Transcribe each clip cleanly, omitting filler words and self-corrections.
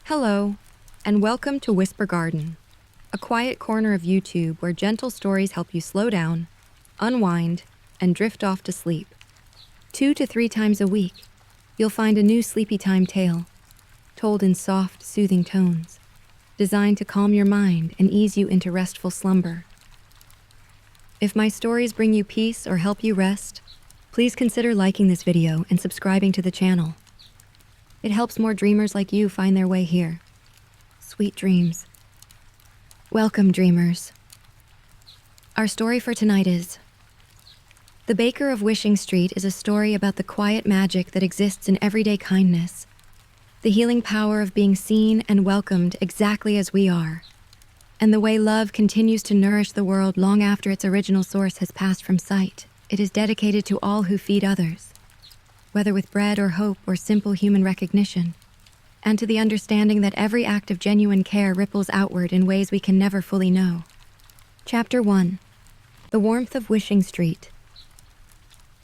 Hello, and welcome to Whisper Garden, a quiet corner of YouTube where gentle stories help you slow down, unwind, and drift off to sleep. 2 to 3 times a week, you'll find a new sleepytime tale, told in soft, soothing tones, designed to calm your mind and ease you into restful slumber. If my stories bring you peace or help you rest, please consider liking this video and subscribing to the channel. It helps more dreamers like you find their way here. Sweet dreams. Welcome, dreamers. Our story for tonight is The Baker of Wishing Street is a story about the quiet magic that exists in everyday kindness, the healing power of being seen and welcomed exactly as we are, and the way love continues to nourish the world long after its original source has passed from sight. It is dedicated to all who feed others, whether with bread or hope or simple human recognition, and to the understanding that every act of genuine care ripples outward in ways we can never fully know. Chapter 1. The Warmth of Wishing Street.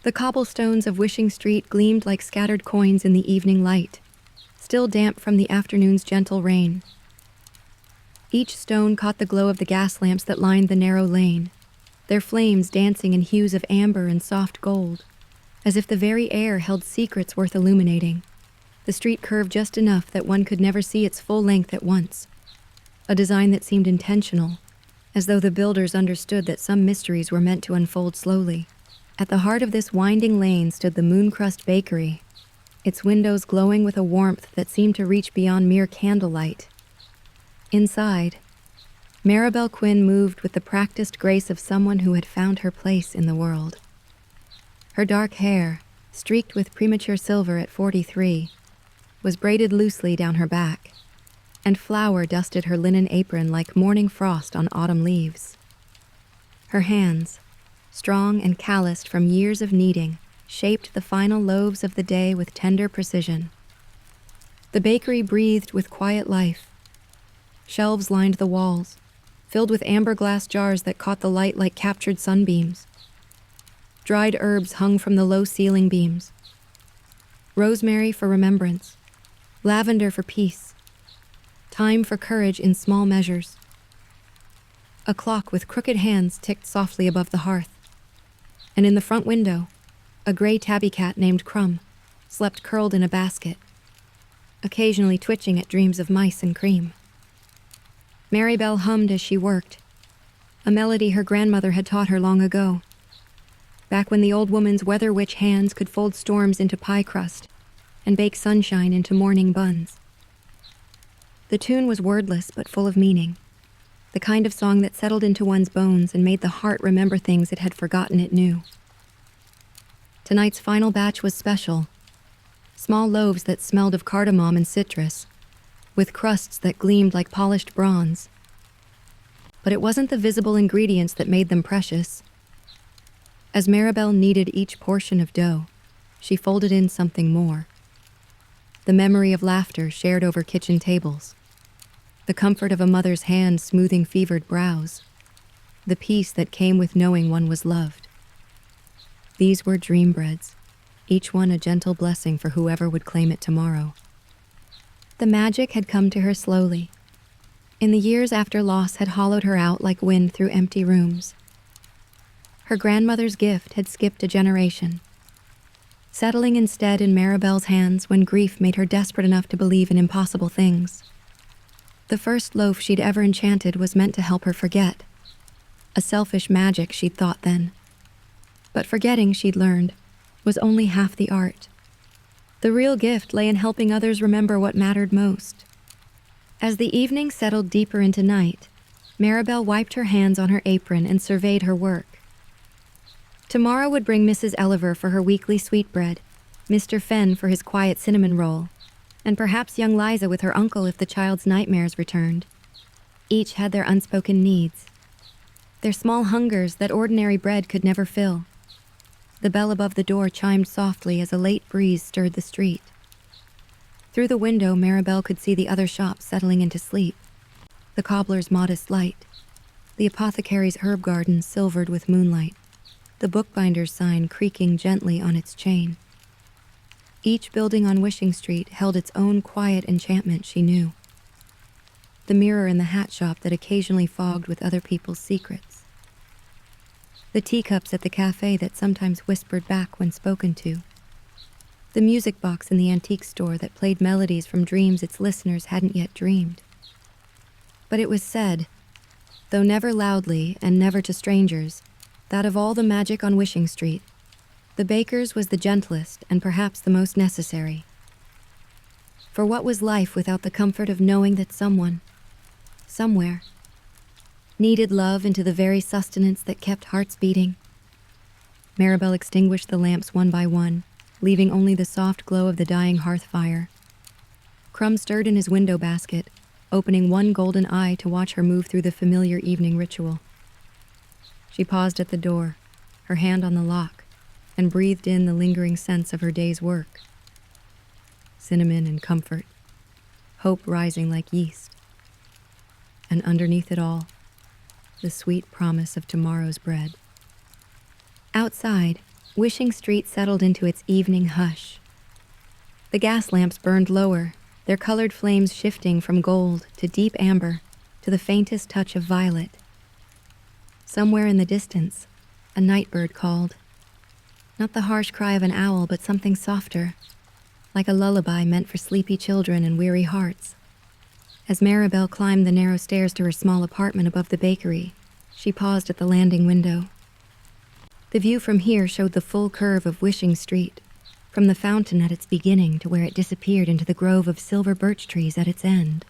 The cobblestones of Wishing Street gleamed like scattered coins in the evening light, still damp from the afternoon's gentle rain. Each stone caught the glow of the gas lamps that lined the narrow lane, their flames dancing in hues of amber and soft gold, as if the very air held secrets worth illuminating. The street curved just enough that one could never see its full length at once, a design that seemed intentional, as though the builders understood that some mysteries were meant to unfold slowly. At the heart of this winding lane stood the Mooncrust Bakery, its windows glowing with a warmth that seemed to reach beyond mere candlelight. Inside, Maribel Quinn moved with the practiced grace of someone who had found her place in the world. Her dark hair, streaked with premature silver at 43, was braided loosely down her back, and flour dusted her linen apron like morning frost on autumn leaves. Her hands, strong and calloused from years of kneading, shaped the final loaves of the day with tender precision. The bakery breathed with quiet life. Shelves lined the walls, filled with amber glass jars that caught the light like captured sunbeams. Dried herbs hung from the low ceiling beams. Rosemary for remembrance, lavender for peace, thyme for courage in small measures. A clock with crooked hands ticked softly above the hearth, and in the front window, a gray tabby cat named Crumb slept curled in a basket, occasionally twitching at dreams of mice and cream. Maribel hummed as she worked, a melody her grandmother had taught her long ago, back when the old woman's weather witch hands could fold storms into pie crust and bake sunshine into morning buns. The tune was wordless but full of meaning, the kind of song that settled into one's bones and made the heart remember things it had forgotten it knew. Tonight's final batch was special, small loaves that smelled of cardamom and citrus, with crusts that gleamed like polished bronze. But it wasn't the visible ingredients that made them precious. As Maribel kneaded each portion of dough, she folded in something more. The memory of laughter shared over kitchen tables, the comfort of a mother's hand smoothing fevered brows, the peace that came with knowing one was loved. These were dream breads, each one a gentle blessing for whoever would claim it tomorrow. The magic had come to her slowly, in the years after loss had hollowed her out like wind through empty rooms. Her grandmother's gift had skipped a generation, settling instead in Maribel's hands when grief made her desperate enough to believe in impossible things. The first loaf she'd ever enchanted was meant to help her forget, a selfish magic she'd thought then. But forgetting, she'd learned, was only half the art. The real gift lay in helping others remember what mattered most. As the evening settled deeper into night, Maribel wiped her hands on her apron and surveyed her work. Tomorrow would bring Mrs. Elliver for her weekly sweetbread, Mr. Fenn for his quiet cinnamon roll, and perhaps young Liza with her uncle if the child's nightmares returned. Each had their unspoken needs, their small hungers that ordinary bread could never fill. The bell above the door chimed softly as a late breeze stirred the street. Through the window, Maribel could see the other shops settling into sleep, the cobbler's modest light, the apothecary's herb garden silvered with moonlight, the bookbinder's sign creaking gently on its chain. Each building on Wishing Street held its own quiet enchantment, she knew. the mirror in the hat shop that occasionally fogged with other people's secrets, the teacups at the cafe that sometimes whispered back when spoken to, the music box in the antique store that played melodies from dreams its listeners hadn't yet dreamed. But it was said, though never loudly and never to strangers, that of all the magic on Wishing Street, the baker's was the gentlest and perhaps the most necessary. For what was life without the comfort of knowing that someone, somewhere, needed love into the very sustenance that kept hearts beating? Maribel extinguished the lamps one by one, leaving only the soft glow of the dying hearth fire. Crumb stirred in his window basket, opening one golden eye to watch her move through the familiar evening ritual. She paused at the door, her hand on the lock, and breathed in the lingering sense of her day's work. Cinnamon and comfort, hope rising like yeast. And underneath it all, the sweet promise of tomorrow's bread. Outside, Wishing Street settled into its evening hush. The gas lamps burned lower, their colored flames shifting from gold to deep amber to the faintest touch of violet. Somewhere in the distance, a night bird called. Not the harsh cry of an owl, but something softer, like a lullaby meant for sleepy children and weary hearts. As Maribel climbed the narrow stairs to her small apartment above the bakery, she paused at the landing window. The view from here showed the full curve of Wishing Street, from the fountain at its beginning to where it disappeared into the grove of silver birch trees at its end.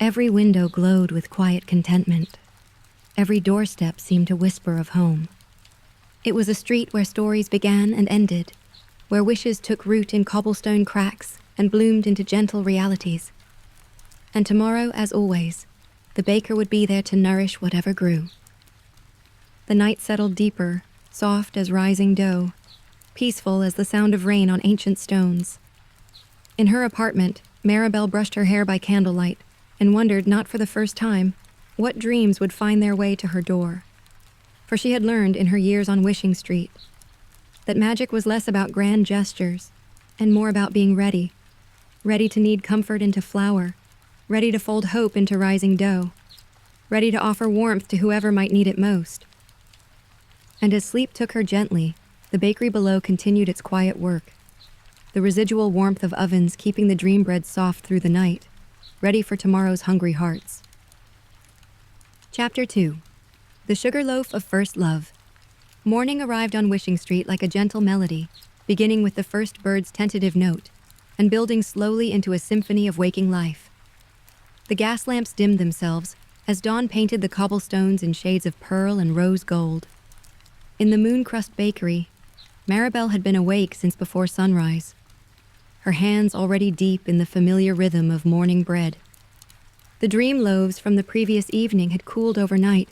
Every window glowed with quiet contentment. Every doorstep seemed to whisper of home. It was a street where stories began and ended, where wishes took root in cobblestone cracks and bloomed into gentle realities. And tomorrow, as always, the baker would be there to nourish whatever grew. The night settled deeper, soft as rising dough, peaceful as the sound of rain on ancient stones. In her apartment, Maribel brushed her hair by candlelight and wondered, not for the first time, what dreams would find their way to her door. For she had learned in her years on Wishing Street that magic was less about grand gestures and more about being ready, ready to knead comfort into flour, ready to fold hope into rising dough, ready to offer warmth to whoever might need it most. And as sleep took her gently, the bakery below continued its quiet work, the residual warmth of ovens keeping the dream bread soft through the night, ready for tomorrow's hungry hearts. Chapter 2. The Sugar Loaf of First Love. Morning arrived on Wishing Street like a gentle melody, beginning with the first bird's tentative note, and building slowly into a symphony of waking life. The gas lamps dimmed themselves as dawn painted the cobblestones in shades of pearl and rose gold. In the moon-crust bakery, Maribel had been awake since before sunrise, her hands already deep in the familiar rhythm of morning bread. The dream loaves from the previous evening had cooled overnight,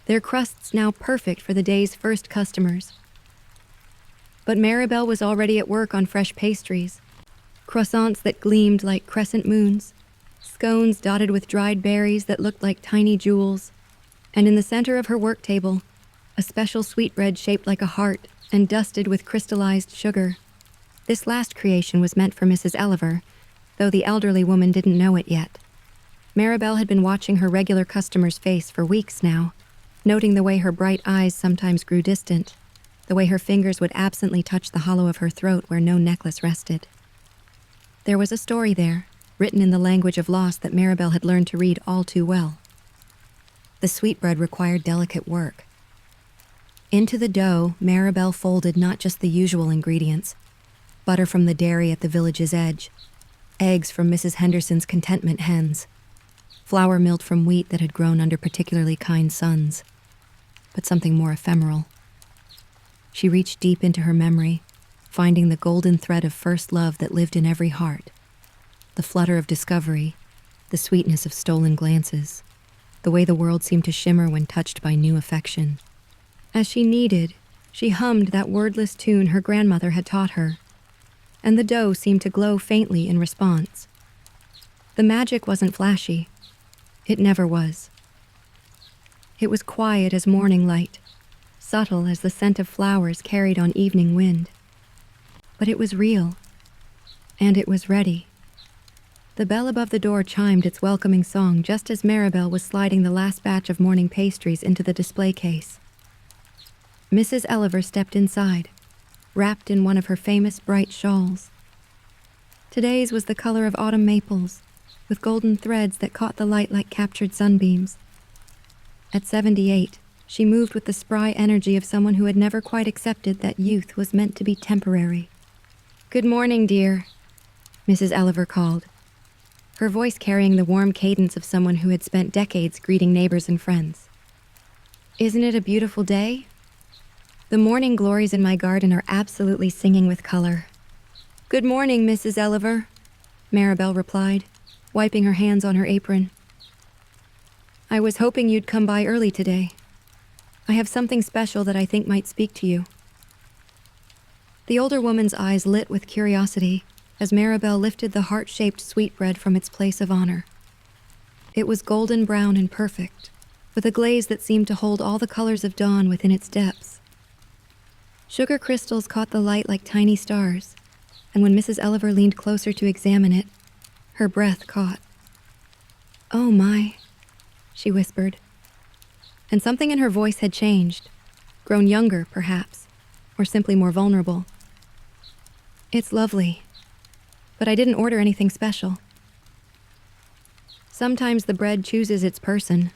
their crusts now perfect for the day's first customers. But Maribel was already at work on fresh pastries, croissants that gleamed like crescent moons, scones dotted with dried berries that looked like tiny jewels, and in the center of her work table, a special sweetbread shaped like a heart and dusted with crystallized sugar. This last creation was meant for Mrs. Elliver, though the elderly woman didn't know it yet. Maribel had been watching her regular customer's face for weeks now, noting the way her bright eyes sometimes grew distant, the way her fingers would absently touch the hollow of her throat where no necklace rested. There was a story there, written in the language of loss that Maribel had learned to read all too well. The sweetbread required delicate work. Into the dough, Maribel folded not just the usual ingredients: butter from the dairy at the village's edge, eggs from Mrs. Henderson's contentment hens, flour milled from wheat that had grown under particularly kind suns, but something more ephemeral. She reached deep into her memory, finding the golden thread of first love that lived in every heart, the flutter of discovery, the sweetness of stolen glances, the way the world seemed to shimmer when touched by new affection. As she kneaded, she hummed that wordless tune her grandmother had taught her, and the dough seemed to glow faintly in response. The magic wasn't flashy. It never was. It was quiet as morning light, subtle as the scent of flowers carried on evening wind. But it was real, and it was ready. The bell above the door chimed its welcoming song just as Maribel was sliding the last batch of morning pastries into the display case. Mrs. Elliver stepped inside, wrapped in one of her famous bright shawls. Today's was the color of autumn maples, with golden threads that caught the light like captured sunbeams. At 78, she moved with the spry energy of someone who had never quite accepted that youth was meant to be temporary. "Good morning, dear," Mrs. Elliver called, her voice carrying the warm cadence of someone who had spent decades greeting neighbors and friends. "Isn't it a beautiful day? The morning glories in my garden are absolutely singing with color." "Good morning, Mrs. Elliver," Maribel replied, wiping her hands on her apron. "I was hoping you'd come by early today. I have something special that I think might speak to you." The older woman's eyes lit with curiosity as Maribel lifted the heart-shaped sweetbread from its place of honor. It was golden brown and perfect, with a glaze that seemed to hold all the colors of dawn within its depths. Sugar crystals caught the light like tiny stars, and when Mrs. Elliver leaned closer to examine it, her breath caught. "Oh my," she whispered. And something in her voice had changed, grown younger, perhaps, or simply more vulnerable. "It's lovely, but I didn't order anything special." "Sometimes the bread chooses its person,"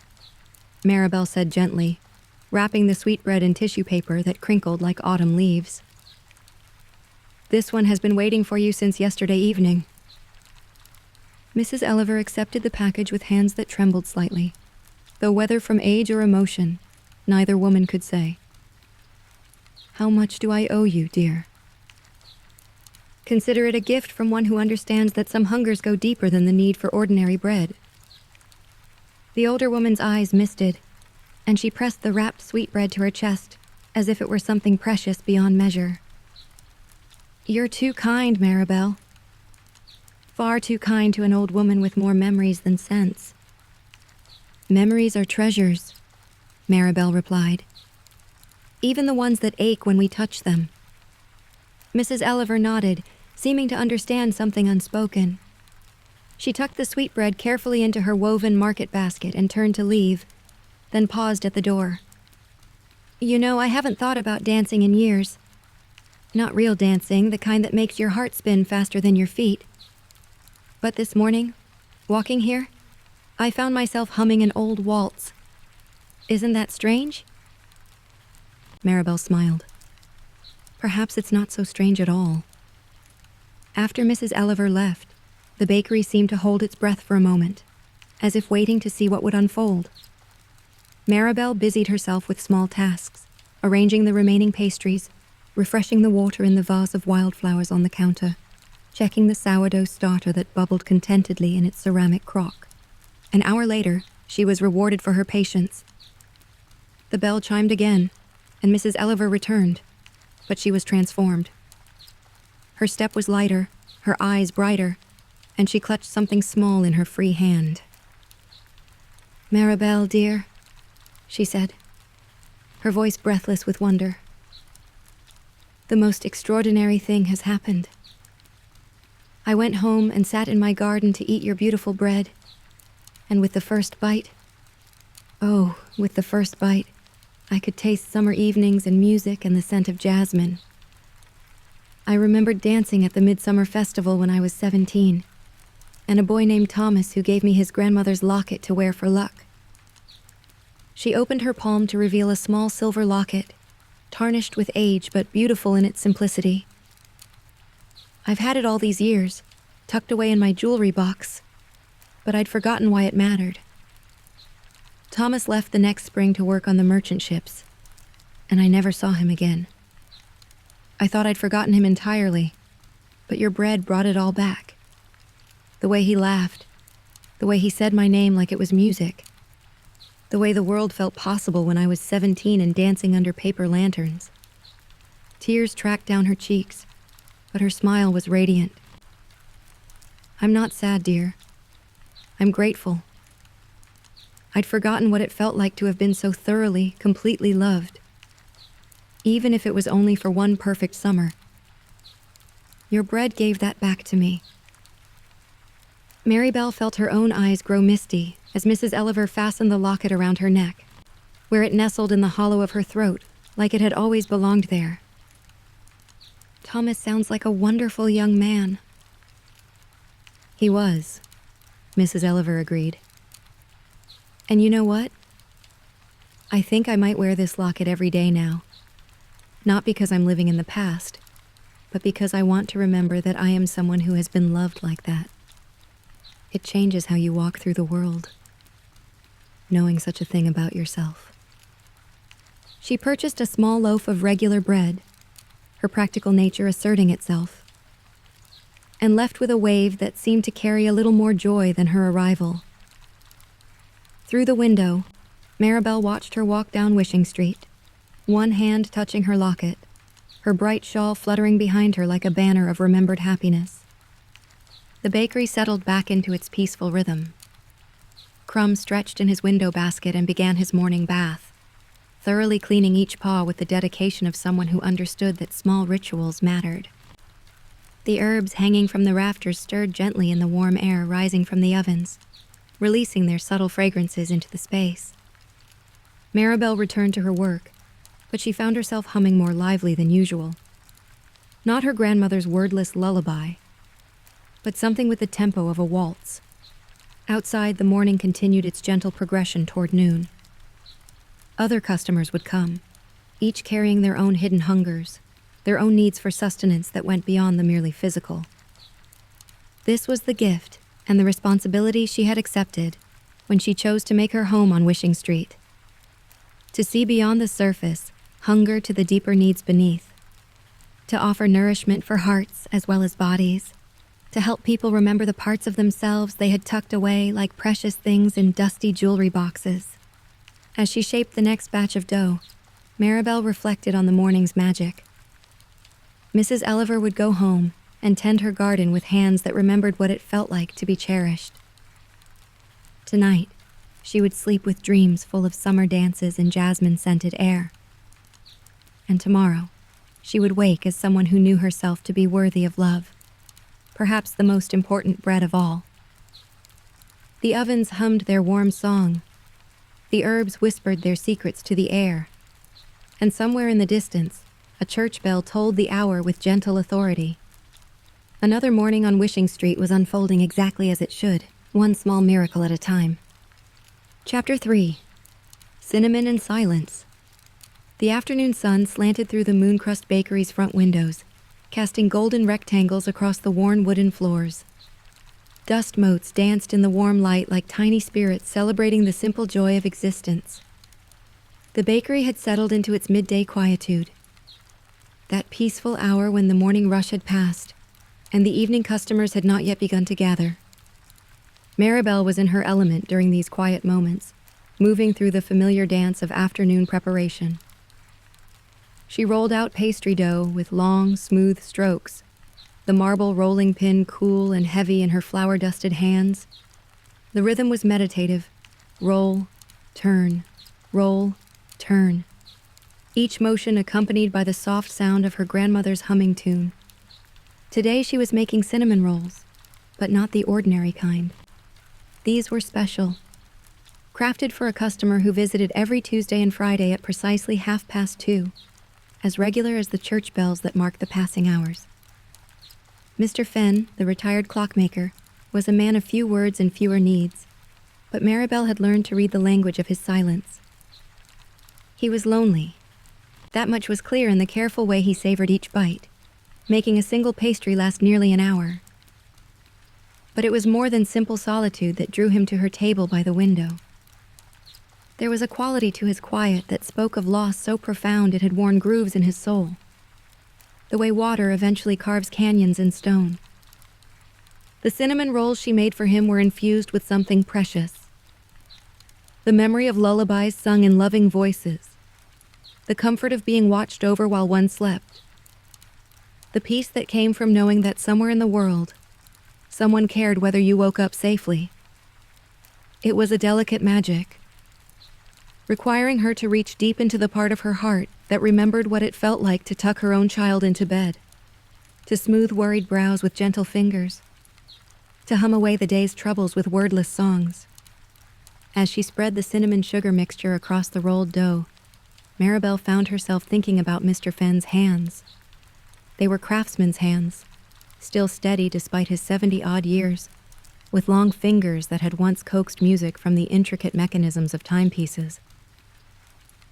Maribel said gently, wrapping the sweetbread in tissue paper that crinkled like autumn leaves. "This one has been waiting for you since yesterday evening." Mrs. Elliver accepted the package with hands that trembled slightly, though whether from age or emotion, neither woman could say. "How much do I owe you, dear?" "Consider it a gift from one who understands that some hungers go deeper than the need for ordinary bread." The older woman's eyes misted, and she pressed the wrapped sweetbread to her chest as if it were something precious beyond measure. "You're too kind, Maribel. Far too kind to an old woman with more memories than sense." "Memories are treasures," Maribel replied. "Even the ones that ache when we touch them." Mrs. Elliver nodded, seeming to understand something unspoken. She tucked the sweetbread carefully into her woven market basket and turned to leave, then paused at the door. "You know, I haven't thought about dancing in years. Not real dancing, the kind that makes your heart spin faster than your feet. But this morning, walking here, I found myself humming an old waltz. Isn't that strange?" Maribel smiled. Perhaps it's not so strange at all. After Mrs. Elliver left, the bakery seemed to hold its breath for a moment, as if waiting to see what would unfold. Maribel busied herself with small tasks, arranging the remaining pastries, refreshing the water in the vase of wildflowers on the counter, checking the sourdough starter that bubbled contentedly in its ceramic crock. An hour later, she was rewarded for her patience. The bell chimed again, and Mrs. Elliver returned, but she was transformed. Her step was lighter, her eyes brighter, and she clutched something small in her free hand. "Maribel, dear," she said, her voice breathless with wonder. "The most extraordinary thing has happened. I went home and sat in my garden to eat your beautiful bread, and with the first bite, I could taste summer evenings and music and the scent of jasmine. I remembered dancing at the Midsummer Festival when I was 17, and a boy named Thomas who gave me his grandmother's locket to wear for luck." She opened her palm to reveal a small silver locket, tarnished with age but beautiful in its simplicity. "I've had it all these years, tucked away in my jewelry box, but I'd forgotten why it mattered. Thomas left the next spring to work on the merchant ships, and I never saw him again. I thought I'd forgotten him entirely, but your bread brought it all back. The way he laughed, the way he said my name like it was music, the way the world felt possible when I was 17 and dancing under paper lanterns." Tears tracked down her cheeks, but her smile was radiant. "I'm not sad, dear. I'm grateful. I'd forgotten what it felt like to have been so thoroughly, completely loved, even if it was only for one perfect summer. Your bread gave that back to me." Maribel felt her own eyes grow misty as Mrs. Elliver fastened the locket around her neck, where it nestled in the hollow of her throat like it had always belonged there. Thomas sounds like a wonderful young man. He was, Mrs. Elliver agreed. And you know what? I think I might wear this locket every day now. Not because I'm living in the past, but because I want to remember that I am someone who has been loved like that. It changes how you walk through the world, knowing such a thing about yourself. She purchased a small loaf of regular bread, her practical nature asserting itself, and left with a wave that seemed to carry a little more joy than her arrival. Through the window, Maribel watched her walk down Wishing Street, one hand touching her locket, her bright shawl fluttering behind her like a banner of remembered happiness. The bakery settled back into its peaceful rhythm. Crumb stretched in his window basket and began his morning bath, thoroughly cleaning each paw with the dedication of someone who understood that small rituals mattered. The herbs hanging from the rafters stirred gently in the warm air rising from the ovens, releasing their subtle fragrances into the space. Maribel returned to her work, but she found herself humming more lively than usual. Not her grandmother's wordless lullaby, but something with the tempo of a waltz. Outside, the morning continued its gentle progression toward noon. Other customers would come, each carrying their own hidden hungers, their own needs for sustenance that went beyond the merely physical. This was the gift and the responsibility she had accepted when she chose to make her home on Wishing Street. To see beyond the surface, hunger to the deeper needs beneath. To offer nourishment for hearts as well as bodies. To help people remember the parts of themselves they had tucked away like precious things in dusty jewelry boxes. As she shaped the next batch of dough, Maribel reflected on the morning's magic. Mrs. Elliver would go home and tend her garden with hands that remembered what it felt like to be cherished. Tonight, she would sleep with dreams full of summer dances and jasmine-scented air. And tomorrow, she would wake as someone who knew herself to be worthy of love, perhaps the most important bread of all. The ovens hummed their warm song. The herbs whispered their secrets to the air. And somewhere in the distance, a church bell tolled the hour with gentle authority. Another morning on Wishing Street was unfolding exactly as it should, one small miracle at a time. Chapter 3. Cinnamon and Silence. The afternoon sun slanted through the Mooncrust Bakery's front windows, casting golden rectangles across the worn wooden floors. Dust motes danced in the warm light like tiny spirits celebrating the simple joy of existence. The bakery had settled into its midday quietude. That peaceful hour when the morning rush had passed, and the evening customers had not yet begun to gather. Maribel was in her element during these quiet moments, moving through the familiar dance of afternoon preparation. She rolled out pastry dough with long, smooth strokes, the marble rolling pin cool and heavy in her flour-dusted hands. The rhythm was meditative. Roll, turn, roll, turn. Each motion accompanied by the soft sound of her grandmother's humming tune. Today she was making cinnamon rolls, but not the ordinary kind. These were special, crafted for a customer who visited every Tuesday and Friday at precisely 2:30, as regular as the church bells that marked the passing hours. Mr. Fenn, the retired clockmaker, was a man of few words and fewer needs, but Maribel had learned to read the language of his silence. He was lonely. That much was clear in the careful way he savored each bite, making a single pastry last nearly an hour. But it was more than simple solitude that drew him to her table by the window. There was a quality to his quiet that spoke of loss so profound it had worn grooves in his soul, the way water eventually carves canyons in stone. The cinnamon rolls she made for him were infused with something precious. The memory of lullabies sung in loving voices, the comfort of being watched over while one slept, the peace that came from knowing that somewhere in the world, someone cared whether you woke up safely. It was a delicate magic, requiring her to reach deep into the part of her heart that remembered what it felt like to tuck her own child into bed, to smooth worried brows with gentle fingers, to hum away the day's troubles with wordless songs. As she spread the cinnamon sugar mixture across the rolled dough, Maribel found herself thinking about Mr. Fenn's hands. They were craftsman's hands, still steady despite his 70-odd years, with long fingers that had once coaxed music from the intricate mechanisms of timepieces.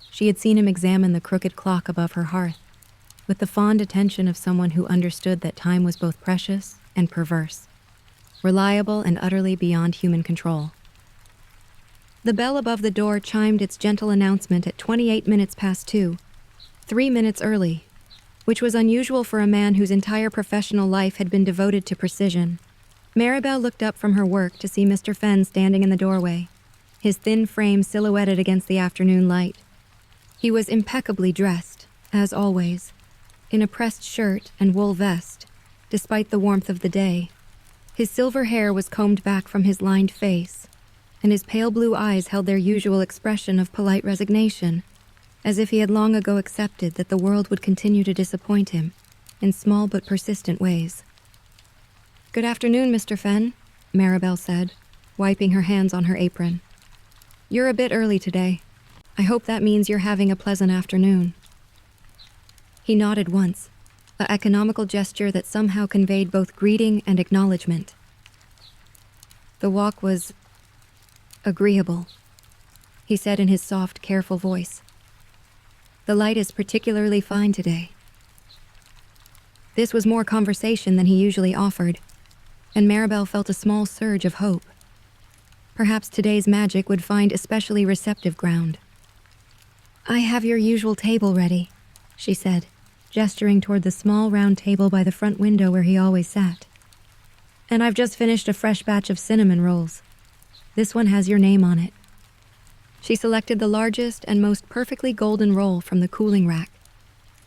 She had seen him examine the crooked clock above her hearth, with the fond attention of someone who understood that time was both precious and perverse, reliable and utterly beyond human control. The bell above the door chimed its gentle announcement at 28 minutes past 2, 3 minutes early, which was unusual for a man whose entire professional life had been devoted to precision. Maribel looked up from her work to see Mr. Fenn standing in the doorway, his thin frame silhouetted against the afternoon light. He was impeccably dressed, as always, in a pressed shirt and wool vest, despite the warmth of the day. His silver hair was combed back from his lined face, and his pale blue eyes held their usual expression of polite resignation, as if he had long ago accepted that the world would continue to disappoint him in small but persistent ways. "Good afternoon, Mr. Fenn," Maribel said, wiping her hands on her apron. "You're a bit early today. I hope that means you're having a pleasant afternoon." He nodded once, an economical gesture that somehow conveyed both greeting and acknowledgement. "The walk was agreeable," he said in his soft, careful voice. "The light is particularly fine today." This was more conversation than he usually offered, and Maribel felt a small surge of hope. Perhaps today's magic would find especially receptive ground. "I have your usual table ready," she said, gesturing toward the small round table by the front window where he always sat. "And I've just finished a fresh batch of cinnamon rolls. This one has your name on it." She selected the largest and most perfectly golden roll from the cooling rack,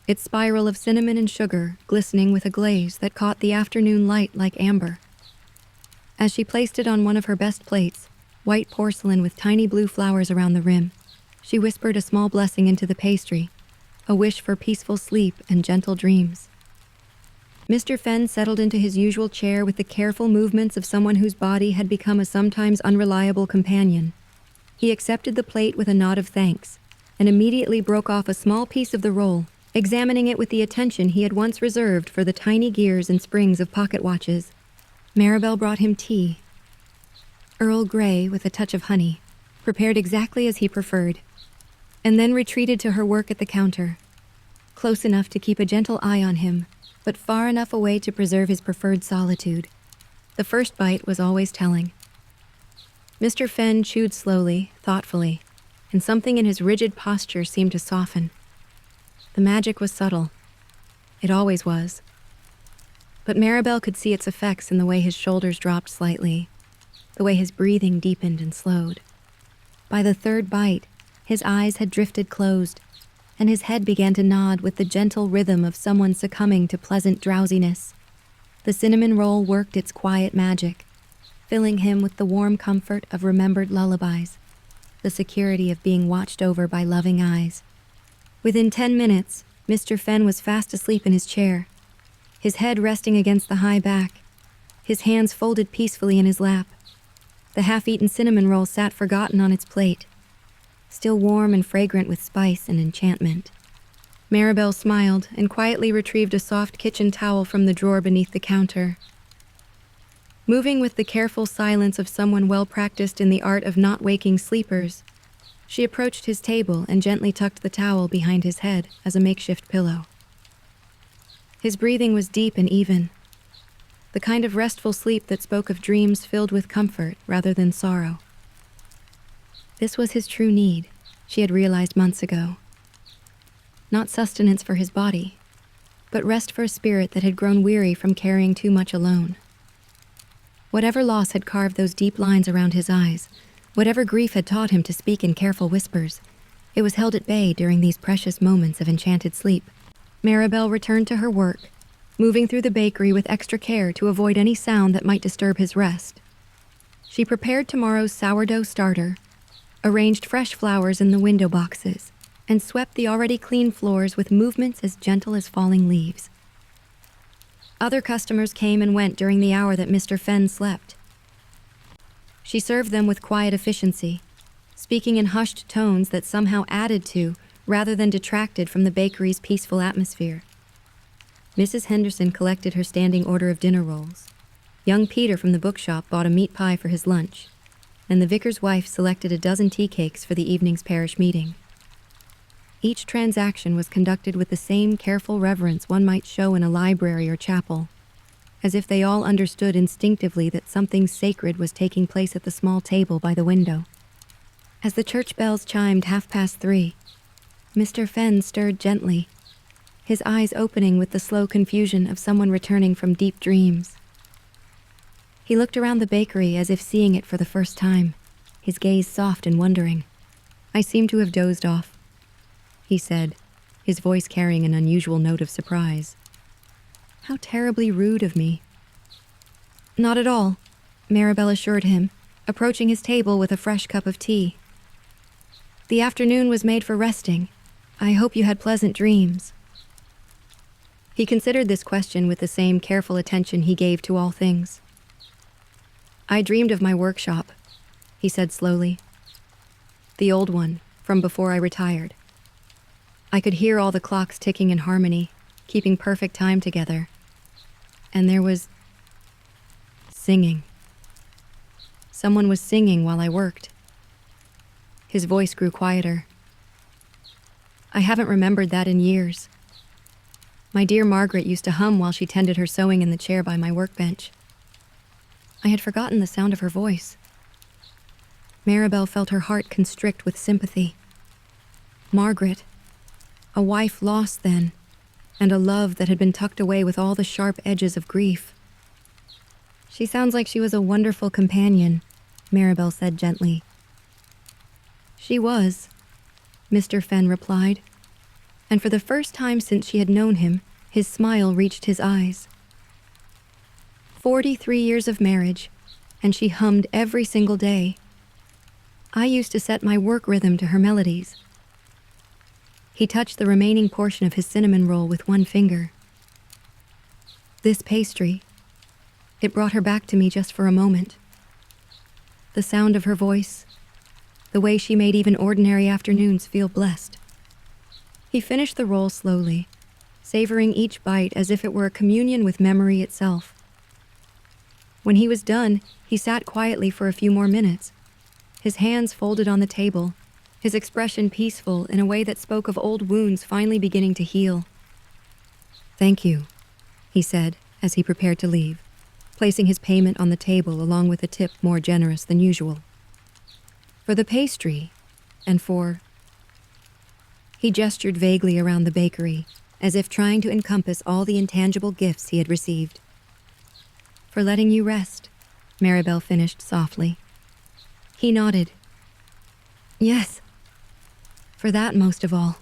its spiral of cinnamon and sugar glistening with a glaze that caught the afternoon light like amber. As she placed it on one of her best plates, white porcelain with tiny blue flowers around the rim, she whispered a small blessing into the pastry, a wish for peaceful sleep and gentle dreams. Mr. Fenn settled into his usual chair with the careful movements of someone whose body had become a sometimes unreliable companion. He accepted the plate with a nod of thanks, and immediately broke off a small piece of the roll, examining it with the attention he had once reserved for the tiny gears and springs of pocket watches. Maribel brought him tea, Earl Grey with a touch of honey, prepared exactly as he preferred, and then retreated to her work at the counter, close enough to keep a gentle eye on him, but far enough away to preserve his preferred solitude. The first bite was always telling. Mr. Fenn chewed slowly, thoughtfully, and something in his rigid posture seemed to soften. The magic was subtle. It always was. But Maribel could see its effects in the way his shoulders dropped slightly, the way his breathing deepened and slowed. By the third bite, his eyes had drifted closed, and his head began to nod with the gentle rhythm of someone succumbing to pleasant drowsiness. The cinnamon roll worked its quiet magic, filling him with the warm comfort of remembered lullabies, the security of being watched over by loving eyes. Within 10 minutes, Mr. Fenn was fast asleep in his chair, his head resting against the high back, his hands folded peacefully in his lap. The half-eaten cinnamon roll sat forgotten on its plate, still warm and fragrant with spice and enchantment. Maribel smiled and quietly retrieved a soft kitchen towel from the drawer beneath the counter. Moving with the careful silence of someone well-practiced in the art of not waking sleepers, she approached his table and gently tucked the towel behind his head as a makeshift pillow. His breathing was deep and even, the kind of restful sleep that spoke of dreams filled with comfort rather than sorrow. This was his true need, she had realized months ago. Not sustenance for his body, but rest for a spirit that had grown weary from carrying too much alone. Whatever loss had carved those deep lines around his eyes, whatever grief had taught him to speak in careful whispers, it was held at bay during these precious moments of enchanted sleep. Maribel returned to her work, moving through the bakery with extra care to avoid any sound that might disturb his rest. She prepared tomorrow's sourdough starter, arranged fresh flowers in the window boxes, and swept the already clean floors with movements as gentle as falling leaves. Other customers came and went during the hour that Mr. Fenn slept. She served them with quiet efficiency, speaking in hushed tones that somehow added to, rather than detracted from the bakery's peaceful atmosphere. Mrs. Henderson collected her standing order of dinner rolls. Young Peter from the bookshop bought a meat pie for his lunch, and the vicar's wife selected a dozen tea cakes for the evening's parish meeting. Each transaction was conducted with the same careful reverence one might show in a library or chapel, as if they all understood instinctively that something sacred was taking place at the small table by the window. As the church bells chimed 3:30, Mr. Fenn stirred gently, his eyes opening with the slow confusion of someone returning from deep dreams. He looked around the bakery as if seeing it for the first time, his gaze soft and wondering. "I seem to have dozed off," he said, his voice carrying an unusual note of surprise. "How terribly rude of me." "Not at all," Maribel assured him, approaching his table with a fresh cup of tea. "The afternoon was made for resting. I hope you had pleasant dreams." He considered this question with the same careful attention he gave to all things. "I dreamed of my workshop," he said slowly. "The old one, from before I retired. I could hear all the clocks ticking in harmony, keeping perfect time together. And there was singing. Someone was singing while I worked." His voice grew quieter. "I haven't remembered that in years. My dear Margaret used to hum while she tended her sewing in the chair by my workbench. I had forgotten the sound of her voice." Maribel felt her heart constrict with sympathy. Margaret, a wife lost then, and a love that had been tucked away with all the sharp edges of grief. "She sounds like she was a wonderful companion," Maribel said gently. "She was," Mr. Fenn replied, and for the first time since she had known him, his smile reached his eyes. 43 years of marriage, and she hummed every single day. I used to set my work rhythm to her melodies." He touched the remaining portion of his cinnamon roll with one finger. "This pastry, it brought her back to me just for a moment. The sound of her voice, the way she made even ordinary afternoons feel blessed." He finished the roll slowly, savoring each bite as if it were a communion with memory itself. When he was done, he sat quietly for a few more minutes, his hands folded on the table, his expression peaceful in a way that spoke of old wounds finally beginning to heal. "Thank you," he said as he prepared to leave, placing his payment on the table along with a tip more generous than usual. "For the pastry, and for—" He gestured vaguely around the bakery, as if trying to encompass all the intangible gifts he had received. "For letting you rest," Maribel finished softly. He nodded. "Yes, for that most of all."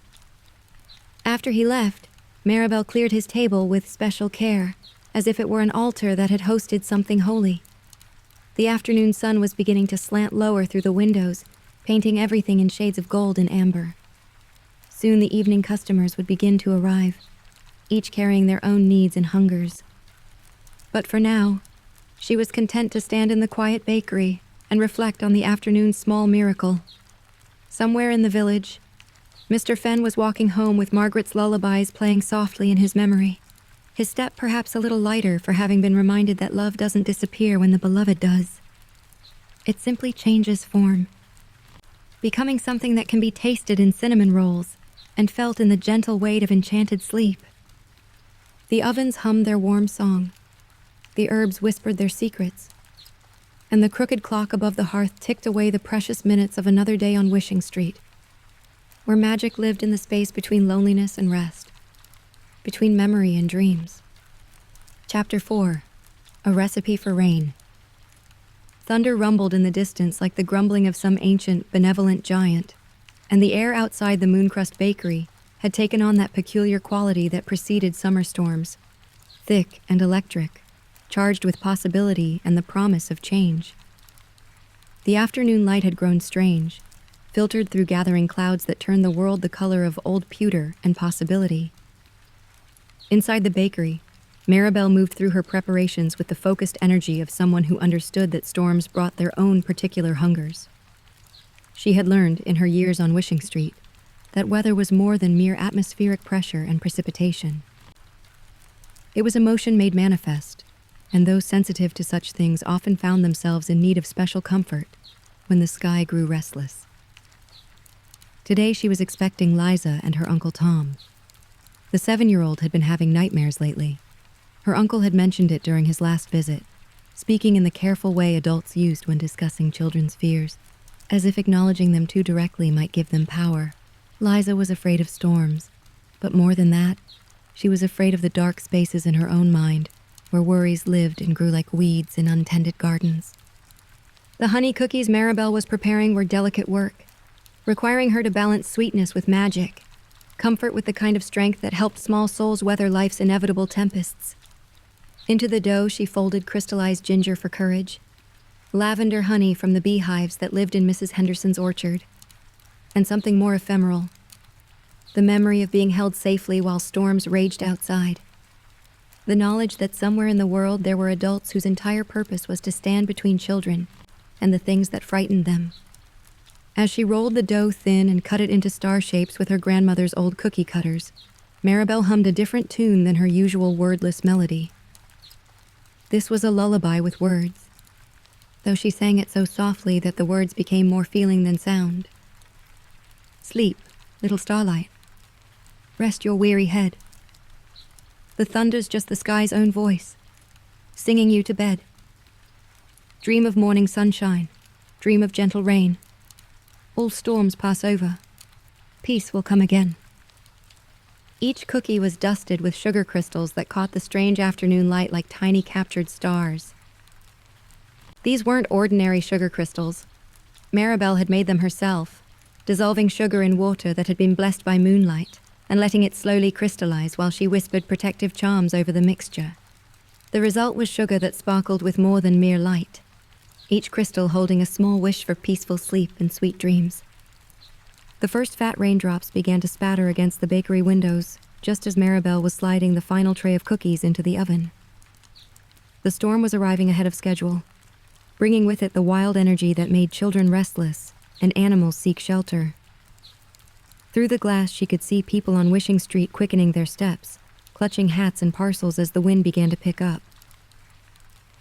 After he left, Maribel cleared his table with special care, as if it were an altar that had hosted something holy. The afternoon sun was beginning to slant lower through the windows, painting everything in shades of gold and amber. Soon the evening customers would begin to arrive, each carrying their own needs and hungers. But for now, she was content to stand in the quiet bakery and reflect on the afternoon's small miracle. Somewhere in the village, Mr. Fenn was walking home with Margaret's lullabies playing softly in his memory, his step perhaps a little lighter for having been reminded that love doesn't disappear when the beloved does. It simply changes form, becoming something that can be tasted in cinnamon rolls and felt in the gentle weight of enchanted sleep. The ovens hummed their warm song, the herbs whispered their secrets, and the crooked clock above the hearth ticked away the precious minutes of another day on Wishing Street, where magic lived in the space between loneliness and rest, between memory and dreams. Chapter 4. A Recipe for Rain. Thunder rumbled in the distance like the grumbling of some ancient, benevolent giant, and the air outside the Mooncrust Bakery had taken on that peculiar quality that preceded summer storms, thick and electric, charged with possibility and the promise of change. The afternoon light had grown strange, filtered through gathering clouds that turned the world the color of old pewter and possibility. Inside the bakery, Maribel moved through her preparations with the focused energy of someone who understood that storms brought their own particular hungers. She had learned, in her years on Wishing Street, that weather was more than mere atmospheric pressure and precipitation. It was emotion made manifest, and those sensitive to such things often found themselves in need of special comfort when the sky grew restless. Today she was expecting Liza and her Uncle Tom. The 7-year-old had been having nightmares lately. Her uncle had mentioned it during his last visit, speaking in the careful way adults used when discussing children's fears, as if acknowledging them too directly might give them power. Liza was afraid of storms, but more than that, she was afraid of the dark spaces in her own mind, where worries lived and grew like weeds in untended gardens. The honey cookies Maribel was preparing were delicate work, requiring her to balance sweetness with magic, comfort with the kind of strength that helped small souls weather life's inevitable tempests. Into the dough she folded crystallized ginger for courage, lavender honey from the beehives that lived in Mrs. Henderson's orchard, and something more ephemeral, the memory of being held safely while storms raged outside. The knowledge that somewhere in the world there were adults whose entire purpose was to stand between children and the things that frightened them. As she rolled the dough thin and cut it into star shapes with her grandmother's old cookie cutters, Maribel hummed a different tune than her usual wordless melody. This was a lullaby with words, though she sang it so softly that the words became more feeling than sound. Sleep, little starlight. Rest your weary head. The thunder's just the sky's own voice, singing you to bed. Dream of morning sunshine, dream of gentle rain. All storms pass over. Peace will come again. Each cookie was dusted with sugar crystals that caught the strange afternoon light like tiny captured stars. These weren't ordinary sugar crystals. Maribel had made them herself, dissolving sugar in water that had been blessed by moonlight and letting it slowly crystallize while she whispered protective charms over the mixture. The result was sugar that sparkled with more than mere light, each crystal holding a small wish for peaceful sleep and sweet dreams. The first fat raindrops began to spatter against the bakery windows, just as Maribel was sliding the final tray of cookies into the oven. The storm was arriving ahead of schedule, bringing with it the wild energy that made children restless and animals seek shelter. Through the glass, she could see people on Wishing Street quickening their steps, clutching hats and parcels as the wind began to pick up.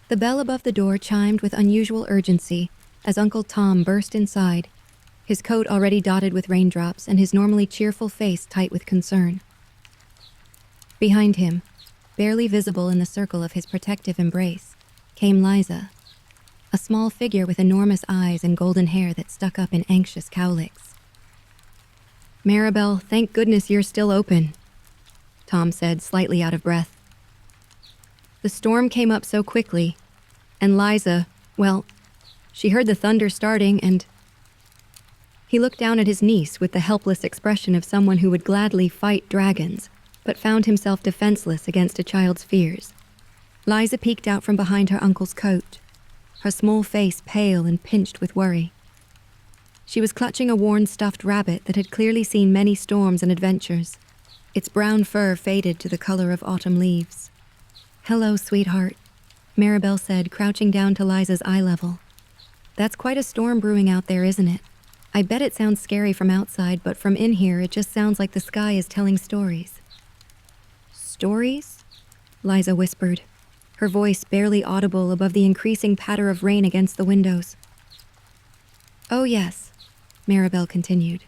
The bell above the door chimed with unusual urgency as Uncle Tom burst inside, his coat already dotted with raindrops and his normally cheerful face tight with concern. Behind him, barely visible in the circle of his protective embrace, came Liza, a small figure with enormous eyes and golden hair that stuck up in anxious cowlicks. Maribel, thank goodness you're still open, Tom said, slightly out of breath. The storm came up so quickly, and Liza, well, she heard the thunder starting and... He looked down at his niece with the helpless expression of someone who would gladly fight dragons, but found himself defenseless against a child's fears. Liza peeked out from behind her uncle's coat, her small face pale and pinched with worry. She was clutching a worn stuffed rabbit that had clearly seen many storms and adventures, its brown fur faded to the color of autumn leaves. "Hello, sweetheart," Maribel said, crouching down to Liza's eye level. "That's quite a storm brewing out there, isn't it? I bet it sounds scary from outside, but from in here it just sounds like the sky is telling stories." "Stories?" Liza whispered, her voice barely audible above the increasing patter of rain against the windows. "Oh yes," Maribel continued,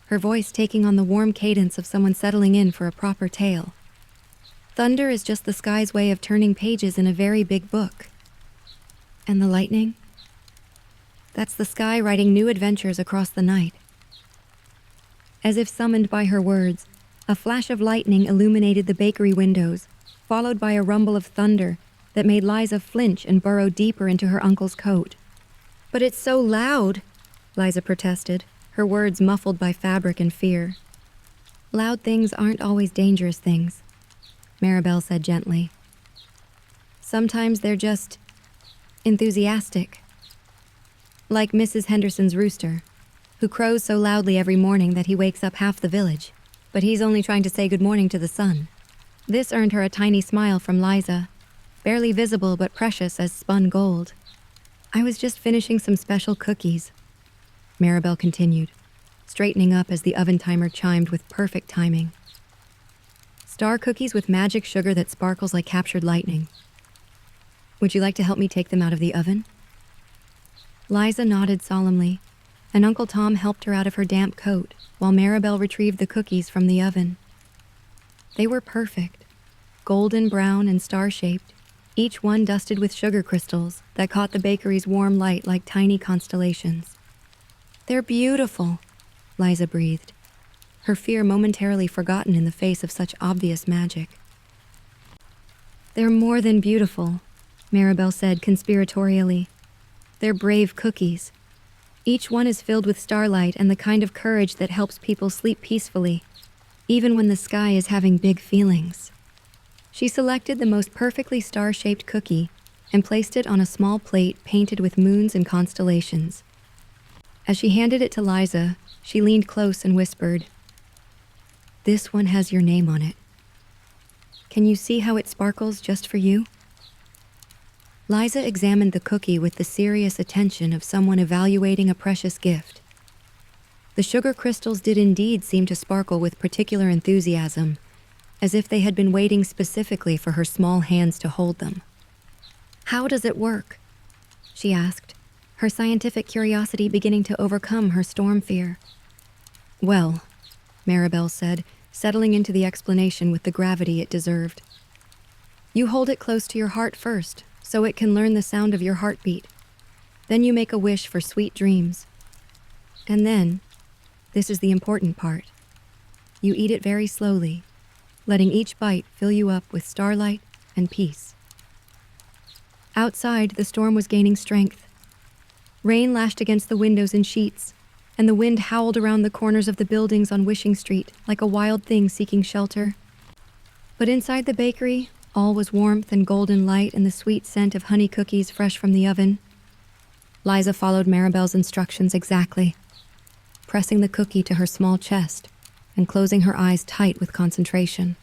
her voice taking on the warm cadence of someone settling in for a proper tale. "Thunder is just the sky's way of turning pages in a very big book. And the lightning? That's the sky writing new adventures across the night." As if summoned by her words, a flash of lightning illuminated the bakery windows, followed by a rumble of thunder that made Liza flinch and burrow deeper into her uncle's coat. "But it's so loud," Liza protested, her words muffled by fabric and fear. "Loud things aren't always dangerous things," Maribel said gently. "Sometimes they're just enthusiastic. Like Mrs. Henderson's rooster, who crows so loudly every morning that he wakes up half the village, but he's only trying to say good morning to the sun." This earned her a tiny smile from Liza, barely visible but precious as spun gold. "I was just finishing some special cookies," Maribel continued, straightening up as the oven timer chimed with perfect timing. "Star cookies with magic sugar that sparkles like captured lightning. Would you like to help me take them out of the oven?" Liza nodded solemnly, and Uncle Tom helped her out of her damp coat while Maribel retrieved the cookies from the oven. They were perfect, golden brown and star-shaped, each one dusted with sugar crystals that caught the bakery's warm light like tiny constellations. "They're beautiful," Liza breathed, her fear momentarily forgotten in the face of such obvious magic. "They're more than beautiful," Maribel said conspiratorially. "They're brave cookies. Each one is filled with starlight and the kind of courage that helps people sleep peacefully, even when the sky is having big feelings." She selected the most perfectly star-shaped cookie and placed it on a small plate painted with moons and constellations. As she handed it to Liza, she leaned close and whispered, "This one has your name on it. Can you see how it sparkles just for you?" Liza examined the cookie with the serious attention of someone evaluating a precious gift. The sugar crystals did indeed seem to sparkle with particular enthusiasm, as if they had been waiting specifically for her small hands to hold them. "How does it work?" she asked, her scientific curiosity beginning to overcome her storm fear. "Well," Maribel said, settling into the explanation with the gravity it deserved. "You hold it close to your heart first, so it can learn the sound of your heartbeat. Then you make a wish for sweet dreams. And then, this is the important part, you eat it very slowly, letting each bite fill you up with starlight and peace." Outside, the storm was gaining strength. Rain lashed against the windows in sheets, and the wind howled around the corners of the buildings on Wishing Street like a wild thing seeking shelter. But inside the bakery, all was warmth and golden light and the sweet scent of honey cookies fresh from the oven. Liza followed Maribel's instructions exactly, pressing the cookie to her small chest and closing her eyes tight with concentration.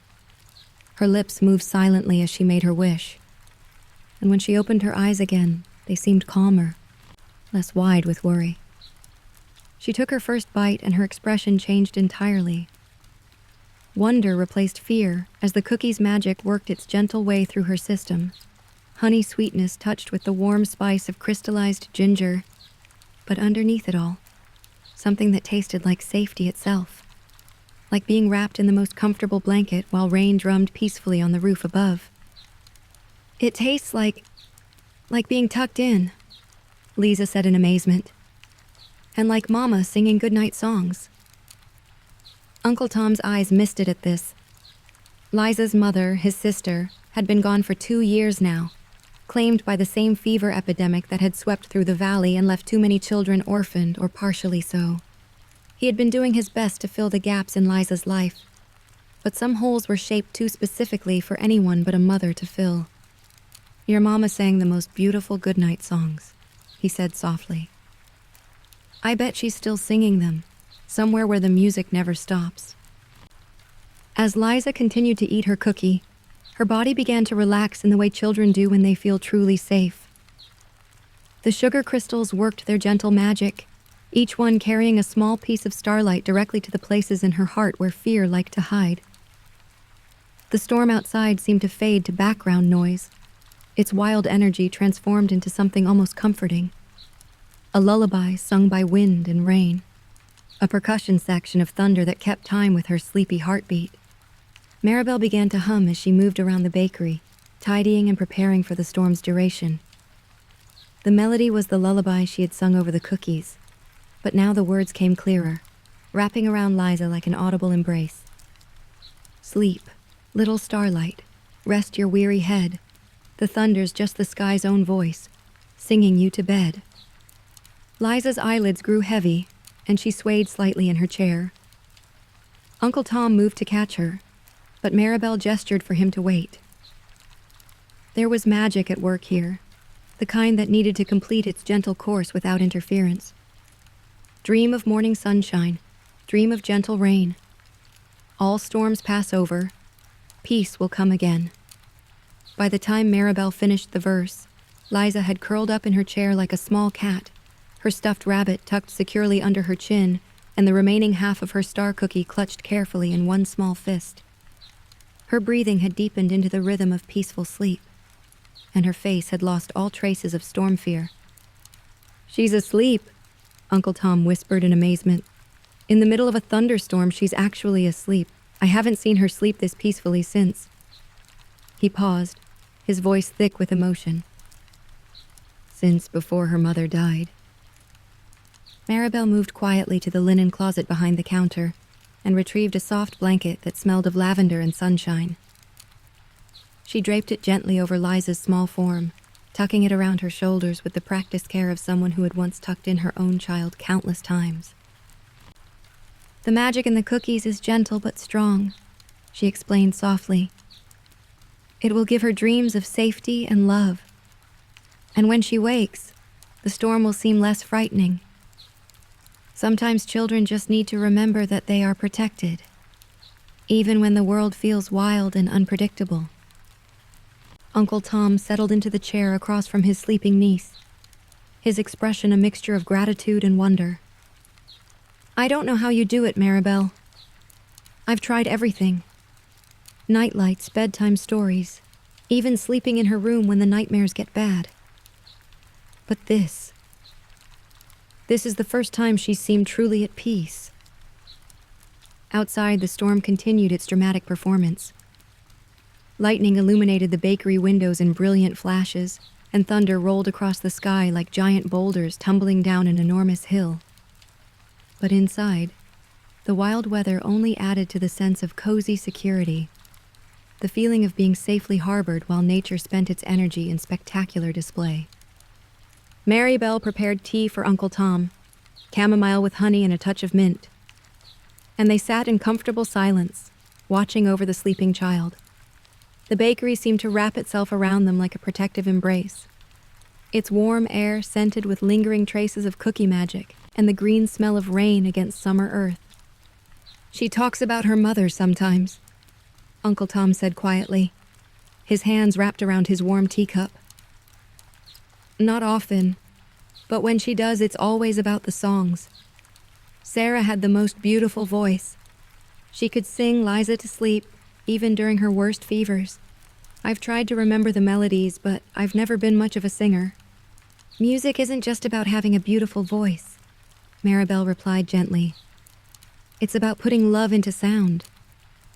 Her lips moved silently as she made her wish, and when she opened her eyes again, they seemed calmer, less wide with worry. She took her first bite and her expression changed entirely. Wonder replaced fear as the cookie's magic worked its gentle way through her system, honey sweetness touched with the warm spice of crystallized ginger, but underneath it all, something that tasted like safety itself, like being wrapped in the most comfortable blanket while rain drummed peacefully on the roof above. "It tastes like being tucked in," Liza said in amazement. "And like Mama singing goodnight songs." Uncle Tom's eyes misted at this. Liza's mother, his sister, had been gone for 2 years now, claimed by the same fever epidemic that had swept through the valley and left too many children orphaned or partially so. He had been doing his best to fill the gaps in Liza's life, but some holes were shaped too specifically for anyone but a mother to fill. "Your Mama sang the most beautiful goodnight songs," he said softly. "I bet she's still singing them, somewhere where the music never stops." As Liza continued to eat her cookie, her body began to relax in the way children do when they feel truly safe. The sugar crystals worked their gentle magic, each one carrying a small piece of starlight directly to the places in her heart where fear liked to hide. The storm outside seemed to fade to background noise, its wild energy transformed into something almost comforting. A lullaby sung by wind and rain, a percussion section of thunder that kept time with her sleepy heartbeat. Maribel began to hum as she moved around the bakery, tidying and preparing for the storm's duration. The melody was the lullaby she had sung over the cookies, but now the words came clearer, wrapping around Liza like an audible embrace. "Sleep, little starlight, rest your weary head. The thunder's just the sky's own voice, singing you to bed." Liza's eyelids grew heavy, and she swayed slightly in her chair. Uncle Tom moved to catch her, but Maribel gestured for him to wait. There was magic at work here, the kind that needed to complete its gentle course without interference. Dream of morning sunshine, dream of gentle rain. All storms pass over, Peace will come again. By the time Maribel finished the verse, Liza had curled up in her chair like a small cat, her stuffed rabbit tucked securely under her chin, and the remaining half of her star cookie clutched carefully in one small fist. Her breathing had deepened into the rhythm of peaceful sleep, and her face had lost all traces of storm fear. "She's asleep," Uncle Tom whispered in amazement. "In the middle of a thunderstorm, she's actually asleep. I haven't seen her sleep this peacefully since." He paused, his voice thick with emotion. "Since before her mother died." Maribel moved quietly to the linen closet behind the counter and retrieved a soft blanket that smelled of lavender and sunshine. She draped it gently over Liza's small form, tucking it around her shoulders with the practiced care of someone who had once tucked in her own child countless times. "The magic in the cookies is gentle but strong," she explained softly. "It will give her dreams of safety and love. And when she wakes, the storm will seem less frightening. Sometimes children just need to remember that they are protected, even when the world feels wild and unpredictable." Uncle Tom settled into the chair across from his sleeping niece, his expression a mixture of gratitude and wonder. "I don't know how you do it, Maribel. I've tried everything. Nightlights, bedtime stories, even sleeping in her room when the nightmares get bad. But this is the first time she's seemed truly at peace." Outside, the storm continued its dramatic performance. Lightning illuminated the bakery windows in brilliant flashes, and thunder rolled across the sky like giant boulders tumbling down an enormous hill. But inside, the wild weather only added to the sense of cozy security, the feeling of being safely harbored while nature spent its energy in spectacular display. Maribel prepared tea for Uncle Tom, chamomile with honey and a touch of mint, and they sat in comfortable silence, watching over the sleeping child. The bakery seemed to wrap itself around them like a protective embrace, its warm air scented with lingering traces of cookie magic and the green smell of rain against summer earth. "She talks about her mother sometimes," Uncle Tom said quietly, his hands wrapped around his warm teacup. "Not often, but when she does, it's always about the songs. Sarah had the most beautiful voice. She could sing Liza to sleep, even during her worst fevers. I've tried to remember the melodies, but I've never been much of a singer." "Music isn't just about having a beautiful voice," Maribel replied gently. "It's about putting love into sound.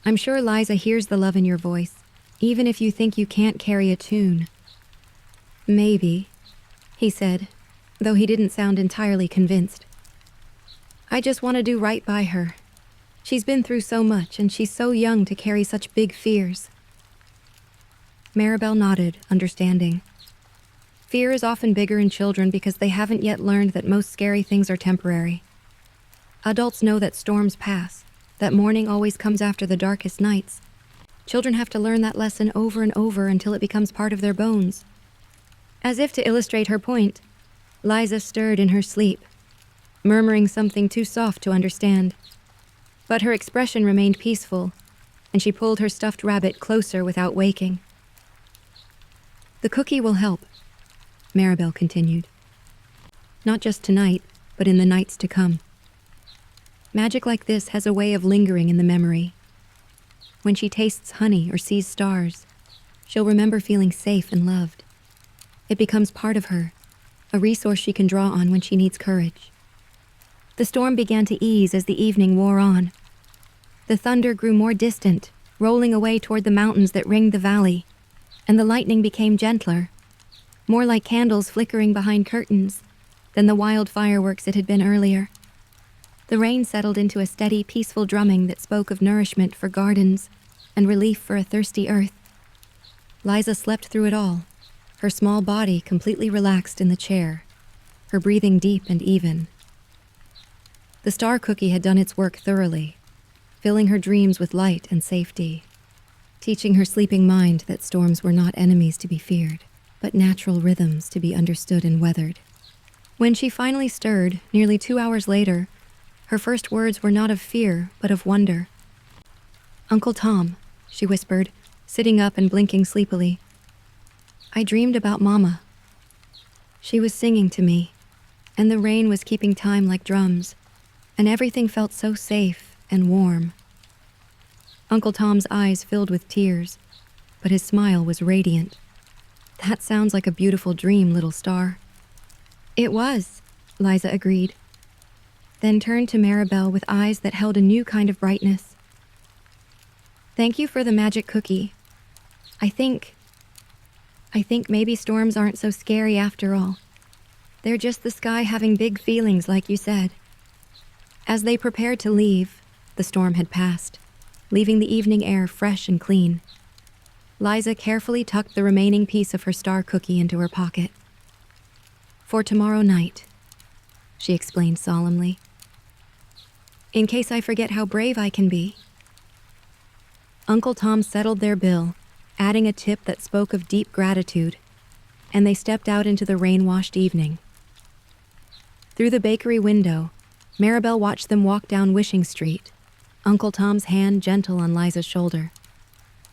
I'm sure Liza hears the love in your voice, even if you think you can't carry a tune." "Maybe," he said, though he didn't sound entirely convinced. "I just want to do right by her. She's been through so much, and she's so young to carry such big fears." Maribel nodded, understanding. Fear is often bigger in children because they haven't yet learned that most scary things are temporary. Adults know that storms pass, that morning always comes after the darkest nights. Children have to learn that lesson over and over until it becomes part of their bones. As if to illustrate her point, Liza stirred in her sleep, murmuring something too soft to understand. But her expression remained peaceful, and she pulled her stuffed rabbit closer without waking. "The cookie will help," Maribel continued. "Not just tonight, but in the nights to come. Magic like this has a way of lingering in the memory. When she tastes honey or sees stars, she'll remember feeling safe and loved. It becomes part of her, a resource she can draw on when she needs courage." The storm began to ease as the evening wore on. The thunder grew more distant, rolling away toward the mountains that ringed the valley, and the lightning became gentler, more like candles flickering behind curtains than the wild fireworks it had been earlier. The rain settled into a steady, peaceful drumming that spoke of nourishment for gardens and relief for a thirsty earth. Liza slept through it all, her small body completely relaxed in the chair, her breathing deep and even. The star cookie had done its work thoroughly, filling her dreams with light and safety, teaching her sleeping mind that storms were not enemies to be feared, but natural rhythms to be understood and weathered. When she finally stirred, nearly 2 hours later, her first words were not of fear, but of wonder. "Uncle Tom," she whispered, sitting up and blinking sleepily. I dreamed about Mama. She was singing to me, and the rain was keeping time like drums, and everything felt so safe and warm. Uncle Tom's eyes filled with tears, but his smile was radiant. That sounds like a beautiful dream, little star. It was, Liza agreed, then turned to Maribel with eyes that held a new kind of brightness. Thank you for the magic cookie. I think maybe storms aren't so scary after all. They're just the sky having big feelings, like you said. As they prepared to leave, the storm had passed, leaving the evening air fresh and clean. Liza carefully tucked the remaining piece of her star cookie into her pocket. For tomorrow night, she explained solemnly. In case I forget how brave I can be. Uncle Tom settled their bill, adding a tip that spoke of deep gratitude, and they stepped out into the rain-washed evening. Through the bakery window, Maribel watched them walk down Wishing Street, Uncle Tom's hand gentle on Liza's shoulder.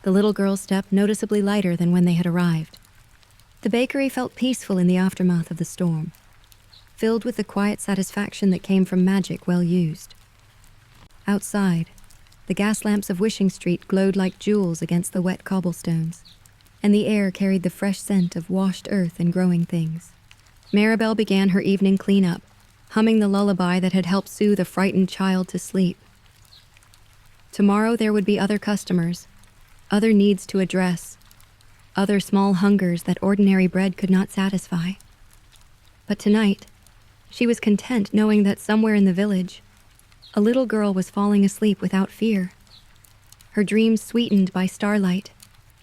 The little girl's step noticeably lighter than when they had arrived. The bakery felt peaceful in the aftermath of the storm, filled with the quiet satisfaction that came from magic well used. Outside, the gas lamps of Wishing Street glowed like jewels against the wet cobblestones, and the air carried the fresh scent of washed earth and growing things. Maribel began her evening cleanup, humming the lullaby that had helped soothe a frightened child to sleep. Tomorrow there would be other customers, other needs to address, other small hungers that ordinary bread could not satisfy. But tonight, she was content knowing that somewhere in the village, a little girl was falling asleep without fear, her dreams sweetened by starlight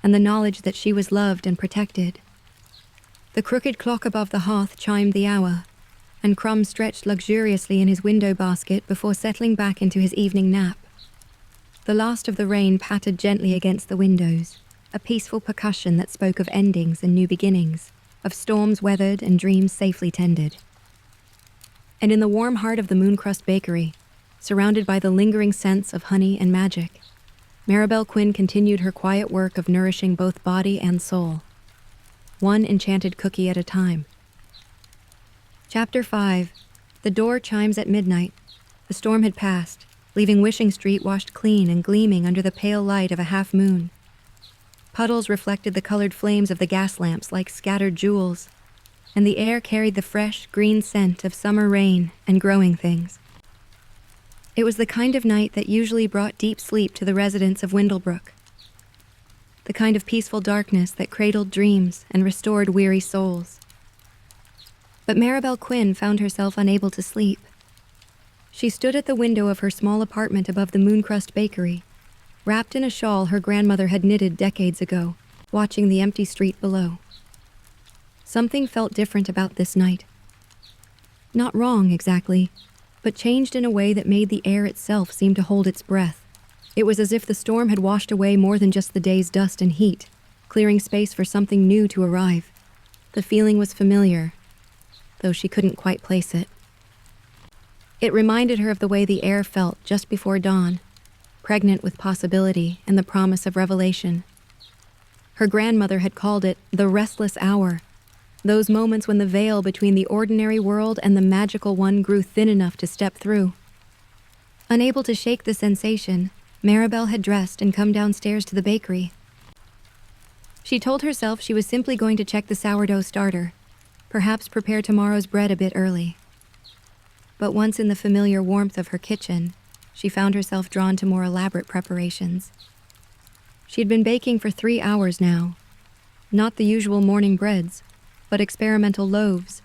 and the knowledge that she was loved and protected. The crooked clock above the hearth chimed the hour, and Crumb stretched luxuriously in his window basket before settling back into his evening nap. The last of the rain pattered gently against the windows, a peaceful percussion that spoke of endings and new beginnings, of storms weathered and dreams safely tended. And in the warm heart of the Mooncrust Bakery, surrounded by the lingering scents of honey and magic, Maribel Quinn continued her quiet work of nourishing both body and soul, one enchanted cookie at a time. Chapter 5. The door chimes at midnight. The storm had passed, leaving Wishing Street washed clean and gleaming under the pale light of a half moon. Puddles reflected the colored flames of the gas lamps like scattered jewels, and the air carried the fresh, green scent of summer rain and growing things. It was the kind of night that usually brought deep sleep to the residents of Windlebrook, the kind of peaceful darkness that cradled dreams and restored weary souls. But Maribel Quinn found herself unable to sleep. She stood at the window of her small apartment above the Mooncrust Bakery, wrapped in a shawl her grandmother had knitted decades ago, watching the empty street below. Something felt different about this night. Not wrong, exactly, but changed in a way that made the air itself seem to hold its breath. It was as if the storm had washed away more than just the day's dust and heat, clearing space for something new to arrive. The feeling was familiar, though she couldn't quite place it. It reminded her of the way the air felt just before dawn, pregnant with possibility and the promise of revelation. Her grandmother had called it the restless hour, those moments when the veil between the ordinary world and the magical one grew thin enough to step through. Unable to shake the sensation, Maribel had dressed and come downstairs to the bakery. She told herself she was simply going to check the sourdough starter, perhaps prepare tomorrow's bread a bit early. But once in the familiar warmth of her kitchen, she found herself drawn to more elaborate preparations. She'd been baking for 3 hours now, not the usual morning breads, but experimental loaves,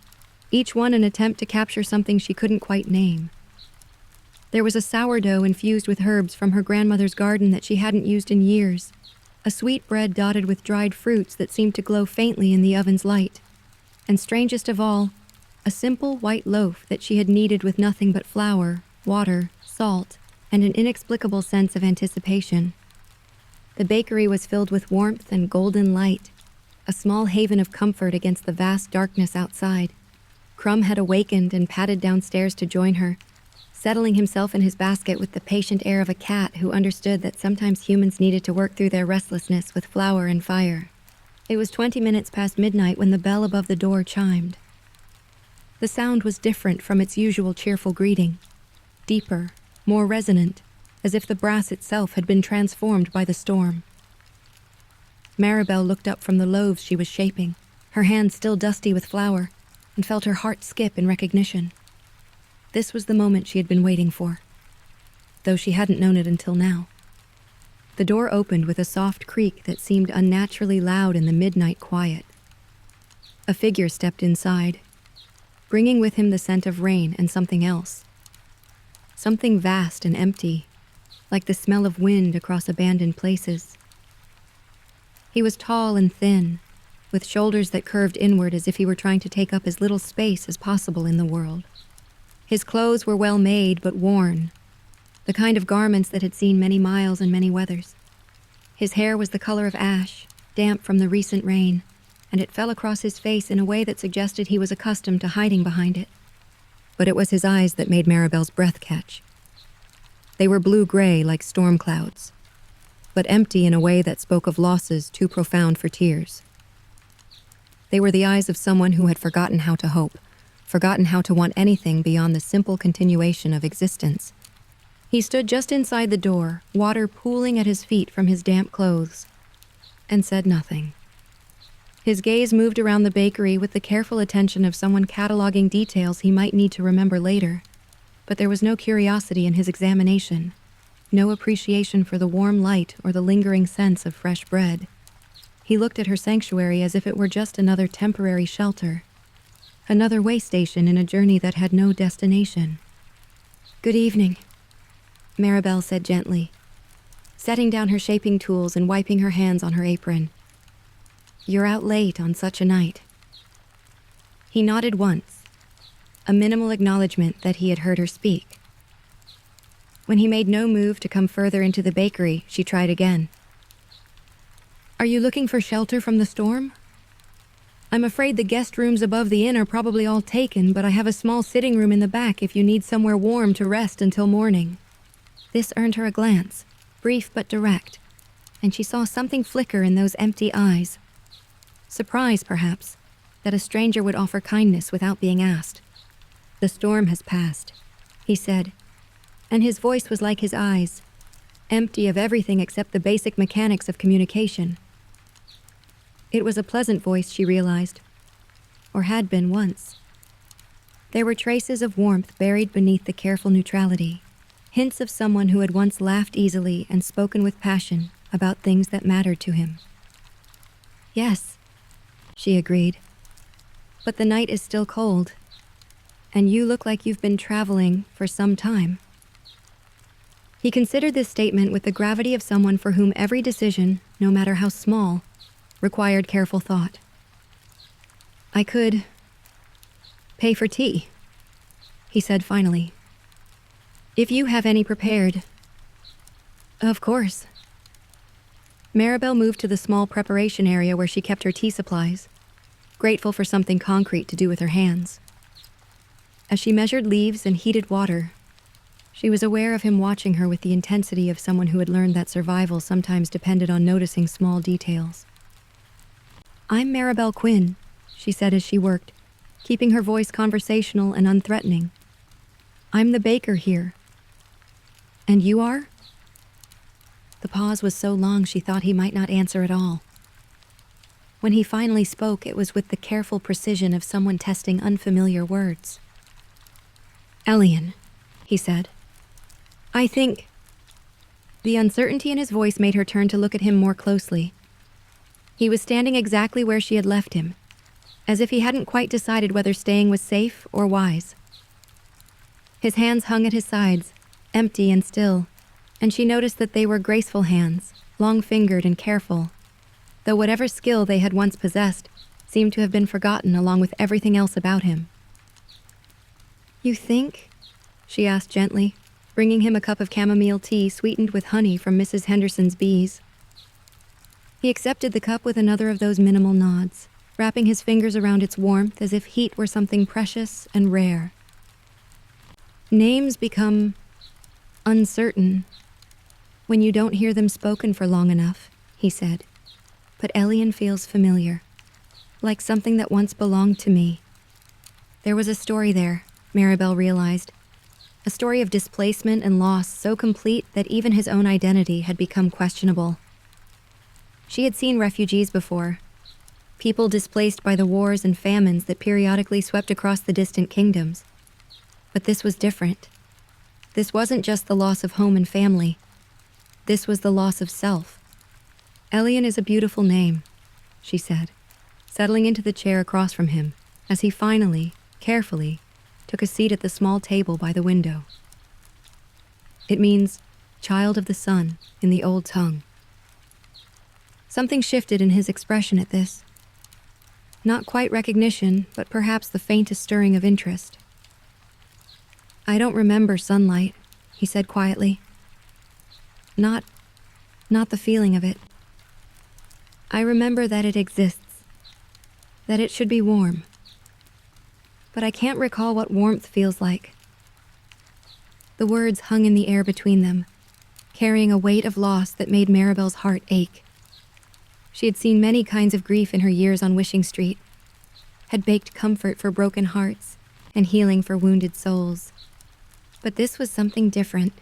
each one an attempt to capture something she couldn't quite name. There was a sourdough infused with herbs from her grandmother's garden that she hadn't used in years, a sweet bread dotted with dried fruits that seemed to glow faintly in the oven's light, and strangest of all, a simple white loaf that she had kneaded with nothing but flour, water, salt, and an inexplicable sense of anticipation. The bakery was filled with warmth and golden light, a small haven of comfort against the vast darkness outside. Crumb had awakened and padded downstairs to join her, settling himself in his basket with the patient air of a cat who understood that sometimes humans needed to work through their restlessness with flour and fire. It was 20 minutes past midnight when the bell above the door chimed. The sound was different from its usual cheerful greeting, deeper, more resonant, as if the brass itself had been transformed by the storm. Maribel looked up from the loaves she was shaping, her hands still dusty with flour, and felt her heart skip in recognition. This was the moment she had been waiting for, though she hadn't known it until now. The door opened with a soft creak that seemed unnaturally loud in the midnight quiet. A figure stepped inside, bringing with him the scent of rain and something else. Something vast and empty, like the smell of wind across abandoned places. He was tall and thin, with shoulders that curved inward as if he were trying to take up as little space as possible in the world. His clothes were well made but worn, the kind of garments that had seen many miles and many weathers. His hair was the color of ash, damp from the recent rain, and it fell across his face in a way that suggested he was accustomed to hiding behind it. But it was his eyes that made Maribel's breath catch. They were blue-gray like storm clouds, but empty in a way that spoke of losses too profound for tears. They were the eyes of someone who had forgotten how to hope, forgotten how to want anything beyond the simple continuation of existence. He stood just inside the door, water pooling at his feet from his damp clothes, and said nothing. His gaze moved around the bakery with the careful attention of someone cataloging details he might need to remember later, but there was no curiosity in his examination, no appreciation for the warm light or the lingering sense of fresh bread. He looked at her sanctuary as if it were just another temporary shelter, another way station in a journey that had no destination. "Good evening," Maribel said gently, setting down her shaping tools and wiping her hands on her apron. "You're out late on such a night." He nodded once, a minimal acknowledgement that he had heard her speak. When he made no move to come further into the bakery, she tried again. "Are you looking for shelter from the storm? I'm afraid the guest rooms above the inn are probably all taken, but I have a small sitting room in the back if you need somewhere warm to rest until morning." This earned her a glance, brief but direct, and she saw something flicker in those empty eyes. Surprise, perhaps, that a stranger would offer kindness without being asked. "The storm has passed," he said, and his voice was like his eyes, empty of everything except the basic mechanics of communication. It was a pleasant voice, she realized, or had been once. There were traces of warmth buried beneath the careful neutrality, hints of someone who had once laughed easily and spoken with passion about things that mattered to him. "Yes," she agreed, "but the night is still cold, and you look like you've been traveling for some time." He considered this statement with the gravity of someone for whom every decision, no matter how small, required careful thought. "I could pay for tea," he said finally. "If you have any prepared." "Of course." Maribel moved to the small preparation area where she kept her tea supplies, grateful for something concrete to do with her hands. As she measured leaves and heated water, she was aware of him watching her with the intensity of someone who had learned that survival sometimes depended on noticing small details. "I'm Maribel Quinn," she said as she worked, keeping her voice conversational and unthreatening. "I'm the baker here." "And you are?" The pause was so long she thought he might not answer at all. When he finally spoke, it was with the careful precision of someone testing unfamiliar words. "Elian," he said. "I think..." The uncertainty in his voice made her turn to look at him more closely. He was standing exactly where she had left him, as if he hadn't quite decided whether staying was safe or wise. His hands hung at his sides, empty and still, and she noticed that they were graceful hands, long-fingered and careful, though whatever skill they had once possessed seemed to have been forgotten along with everything else about him. "You think?" she asked gently, bringing him a cup of chamomile tea sweetened with honey from Mrs. Henderson's bees. He accepted the cup with another of those minimal nods, wrapping his fingers around its warmth as if heat were something precious and rare. Names become uncertain when you don't hear them spoken for long enough, he said. But Elian feels familiar, like something that once belonged to me. There was a story there, Maribel realized. A story of displacement and loss so complete that even his own identity had become questionable. She had seen refugees before, people displaced by the wars and famines that periodically swept across the distant kingdoms. But this was different. This wasn't just the loss of home and family. This was the loss of self. Elian is a beautiful name, she said, settling into the chair across from him as he finally, carefully, took a seat at the small table by the window. It means child of the sun in the old tongue. Something shifted in his expression at this. Not quite recognition, but perhaps the faintest stirring of interest. I don't remember sunlight, he said quietly. Not the feeling of it. I remember that it exists, that it should be warm. But I can't recall what warmth feels like. The words hung in the air between them, carrying a weight of loss that made Maribel's heart ache. She had seen many kinds of grief in her years on Wishing Street, had baked comfort for broken hearts and healing for wounded souls. But this was something different.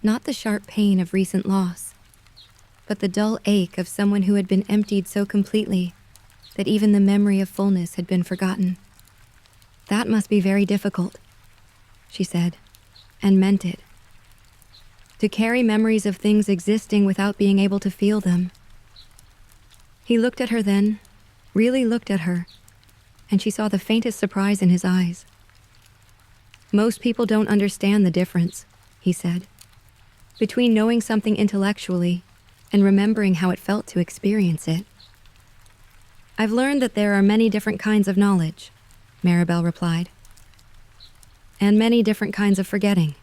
Not the sharp pain of recent loss, but the dull ache of someone who had been emptied so completely that even the memory of fullness had been forgotten. That must be very difficult, she said, and meant it. To carry memories of things existing without being able to feel them. He looked at her then, really looked at her, and she saw the faintest surprise in his eyes. Most people don't understand the difference, he said, between knowing something intellectually and remembering how it felt to experience it. I've learned that there are many different kinds of knowledge, Maribel replied, and many different kinds of forgetting.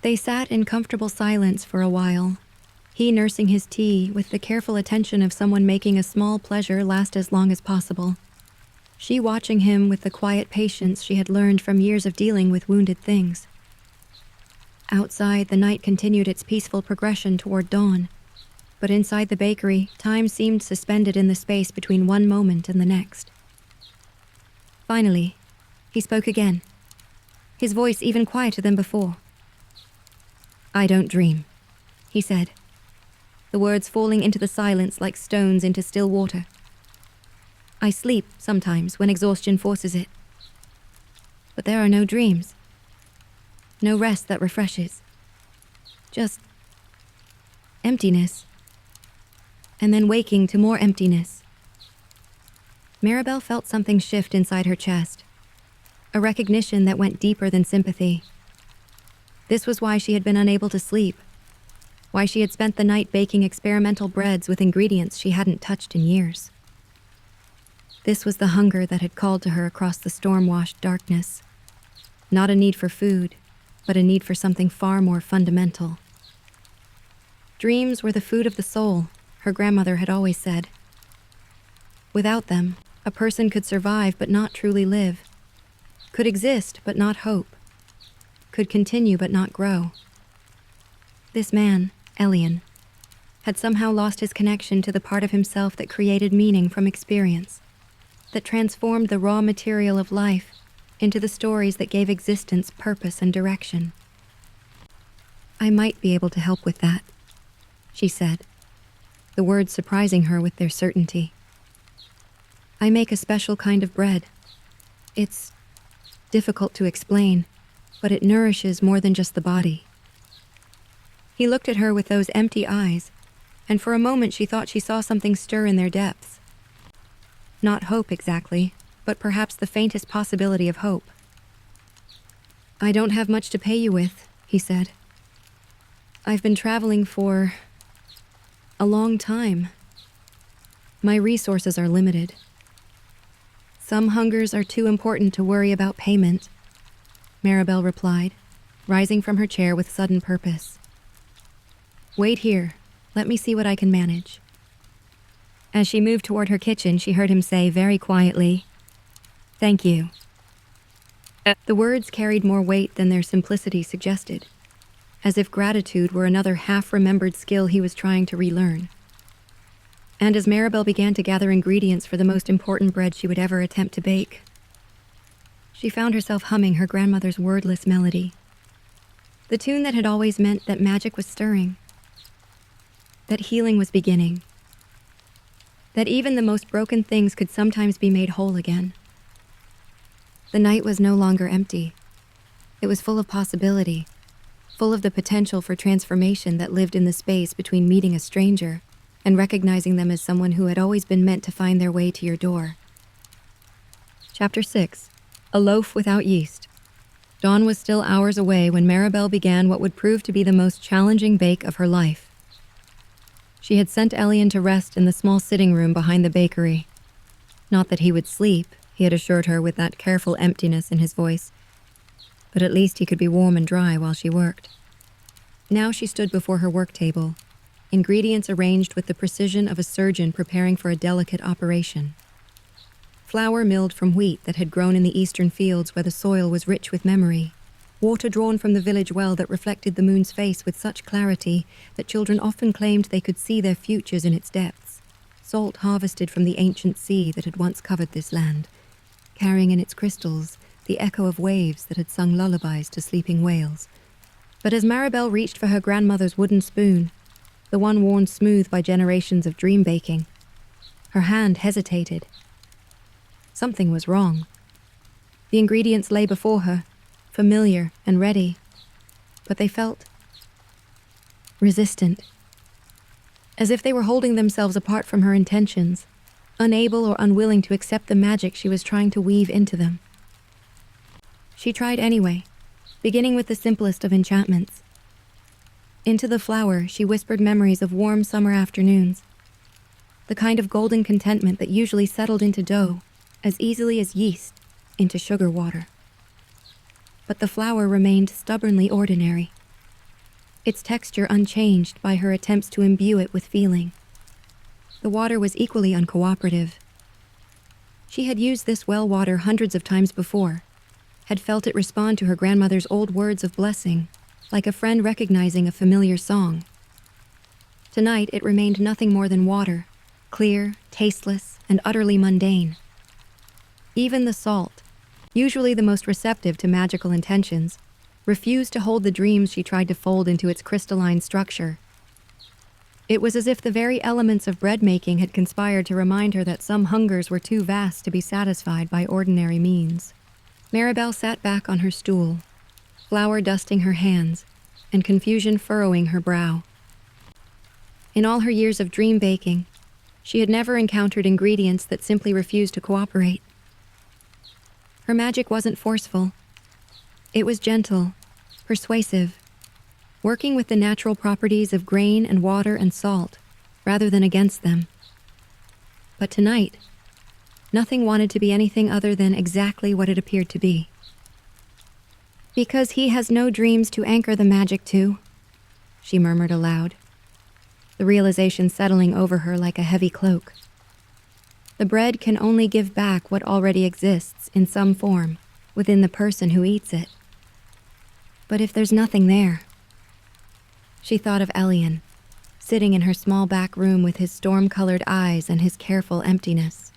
They sat in comfortable silence for a while, he nursing his tea with the careful attention of someone making a small pleasure last as long as possible. She watching him with the quiet patience she had learned from years of dealing with wounded things. Outside, the night continued its peaceful progression toward dawn, but inside the bakery, time seemed suspended in the space between one moment and the next. Finally, he spoke again, his voice even quieter than before. I don't dream, he said, the words falling into the silence like stones into still water. I sleep sometimes when exhaustion forces it. But there are no dreams. No rest that refreshes. Just emptiness. And then waking to more emptiness. Maribel felt something shift inside her chest. A recognition that went deeper than sympathy. This was why she had been unable to sleep. Why she had spent the night baking experimental breads with ingredients she hadn't touched in years. This was the hunger that had called to her across the storm-washed darkness. Not a need for food, but a need for something far more fundamental. Dreams were the food of the soul, her grandmother had always said. Without them, a person could survive but not truly live, could exist but not hope, could continue but not grow. This man, Elian, had somehow lost his connection to the part of himself that created meaning from experience, that transformed the raw material of life into the stories that gave existence purpose and direction. I might be able to help with that, she said, the words surprising her with their certainty. I make a special kind of bread. It's difficult to explain, but it nourishes more than just the body. He looked at her with those empty eyes, and for a moment she thought she saw something stir in their depths. Not hope exactly, but perhaps the faintest possibility of hope. I don't have much to pay you with, he said. I've been traveling for a long time. My resources are limited. Some hungers are too important to worry about payment, Maribel replied, rising from her chair with sudden purpose. Wait here. Let me see what I can manage. As she moved toward her kitchen, she heard him say very quietly, Thank you. The words carried more weight than their simplicity suggested, as if gratitude were another half-remembered skill he was trying to relearn. And as Maribel began to gather ingredients for the most important bread she would ever attempt to bake, she found herself humming her grandmother's wordless melody, the tune that had always meant that magic was stirring, that healing was beginning, that even the most broken things could sometimes be made whole again. The night was no longer empty. It was full of possibility, full of the potential for transformation that lived in the space between meeting a stranger and recognizing them as someone who had always been meant to find their way to your door. Chapter 6. A Loaf Without Yeast. Dawn was still hours away when Maribel began what would prove to be the most challenging bake of her life. She had sent Elian to rest in the small sitting room behind the bakery. Not that he would sleep, he had assured her with that careful emptiness in his voice, but at least he could be warm and dry while she worked. Now she stood before her work table, ingredients arranged with the precision of a surgeon preparing for a delicate operation. Flour milled from wheat that had grown in the eastern fields where the soil was rich with memory. Water drawn from the village well that reflected the moon's face with such clarity that children often claimed they could see their futures in its depths. Salt harvested from the ancient sea that had once covered this land, carrying in its crystals the echo of waves that had sung lullabies to sleeping whales. But as Maribel reached for her grandmother's wooden spoon, the one worn smooth by generations of dream baking, her hand hesitated. Something was wrong. The ingredients lay before her, familiar and ready, but they felt resistant, as if they were holding themselves apart from her intentions, unable or unwilling to accept the magic she was trying to weave into them. She tried anyway, beginning with the simplest of enchantments. Into the flour, she whispered memories of warm summer afternoons, the kind of golden contentment that usually settled into dough as easily as yeast into sugar water. But the flour remained stubbornly ordinary, its texture unchanged by her attempts to imbue it with feeling. The water was equally uncooperative. She had used this well water hundreds of times before, had felt it respond to her grandmother's old words of blessing, like a friend recognizing a familiar song. Tonight it remained nothing more than water, clear, tasteless, and utterly mundane. Even the salt, usually the most receptive to magical intentions, refused to hold the dreams she tried to fold into its crystalline structure. It was as if the very elements of bread-making had conspired to remind her that some hungers were too vast to be satisfied by ordinary means. Maribel sat back on her stool, flour dusting her hands, and confusion furrowing her brow. In all her years of dream baking, she had never encountered ingredients that simply refused to cooperate. Her magic wasn't forceful. It was gentle, persuasive, working with the natural properties of grain and water and salt, rather than against them. But tonight, nothing wanted to be anything other than exactly what it appeared to be. "Because he has no dreams to anchor the magic to," she murmured aloud, the realization settling over her like a heavy cloak. The bread can only give back what already exists in some form within the person who eats it. But if there's nothing there... She thought of Elian, sitting in her small back room with his storm-colored eyes and his careful emptiness.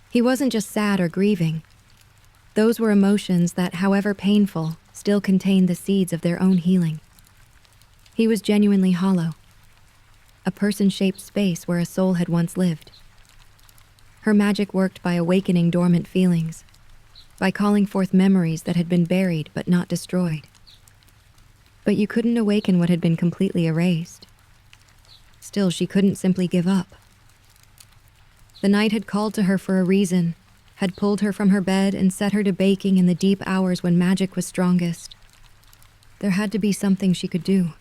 He wasn't just sad or grieving. Those were emotions that, however painful, still contained the seeds of their own healing. He was genuinely hollow, a person-shaped space where a soul had once lived. Her magic worked by awakening dormant feelings, by calling forth memories that had been buried but not destroyed. But you couldn't awaken what had been completely erased. Still, she couldn't simply give up. The night had called to her for a reason, had pulled her from her bed and set her to baking in the deep hours when magic was strongest. There had to be something she could do.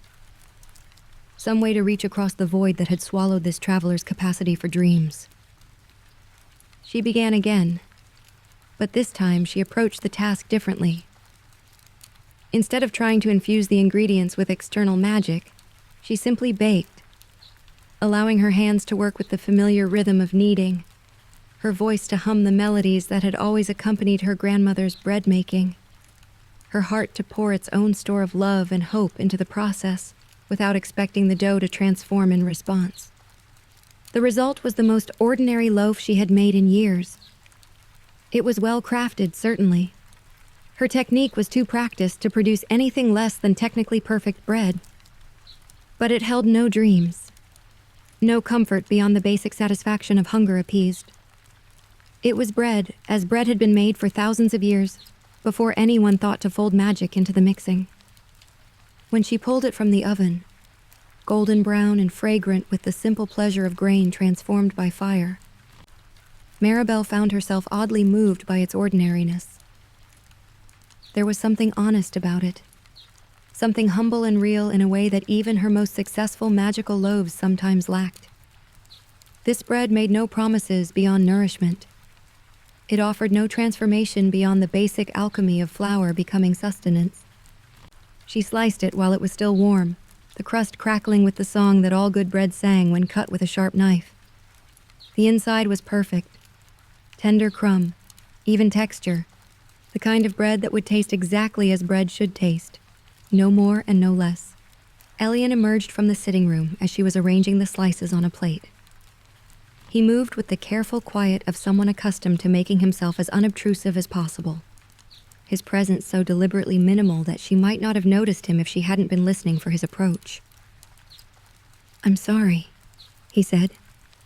Some way to reach across the void that had swallowed this traveler's capacity for dreams. She began again, but this time she approached the task differently. Instead of trying to infuse the ingredients with external magic, she simply baked, allowing her hands to work with the familiar rhythm of kneading, her voice to hum the melodies that had always accompanied her grandmother's bread making, her heart to pour its own store of love and hope into the process without expecting the dough to transform in response. The result was the most ordinary loaf she had made in years. It was well crafted, certainly. Her technique was too practiced to produce anything less than technically perfect bread. But it held no dreams, no comfort beyond the basic satisfaction of hunger appeased. It was bread, as bread had been made for thousands of years, before anyone thought to fold magic into the mixing. When she pulled it from the oven, golden brown and fragrant with the simple pleasure of grain transformed by fire, Maribel found herself oddly moved by its ordinariness. There was something honest about it, something humble and real in a way that even her most successful magical loaves sometimes lacked. This bread made no promises beyond nourishment. It offered no transformation beyond the basic alchemy of flour becoming sustenance. She sliced it while it was still warm, the crust crackling with the song that all good bread sang when cut with a sharp knife. The inside was perfect. Tender crumb, even texture, the kind of bread that would taste exactly as bread should taste, no more and no less. Elian emerged from the sitting room as she was arranging the slices on a plate. He moved with the careful quiet of someone accustomed to making himself as unobtrusive as possible, his presence so deliberately minimal that she might not have noticed him if she hadn't been listening for his approach. "I'm sorry," he said,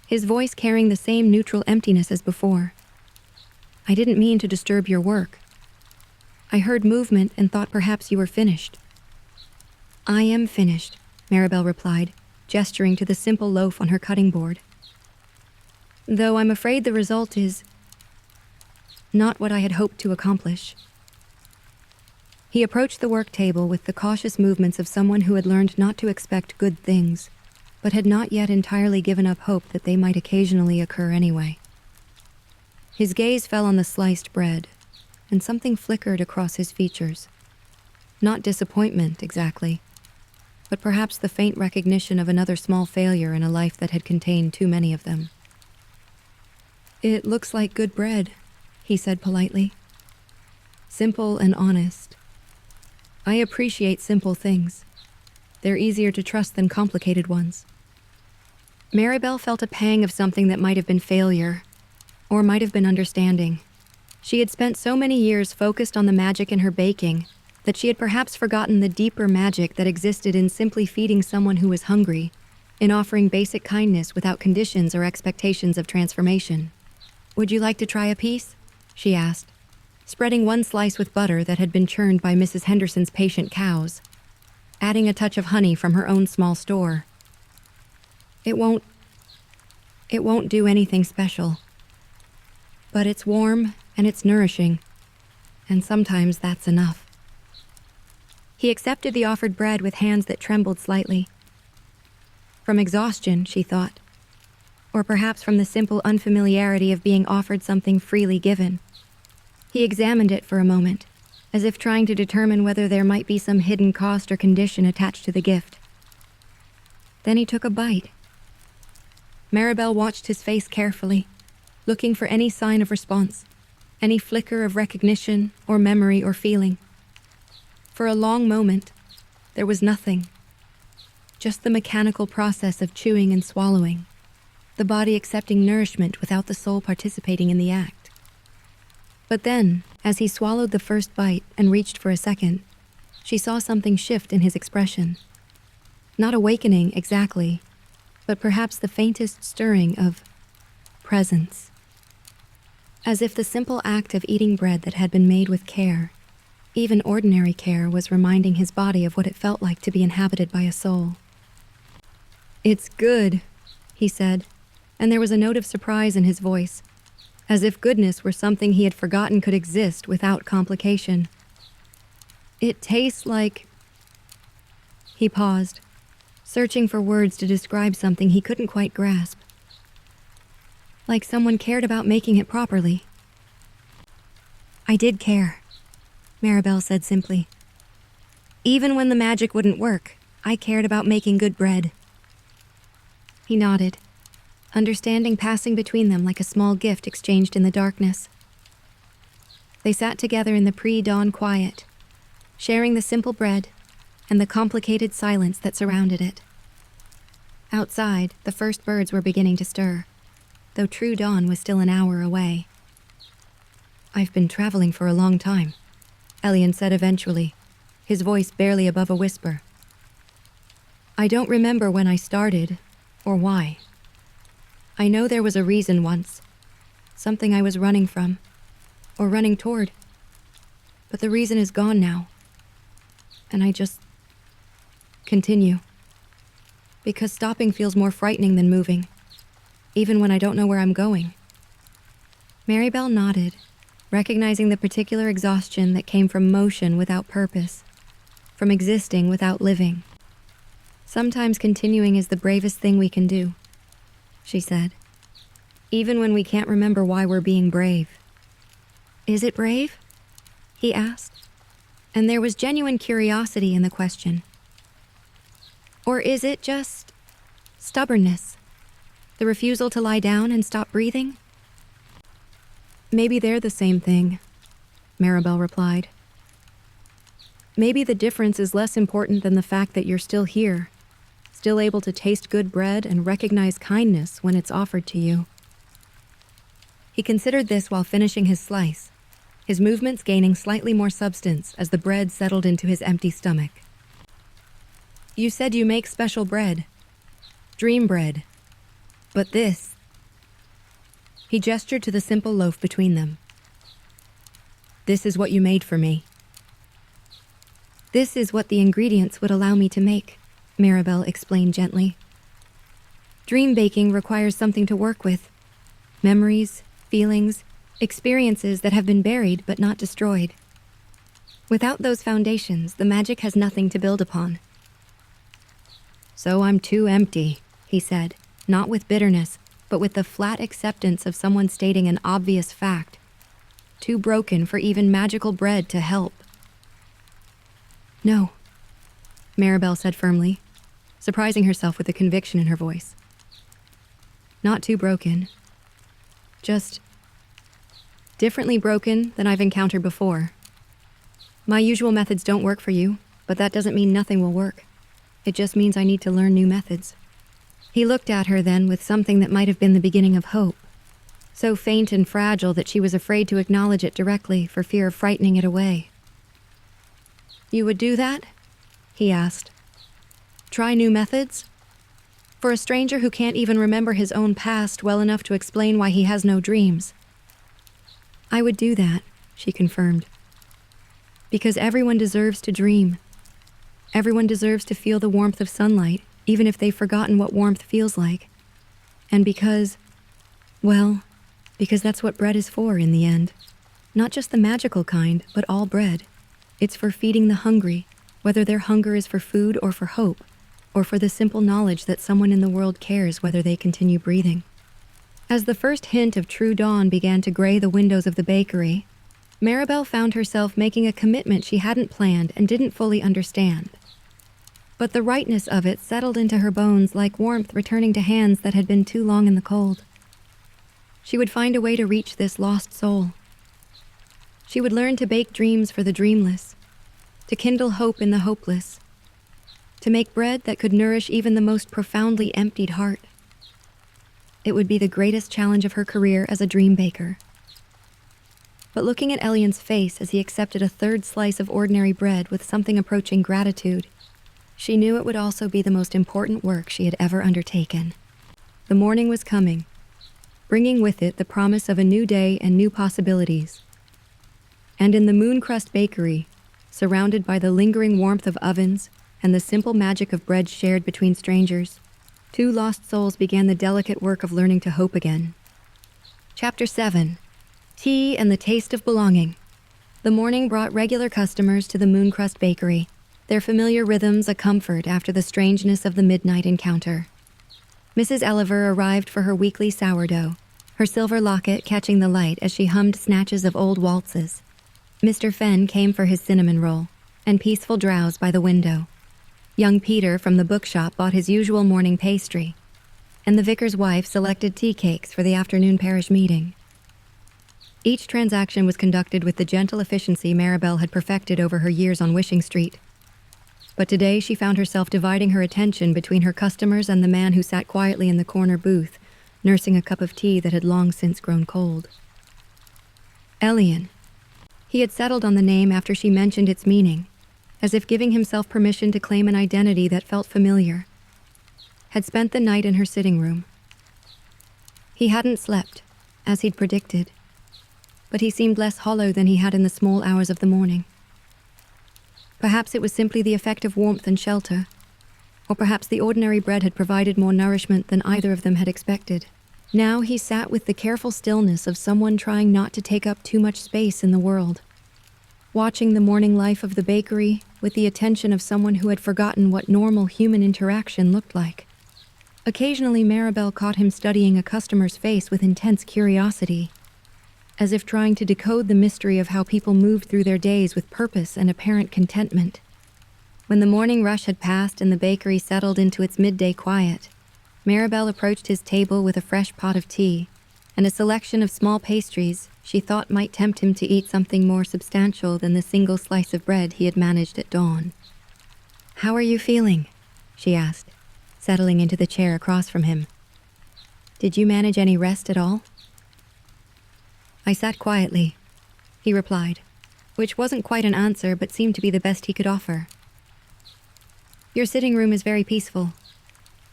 his voice carrying the same neutral emptiness as before. "I didn't mean to disturb your work. I heard movement and thought perhaps you were finished." "I am finished," Maribel replied, gesturing to the simple loaf on her cutting board. "Though I'm afraid the result is not what I had hoped to accomplish." He approached the work table with the cautious movements of someone who had learned not to expect good things, but had not yet entirely given up hope that they might occasionally occur anyway. His gaze fell on the sliced bread, and something flickered across his features. Not disappointment, exactly, but perhaps the faint recognition of another small failure in a life that had contained too many of them. "It looks like good bread," he said politely. "Simple and honest. I appreciate simple things. They're easier to trust than complicated ones." Maribel felt a pang of something that might have been failure, or might have been understanding. She had spent so many years focused on the magic in her baking that she had perhaps forgotten the deeper magic that existed in simply feeding someone who was hungry, in offering basic kindness without conditions or expectations of transformation. "Would you like to try a piece?" she asked, spreading one slice with butter that had been churned by Mrs. Henderson's patient cows, adding a touch of honey from her own small store. It won't do anything special. But it's warm and it's nourishing, and sometimes that's enough." He accepted the offered bread with hands that trembled slightly. From exhaustion, she thought, or perhaps from the simple unfamiliarity of being offered something freely given. He examined it for a moment, as if trying to determine whether there might be some hidden cost or condition attached to the gift. Then he took a bite. Maribel watched his face carefully, looking for any sign of response, any flicker of recognition or memory or feeling. For a long moment, there was nothing, just the mechanical process of chewing and swallowing, the body accepting nourishment without the soul participating in the act. But then, as he swallowed the first bite and reached for a second, she saw something shift in his expression. Not awakening exactly, but perhaps the faintest stirring of presence. As if the simple act of eating bread that had been made with care, even ordinary care, was reminding his body of what it felt like to be inhabited by a soul. "It's good," he said, and there was a note of surprise in his voice, as if goodness were something he had forgotten could exist without complication. "It tastes like..." He paused, searching for words to describe something he couldn't quite grasp. "Like someone cared about making it properly." "I did care," Maribel said simply. "Even when the magic wouldn't work, I cared about making good bread." He nodded. understanding passing between them like a small gift exchanged in the darkness. They sat together in the pre-dawn quiet, sharing the simple bread and the complicated silence that surrounded it. Outside, the first birds were beginning to stir, though true dawn was still an hour away. "I've been traveling for a long time," Elian said eventually, his voice barely above a whisper. "I don't remember when I started, or why. I know there was a reason once, something I was running from, or running toward. But the reason is gone now, and I just continue. Because stopping feels more frightening than moving, even when I don't know where I'm going." Maribel nodded, recognizing the particular exhaustion that came from motion without purpose, from existing without living. "Sometimes continuing is the bravest thing we can do," she said, "even when we can't remember why we're being brave." "Is it brave?" he asked, and there was genuine curiosity in the question. "Or is it just stubbornness? The refusal to lie down and stop breathing?" "Maybe they're the same thing," Maribel replied. "Maybe the difference is less important than the fact that you're still here, still able to taste good bread and recognize kindness when it's offered to you." He considered this while finishing his slice, his movements gaining slightly more substance as the bread settled into his empty stomach. "You said you make special bread. Dream bread. But this..." He gestured to the simple loaf between them. "This is what you made for me." "This is what the ingredients would allow me to make," Maribel explained gently. "Dream baking requires something to work with. Memories, feelings, experiences that have been buried but not destroyed. Without those foundations, the magic has nothing to build upon." "So I'm too empty," he said, not with bitterness, but with the flat acceptance of someone stating an obvious fact. Too broken for even magical bread to help. "No," Maribel said firmly, surprising herself with the conviction in her voice. "Not too broken. Just differently broken than I've encountered before. My usual methods don't work for you, but that doesn't mean nothing will work. It just means I need to learn new methods." He looked at her then with something that might have been the beginning of hope, so faint and fragile that she was afraid to acknowledge it directly for fear of frightening it away. "You would do that?" he asked. "Try new methods? For a stranger who can't even remember his own past well enough to explain why he has no dreams." "I would do that," she confirmed. "Because everyone deserves to dream. Everyone deserves to feel the warmth of sunlight, even if they've forgotten what warmth feels like. And because that's what bread is for in the end. Not just the magical kind, but all bread. It's for feeding the hungry, whether their hunger is for food or for hope, or for the simple knowledge that someone in the world cares whether they continue breathing." As the first hint of true dawn began to gray the windows of the bakery, Maribel found herself making a commitment she hadn't planned and didn't fully understand. But the rightness of it settled into her bones like warmth returning to hands that had been too long in the cold. She would find a way to reach this lost soul. She would learn to bake dreams for the dreamless, to kindle hope in the hopeless, to make bread that could nourish even the most profoundly emptied heart. It would be the greatest challenge of her career as a dream baker. But looking at Elian's face as he accepted a third slice of ordinary bread with something approaching gratitude, she knew it would also be the most important work she had ever undertaken. The morning was coming, bringing with it the promise of a new day and new possibilities. And in the Mooncrust Bakery, surrounded by the lingering warmth of ovens and the simple magic of bread shared between strangers, two lost souls began the delicate work of learning to hope again. Chapter 7. Tea and the Taste of Belonging. The morning brought regular customers to the Mooncrust Bakery, their familiar rhythms a comfort after the strangeness of the midnight encounter. Mrs. Elliver arrived for her weekly sourdough, her silver locket catching the light as she hummed snatches of old waltzes. Mr. Fenn came for his cinnamon roll, and peaceful drowse by the window. Young Peter from the bookshop bought his usual morning pastry, and the vicar's wife selected tea cakes for the afternoon parish meeting. Each transaction was conducted with the gentle efficiency Maribel had perfected over her years on Wishing Street. But today she found herself dividing her attention between her customers and the man who sat quietly in the corner booth, nursing a cup of tea that had long since grown cold. Elian. He had settled on the name after she mentioned its meaning, as if giving himself permission to claim an identity that felt familiar. Had spent the night in her sitting room. He hadn't slept, as he'd predicted, but he seemed less hollow than he had in the small hours of the morning. Perhaps it was simply the effect of warmth and shelter, or perhaps the ordinary bread had provided more nourishment than either of them had expected. Now he sat with the careful stillness of someone trying not to take up too much space in the world, watching the morning life of the bakery with the attention of someone who had forgotten what normal human interaction looked like. Occasionally, Maribel caught him studying a customer's face with intense curiosity, as if trying to decode the mystery of how people moved through their days with purpose and apparent contentment. When the morning rush had passed and the bakery settled into its midday quiet, Maribel approached his table with a fresh pot of tea and a selection of small pastries she thought might tempt him to eat something more substantial than the single slice of bread he had managed at dawn. "How are you feeling?" she asked, settling into the chair across from him. "Did you manage any rest at all?" "I sat quietly," he replied, which wasn't quite an answer but seemed to be the best he could offer. "Your sitting room is very peaceful.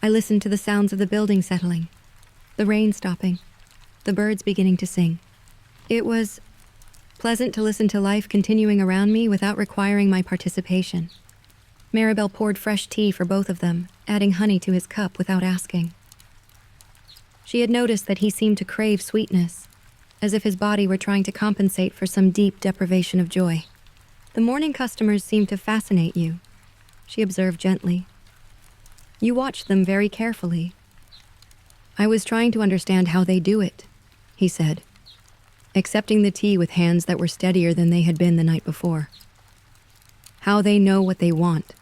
I listened to the sounds of the building settling, the rain stopping, the birds beginning to sing. It was pleasant to listen to life continuing around me without requiring my participation." Maribel poured fresh tea for both of them, adding honey to his cup without asking. She had noticed that he seemed to crave sweetness, as if his body were trying to compensate for some deep deprivation of joy. "The morning customers seem to fascinate you," she observed gently. "You watch them very carefully." "I was trying to understand how they do it," he said, accepting the tea with hands that were steadier than they had been the night before. "How they know what they want.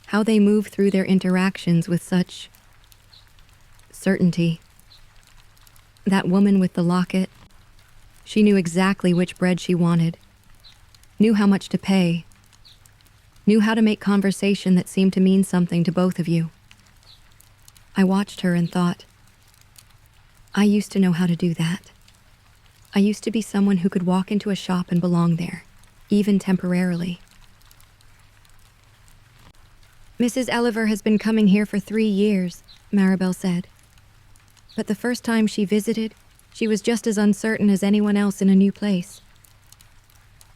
How they move through their interactions with such certainty. That woman with the locket, she knew exactly which bread she wanted, knew how much to pay, knew how to make conversation that seemed to mean something to both of you. I watched her and thought, I used to know how to do that. I used to be someone who could walk into a shop and belong there, even temporarily." "Mrs. Elliver has been coming here for 3 years, Maribel said. But the first time she visited, she was just as uncertain as anyone else in a new place.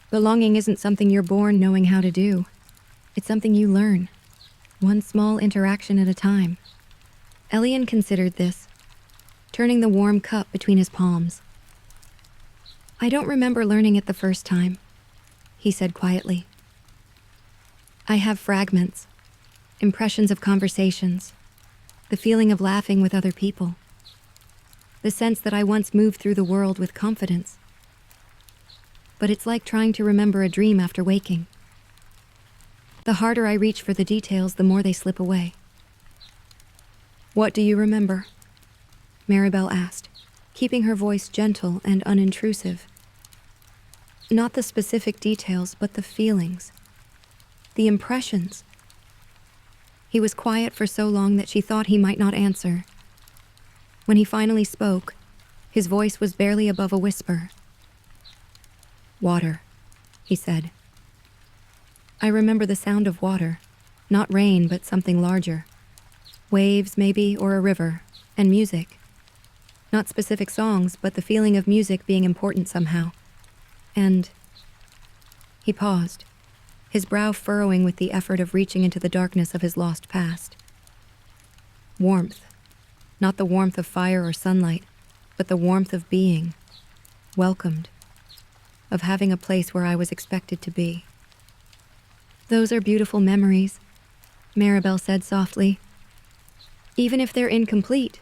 Belonging isn't something you're born knowing how to do. It's something you learn, one small interaction at a time." Elian considered this, turning the warm cup between his palms. "I don't remember learning it the first time," he said quietly. "I have fragments, impressions of conversations, the feeling of laughing with other people, the sense that I once moved through the world with confidence. But it's like trying to remember a dream after waking. The harder I reach for the details, the more they slip away." "What do you remember?" Maribel asked, keeping her voice gentle and unintrusive. "Not the specific details, but the feelings, the impressions." He was quiet for so long that she thought he might not answer. When he finally spoke, his voice was barely above a whisper. "Water," he said. "I remember the sound of water, not rain, but something larger. Waves, maybe, or a river, and music. Not specific songs, but the feeling of music being important somehow. And..." He paused, his brow furrowing with the effort of reaching into the darkness of his lost past. "Warmth. Not the warmth of fire or sunlight, but the warmth of being, welcomed, of having a place where I was expected to be." "Those are beautiful memories," Maribel said softly. "Even if they're incomplete."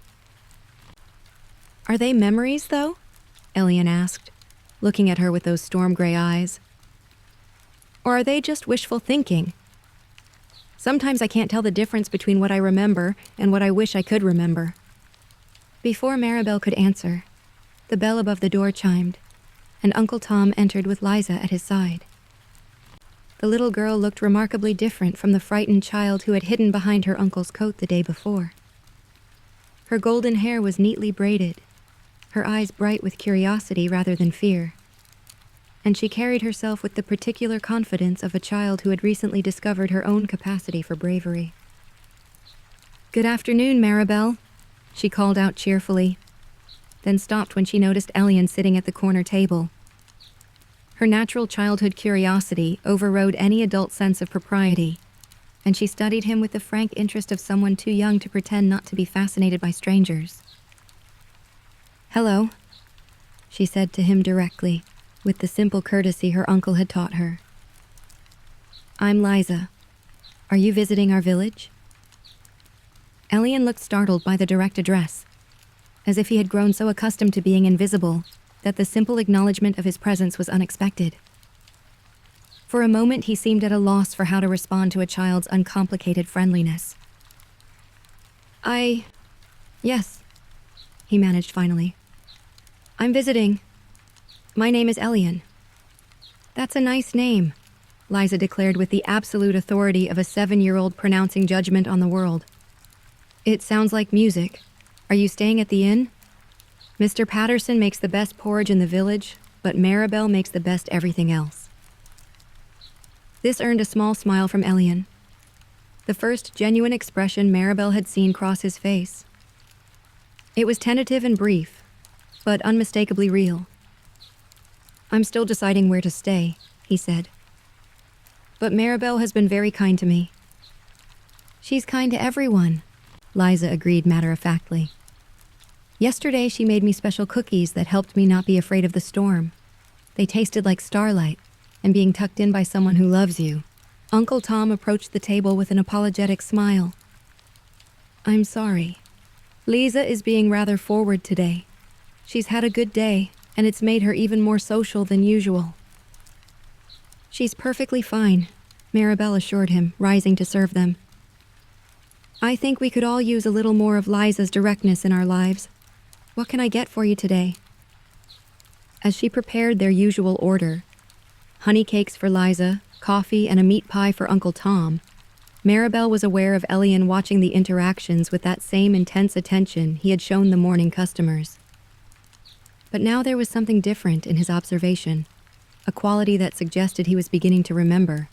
"Are they memories, though?" Elian asked, looking at her with those storm-gray eyes. "Or are they just wishful thinking? Sometimes I can't tell the difference between what I remember and what I wish I could remember." Before Maribel could answer, the bell above the door chimed, and Uncle Tom entered with Liza at his side. The little girl looked remarkably different from the frightened child who had hidden behind her uncle's coat the day before. Her golden hair was neatly braided, her eyes bright with curiosity rather than fear, and she carried herself with the particular confidence of a child who had recently discovered her own capacity for bravery. "Good afternoon, Maribel," she called out cheerfully, then stopped when she noticed Elian sitting at the corner table. Her natural childhood curiosity overrode any adult sense of propriety, and she studied him with the frank interest of someone too young to pretend not to be fascinated by strangers. "Hello," she said to him directly, with the simple courtesy her uncle had taught her. "I'm Liza. Are you visiting our village?" Elian looked startled by the direct address, as if he had grown so accustomed to being invisible that the simple acknowledgement of his presence was unexpected. For a moment he seemed at a loss for how to respond to a child's uncomplicated friendliness. Yes," he managed finally. "I'm visiting. My name is Elian." "That's a nice name," Liza declared with the absolute authority of a 7-year-old pronouncing judgment on the world. "It sounds like music. Are you staying at the inn? Mr. Patterson makes the best porridge in the village, but Maribel makes the best everything else." This earned a small smile from Elian, the first genuine expression Maribel had seen cross his face. It was tentative and brief, but unmistakably real. "I'm still deciding where to stay," he said. "But Maribel has been very kind to me." "She's kind to everyone," Liza agreed matter-of-factly. "Yesterday she made me special cookies that helped me not be afraid of the storm. They tasted like starlight and being tucked in by someone who loves you." Uncle Tom approached the table with an apologetic smile. "I'm sorry. Liza is being rather forward today. She's had a good day, and it's made her even more social than usual." "She's perfectly fine," Maribel assured him, rising to serve them. "I think we could all use a little more of Liza's directness in our lives. What can I get for you today?" As she prepared their usual order, honey cakes for Liza, coffee, and a meat pie for Uncle Tom, Maribel was aware of Elian watching the interactions with that same intense attention he had shown the morning customers. But now there was something different in his observation, a quality that suggested he was beginning to remember,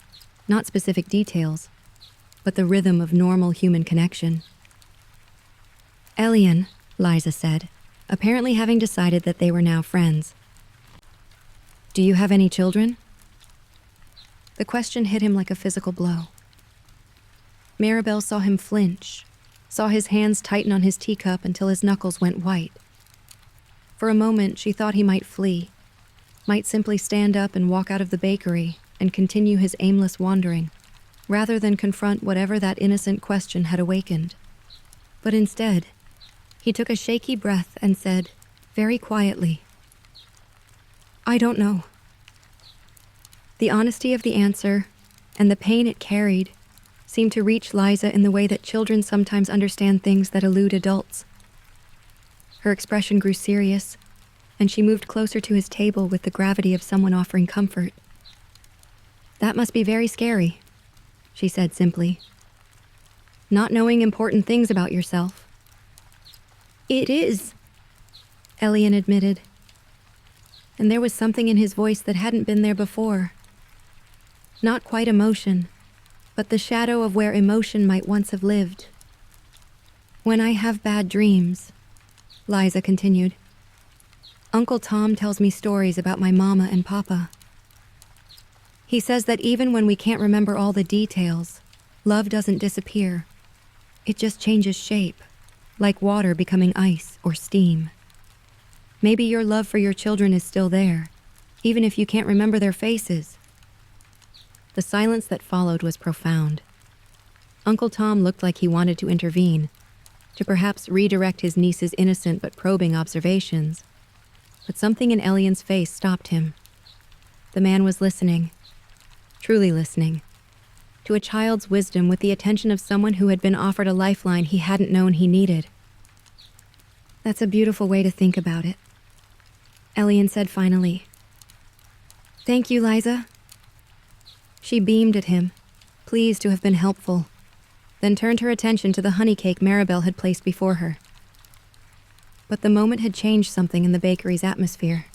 not specific details, but the rhythm of normal human connection. "Elian," Liza said, apparently having decided that they were now friends. "Do you have any children?" The question hit him like a physical blow. Maribel saw him flinch, saw his hands tighten on his teacup until his knuckles went white. For a moment, she thought he might flee, might simply stand up and walk out of the bakery and continue his aimless wandering, rather than confront whatever that innocent question had awakened. But instead, he took a shaky breath and said, very quietly, "I don't know." The honesty of the answer, and the pain it carried, seemed to reach Liza in the way that children sometimes understand things that elude adults. Her expression grew serious, and she moved closer to his table with the gravity of someone offering comfort. "That must be very scary," she said simply. "Not knowing important things about yourself." "It is," Elian admitted. And there was something in his voice that hadn't been there before. Not quite emotion, but the shadow of where emotion might once have lived. "When I have bad dreams," Liza continued, "Uncle Tom tells me stories about my mama and papa. He says that even when we can't remember all the details, love doesn't disappear. It just changes shape, like water becoming ice or steam. Maybe your love for your children is still there, even if you can't remember their faces." The silence that followed was profound. Uncle Tom looked like he wanted to intervene, to perhaps redirect his niece's innocent but probing observations. But something in Elian's face stopped him. The man was listening, truly listening, to a child's wisdom with the attention of someone who had been offered a lifeline he hadn't known he needed. That's a beautiful way to think about it, Elian said finally. Thank you, Liza. She beamed at him, pleased to have been helpful, then turned her attention to the honey cake Maribel had placed before her. But the moment had changed something in the bakery's atmosphere.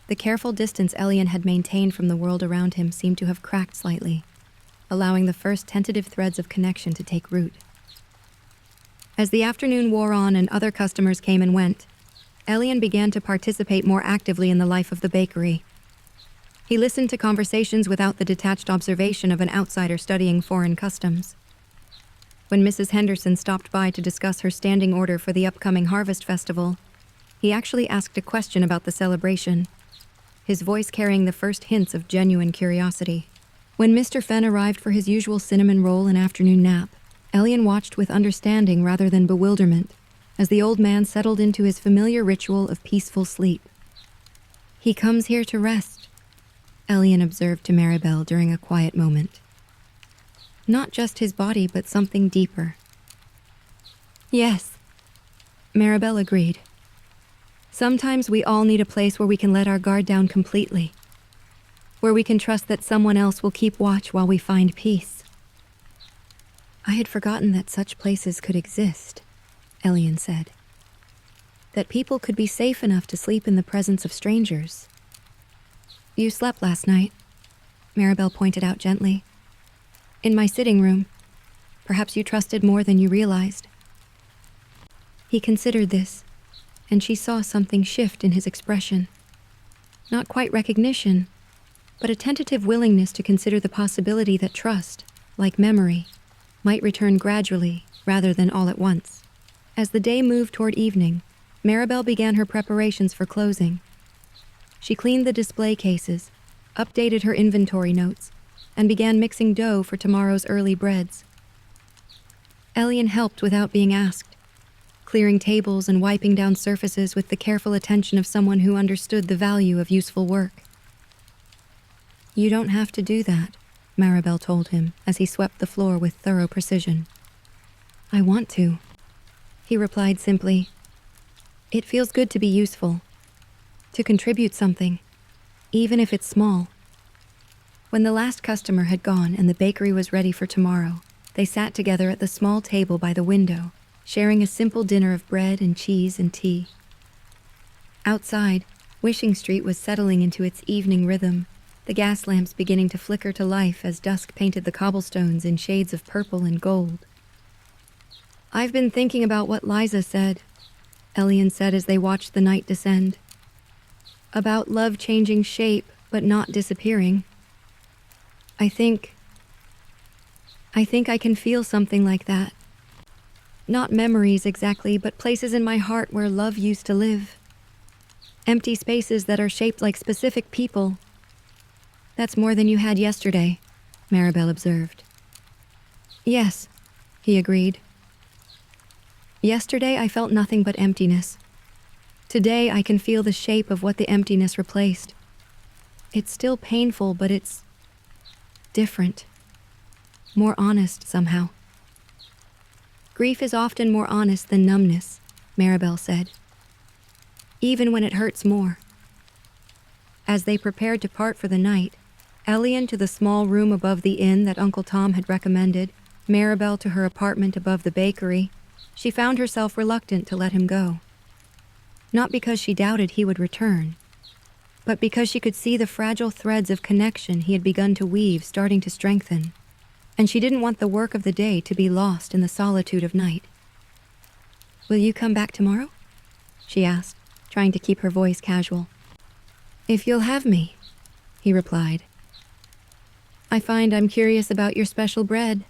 The careful distance Elian had maintained from the world around him seemed to have cracked slightly, allowing the first tentative threads of connection to take root. As the afternoon wore on and other customers came and went, Elian began to participate more actively in the life of the bakery. He listened to conversations without the detached observation of an outsider studying foreign customs. When Mrs. Henderson stopped by to discuss her standing order for the upcoming Harvest Festival, he actually asked a question about the celebration, his voice carrying the first hints of genuine curiosity. When Mr. Fenn arrived for his usual cinnamon roll and afternoon nap, Elian watched with understanding rather than bewilderment as the old man settled into his familiar ritual of peaceful sleep. He comes here to rest, Elian observed to Maribel during a quiet moment. Not just his body, but something deeper. Yes, Maribel agreed. Sometimes we all need a place where we can let our guard down completely, where we can trust that someone else will keep watch while we find peace. I had forgotten that such places could exist, Elian said. That people could be safe enough to sleep in the presence of strangers. You slept last night, Maribel pointed out gently. In my sitting room. Perhaps you trusted more than you realized. He considered this, and she saw something shift in his expression. Not quite recognition, but a tentative willingness to consider the possibility that trust, like memory, might return gradually rather than all at once. As the day moved toward evening, Maribel began her preparations for closing. She cleaned the display cases, updated her inventory notes, and began mixing dough for tomorrow's early breads. Elian helped without being asked, clearing tables and wiping down surfaces with the careful attention of someone who understood the value of useful work. You don't have to do that, Maribel told him as he swept the floor with thorough precision. I want to, he replied simply. It feels good to be useful, to contribute something, even if it's small. When the last customer had gone and the bakery was ready for tomorrow, they sat together at the small table by the window, sharing a simple dinner of bread and cheese and tea. Outside, Wishing Street was settling into its evening rhythm, the gas lamps beginning to flicker to life as dusk painted the cobblestones in shades of purple and gold. I've been thinking about what Liza said, Elian said as they watched the night descend. About love changing shape, but not disappearing. I think I can feel something like that. Not memories exactly, but places in my heart where love used to live. Empty spaces that are shaped like specific people. That's more than you had yesterday, Maribel observed. Yes, he agreed. Yesterday I felt nothing but emptiness. Today I can feel the shape of what the emptiness replaced. It's still painful, but it's different. More honest somehow. Grief is often more honest than numbness, Maribel said. Even when it hurts more. As they prepared to part for the night, Elian to the small room above the inn that Uncle Tom had recommended, Maribel to her apartment above the bakery, she found herself reluctant to let him go. Not because she doubted he would return, but because she could see the fragile threads of connection he had begun to weave starting to strengthen, and she didn't want the work of the day to be lost in the solitude of night. Will you come back tomorrow? She asked, trying to keep her voice casual. If you'll have me, he replied. I find I'm curious about your special bread,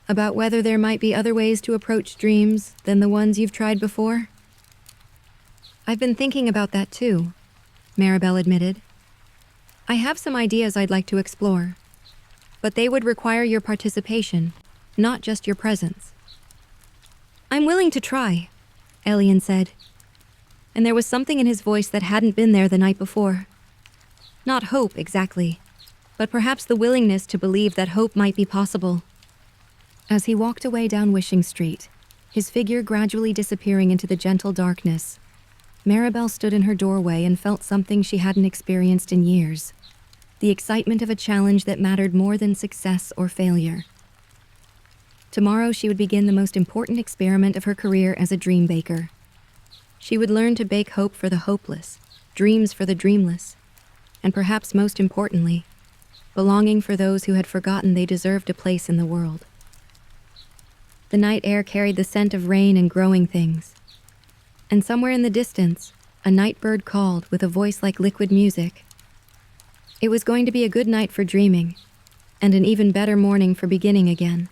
about whether there might be other ways to approach dreams than the ones you've tried before. I've been thinking about that too, Maribel admitted. I have some ideas I'd like to explore, but they would require your participation, not just your presence. I'm willing to try, Elian said, and there was something in his voice that hadn't been there the night before. Not hope, exactly, but perhaps the willingness to believe that hope might be possible. As he walked away down Wishing Street, his figure gradually disappearing into the gentle darkness. Maribel stood in her doorway and felt something she hadn't experienced in years. The excitement of a challenge that mattered more than success or failure. Tomorrow she would begin the most important experiment of her career as a dream baker. She would learn to bake hope for the hopeless, dreams for the dreamless, and perhaps most importantly, belonging for those who had forgotten they deserved a place in the world. The night air carried the scent of rain and growing things. And somewhere in the distance, a night bird called with a voice like liquid music. It was going to be a good night for dreaming, and an even better morning for beginning again.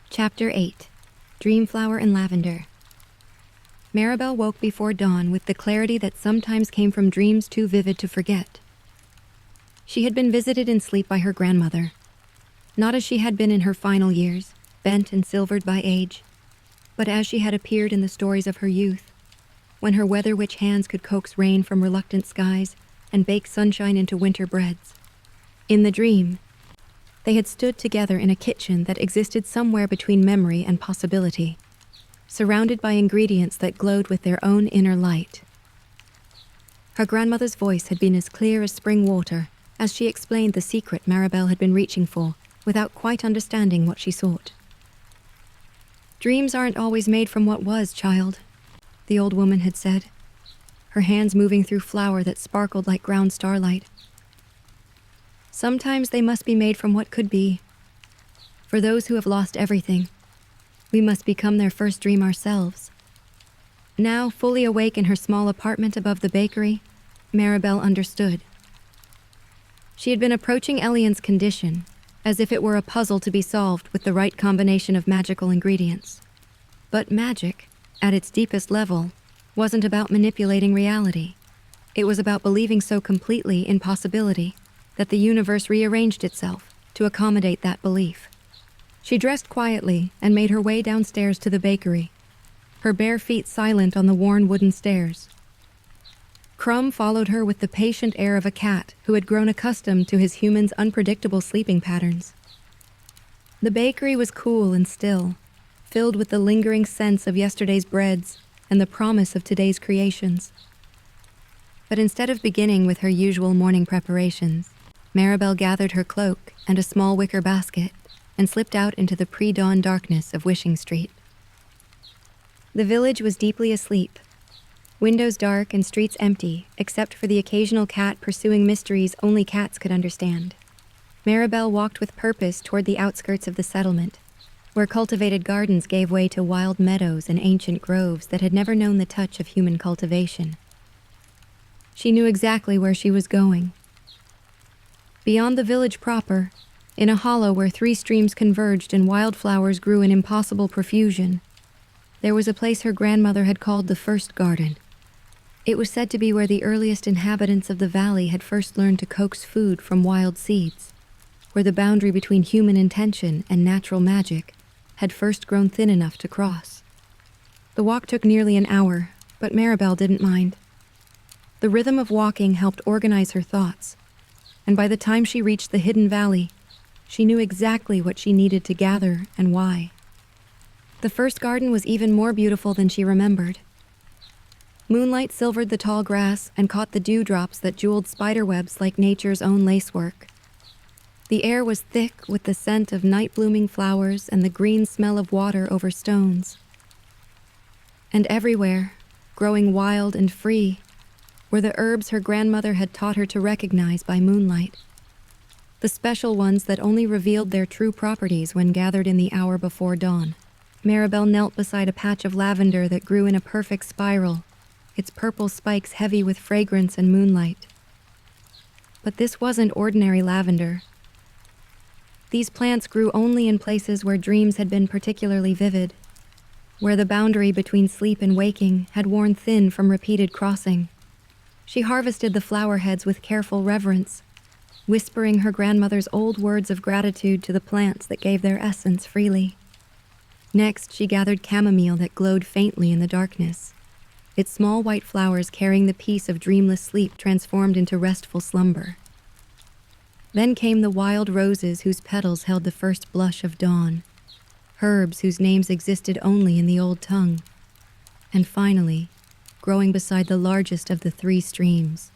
Chapter 8. Dreamflower and Lavender. Maribel woke before dawn with the clarity that sometimes came from dreams too vivid to forget. She had been visited in sleep by her grandmother, not as she had been in her final years, bent and silvered by age, but as she had appeared in the stories of her youth, when her weather witch hands could coax rain from reluctant skies and bake sunshine into winter breads. In the dream, they had stood together in a kitchen that existed somewhere between memory and possibility, surrounded by ingredients that glowed with their own inner light. Her grandmother's voice had been as clear as spring water as she explained the secret Maribel had been reaching for without quite understanding what she sought. "Dreams aren't always made from what was, child," the old woman had said, her hands moving through flour that sparkled like ground starlight. "Sometimes they must be made from what could be. For those who have lost everything, we must become their first dream ourselves." Now, fully awake in her small apartment above the bakery, Maribel understood. She had been approaching Elian's condition as if it were a puzzle to be solved with the right combination of magical ingredients. But magic, at its deepest level, wasn't about manipulating reality. It was about believing so completely in possibility that the universe rearranged itself to accommodate that belief. She dressed quietly and made her way downstairs to the bakery, her bare feet silent on the worn wooden stairs. Crumb followed her with the patient air of a cat who had grown accustomed to his human's unpredictable sleeping patterns. The bakery was cool and still, filled with the lingering sense of yesterday's breads and the promise of today's creations. But instead of beginning with her usual morning preparations, Maribel gathered her cloak and a small wicker basket and slipped out into the pre-dawn darkness of Wishing Street. The village was deeply asleep, windows dark and streets empty, except for the occasional cat pursuing mysteries only cats could understand. Maribel walked with purpose toward the outskirts of the settlement, where cultivated gardens gave way to wild meadows and ancient groves that had never known the touch of human cultivation. She knew exactly where she was going. Beyond the village proper, in a hollow where 3 streams converged and wildflowers grew in impossible profusion, there was a place her grandmother had called the First Garden. It was said to be where the earliest inhabitants of the valley had first learned to coax food from wild seeds, where the boundary between human intention and natural magic had first grown thin enough to cross. The walk took nearly an hour, but Maribel didn't mind. The rhythm of walking helped organize her thoughts, and by the time she reached the hidden valley, she knew exactly what she needed to gather and why. The first garden was even more beautiful than she remembered. Moonlight silvered the tall grass and caught the dewdrops that jeweled spiderwebs like nature's own lacework. The air was thick with the scent of night-blooming flowers and the green smell of water over stones. And everywhere, growing wild and free, were the herbs her grandmother had taught her to recognize by moonlight. The special ones that only revealed their true properties when gathered in the hour before dawn. Maribel knelt beside a patch of lavender that grew in a perfect spiral, its purple spikes heavy with fragrance and moonlight. But this wasn't ordinary lavender. These plants grew only in places where dreams had been particularly vivid, where the boundary between sleep and waking had worn thin from repeated crossing. She harvested the flower heads with careful reverence, whispering her grandmother's old words of gratitude to the plants that gave their essence freely. Next, she gathered chamomile that glowed faintly in the darkness, its small white flowers carrying the peace of dreamless sleep transformed into restful slumber. Then came the wild roses whose petals held the first blush of dawn, herbs whose names existed only in the old tongue, and finally, growing beside the largest of the three streams,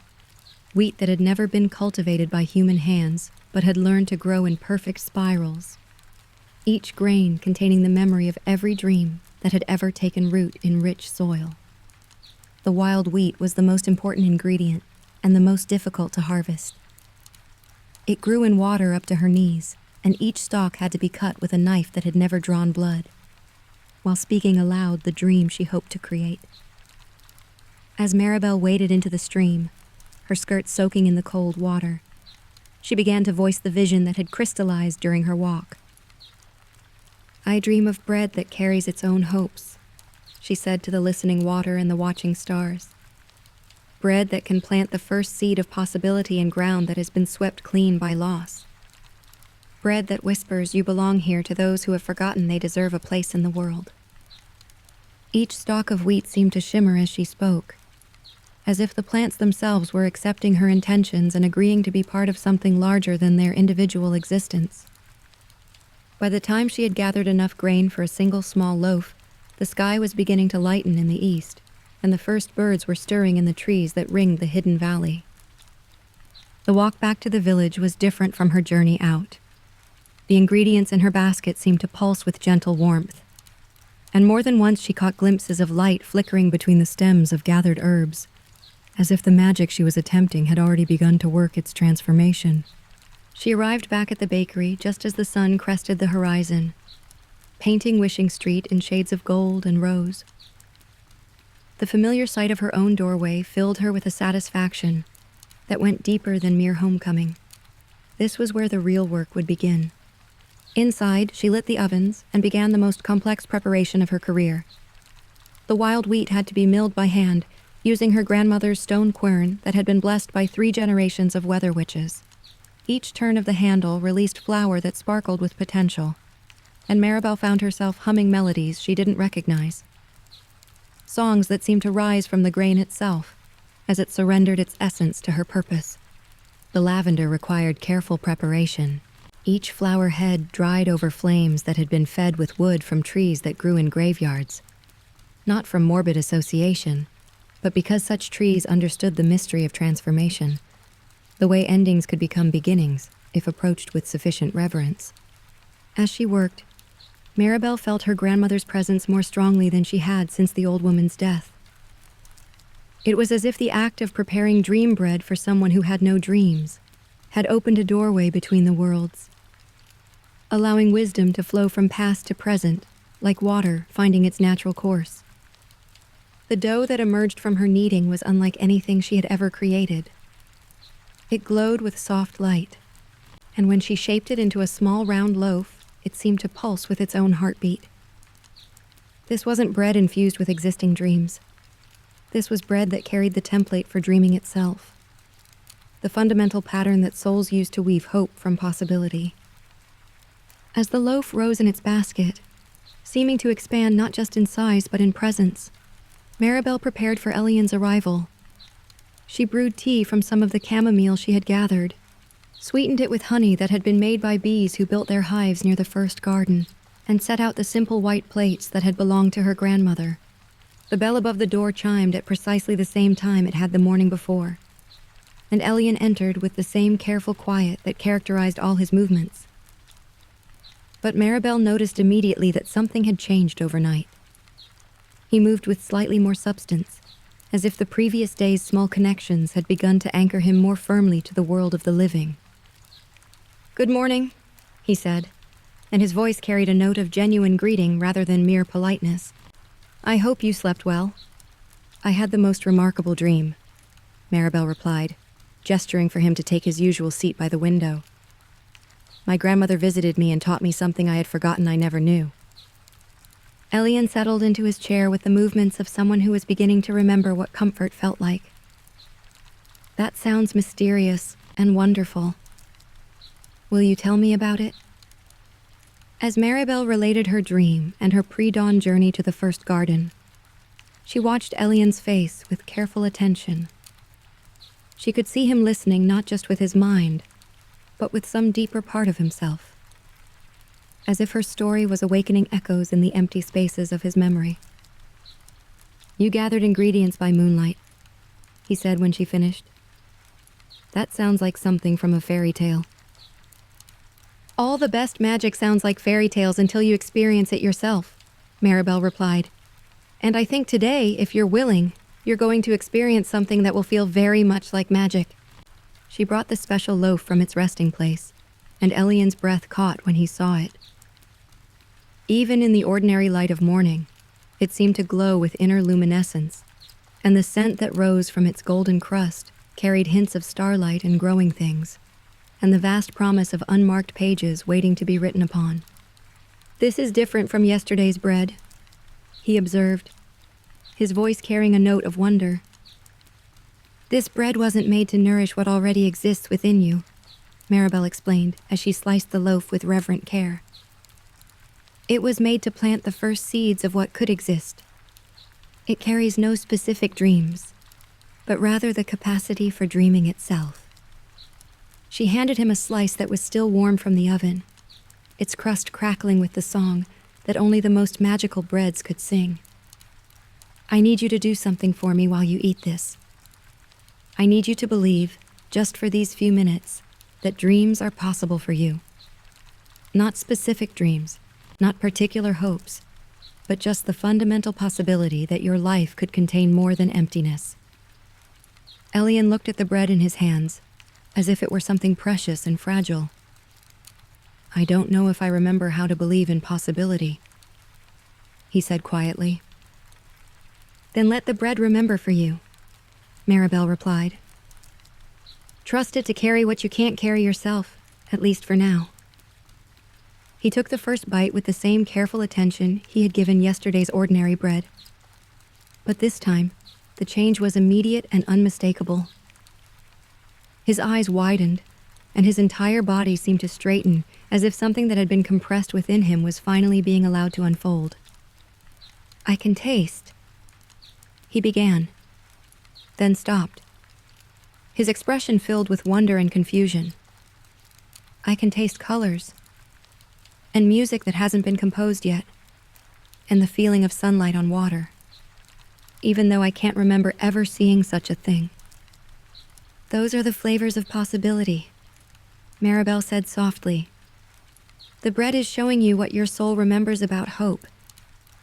wheat that had never been cultivated by human hands but had learned to grow in perfect spirals, each grain containing the memory of every dream that had ever taken root in rich soil. The wild wheat was the most important ingredient and the most difficult to harvest. It grew in water up to her knees, and each stalk had to be cut with a knife that had never drawn blood, while speaking aloud the dream she hoped to create. As Maribel waded into the stream, her skirts soaking in the cold water, she began to voice the vision that had crystallized during her walk. "I dream of bread that carries its own hopes," she said to the listening water and the watching stars. "Bread that can plant the first seed of possibility in ground that has been swept clean by loss. Bread that whispers you belong here to those who have forgotten they deserve a place in the world." Each stalk of wheat seemed to shimmer as she spoke, as if the plants themselves were accepting her intentions and agreeing to be part of something larger than their individual existence. By the time she had gathered enough grain for a single small loaf, the sky was beginning to lighten in the east, and the first birds were stirring in the trees that ringed the hidden valley. The walk back to the village was different from her journey out. The ingredients in her basket seemed to pulse with gentle warmth, and more than once she caught glimpses of light flickering between the stems of gathered herbs, as if the magic she was attempting had already begun to work its transformation. She arrived back at the bakery just as the sun crested the horizon, painting Wishing Street in shades of gold and rose. The familiar sight of her own doorway filled her with a satisfaction that went deeper than mere homecoming. This was where the real work would begin. Inside, she lit the ovens and began the most complex preparation of her career. The wild wheat had to be milled by hand, using her grandmother's stone quern that had been blessed by 3 generations of weather witches. Each turn of the handle released flour that sparkled with potential, and Maribel found herself humming melodies she didn't recognize. Songs that seemed to rise from the grain itself, as it surrendered its essence to her purpose. The lavender required careful preparation. Each flower head dried over flames that had been fed with wood from trees that grew in graveyards. Not from morbid association, but because such trees understood the mystery of transformation, the way endings could become beginnings if approached with sufficient reverence. As she worked, Maribel felt her grandmother's presence more strongly than she had since the old woman's death. It was as if the act of preparing dream bread for someone who had no dreams had opened a doorway between the worlds, allowing wisdom to flow from past to present, like water finding its natural course. The dough that emerged from her kneading was unlike anything she had ever created. It glowed with soft light, and when she shaped it into a small round loaf, it seemed to pulse with its own heartbeat. This wasn't bread infused with existing dreams. This was bread that carried the template for dreaming itself, the fundamental pattern that souls use to weave hope from possibility. As the loaf rose in its basket, seeming to expand not just in size but in presence, Maribel prepared for Elian's arrival. She brewed tea from some of the chamomile she had gathered, sweetened it with honey that had been made by bees who built their hives near the first garden, and set out the simple white plates that had belonged to her grandmother. The bell above the door chimed at precisely the same time it had the morning before, and Elian entered with the same careful quiet that characterized all his movements. But Maribel noticed immediately that something had changed overnight. He moved with slightly more substance, as if the previous day's small connections had begun to anchor him more firmly to the world of the living. "Good morning," he said, and his voice carried a note of genuine greeting rather than mere politeness. "I hope you slept well." "I had the most remarkable dream," Maribel replied, gesturing for him to take his usual seat by the window. "My grandmother visited me and taught me something I had forgotten I never knew." Elian settled into his chair with the movements of someone who was beginning to remember what comfort felt like. "That sounds mysterious and wonderful. Will you tell me about it?" As Maribel related her dream and her pre-dawn journey to the first garden, she watched Elian's face with careful attention. She could see him listening not just with his mind, but with some deeper part of himself. as if her story was awakening echoes in the empty spaces of his memory. "You gathered ingredients by moonlight," he said when she finished. "That sounds like something from a fairy tale." "All the best magic sounds like fairy tales until you experience it yourself," Maribel replied. "And I think today, if you're willing, you're going to experience something that will feel very much like magic." She brought the special loaf from its resting place, and Elian's breath caught when he saw it. Even in the ordinary light of morning, it seemed to glow with inner luminescence, and the scent that rose from its golden crust carried hints of starlight and growing things, and the vast promise of unmarked pages waiting to be written upon. "This is different from yesterday's bread," he observed, his voice carrying a note of wonder. "This bread wasn't made to nourish what already exists within you," Maribel explained as she sliced the loaf with reverent care. "It was made to plant the first seeds of what could exist. It carries no specific dreams, but rather the capacity for dreaming itself." She handed him a slice that was still warm from the oven, its crust crackling with the song that only the most magical breads could sing. "I need you to do something for me while you eat this. I need you to believe, just for these few minutes, that dreams are possible for you. Not specific dreams, not particular hopes, but just the fundamental possibility that your life could contain more than emptiness." Elian looked at the bread in his hands, as if it were something precious and fragile. "I don't know if I remember how to believe in possibility," he said quietly. "Then let the bread remember for you," Maribel replied. "Trust it to carry what you can't carry yourself, at least for now." He took the first bite with the same careful attention he had given yesterday's ordinary bread. But this time, the change was immediate and unmistakable. His eyes widened, and his entire body seemed to straighten, as if something that had been compressed within him was finally being allowed to unfold. "I can taste," he began, then stopped, his expression filled with wonder and confusion. "I can taste colors, and music that hasn't been composed yet, and the feeling of sunlight on water, even though I can't remember ever seeing such a thing. Those are the flavors of possibility," Maribel said softly. "The bread is showing you what your soul remembers about hope,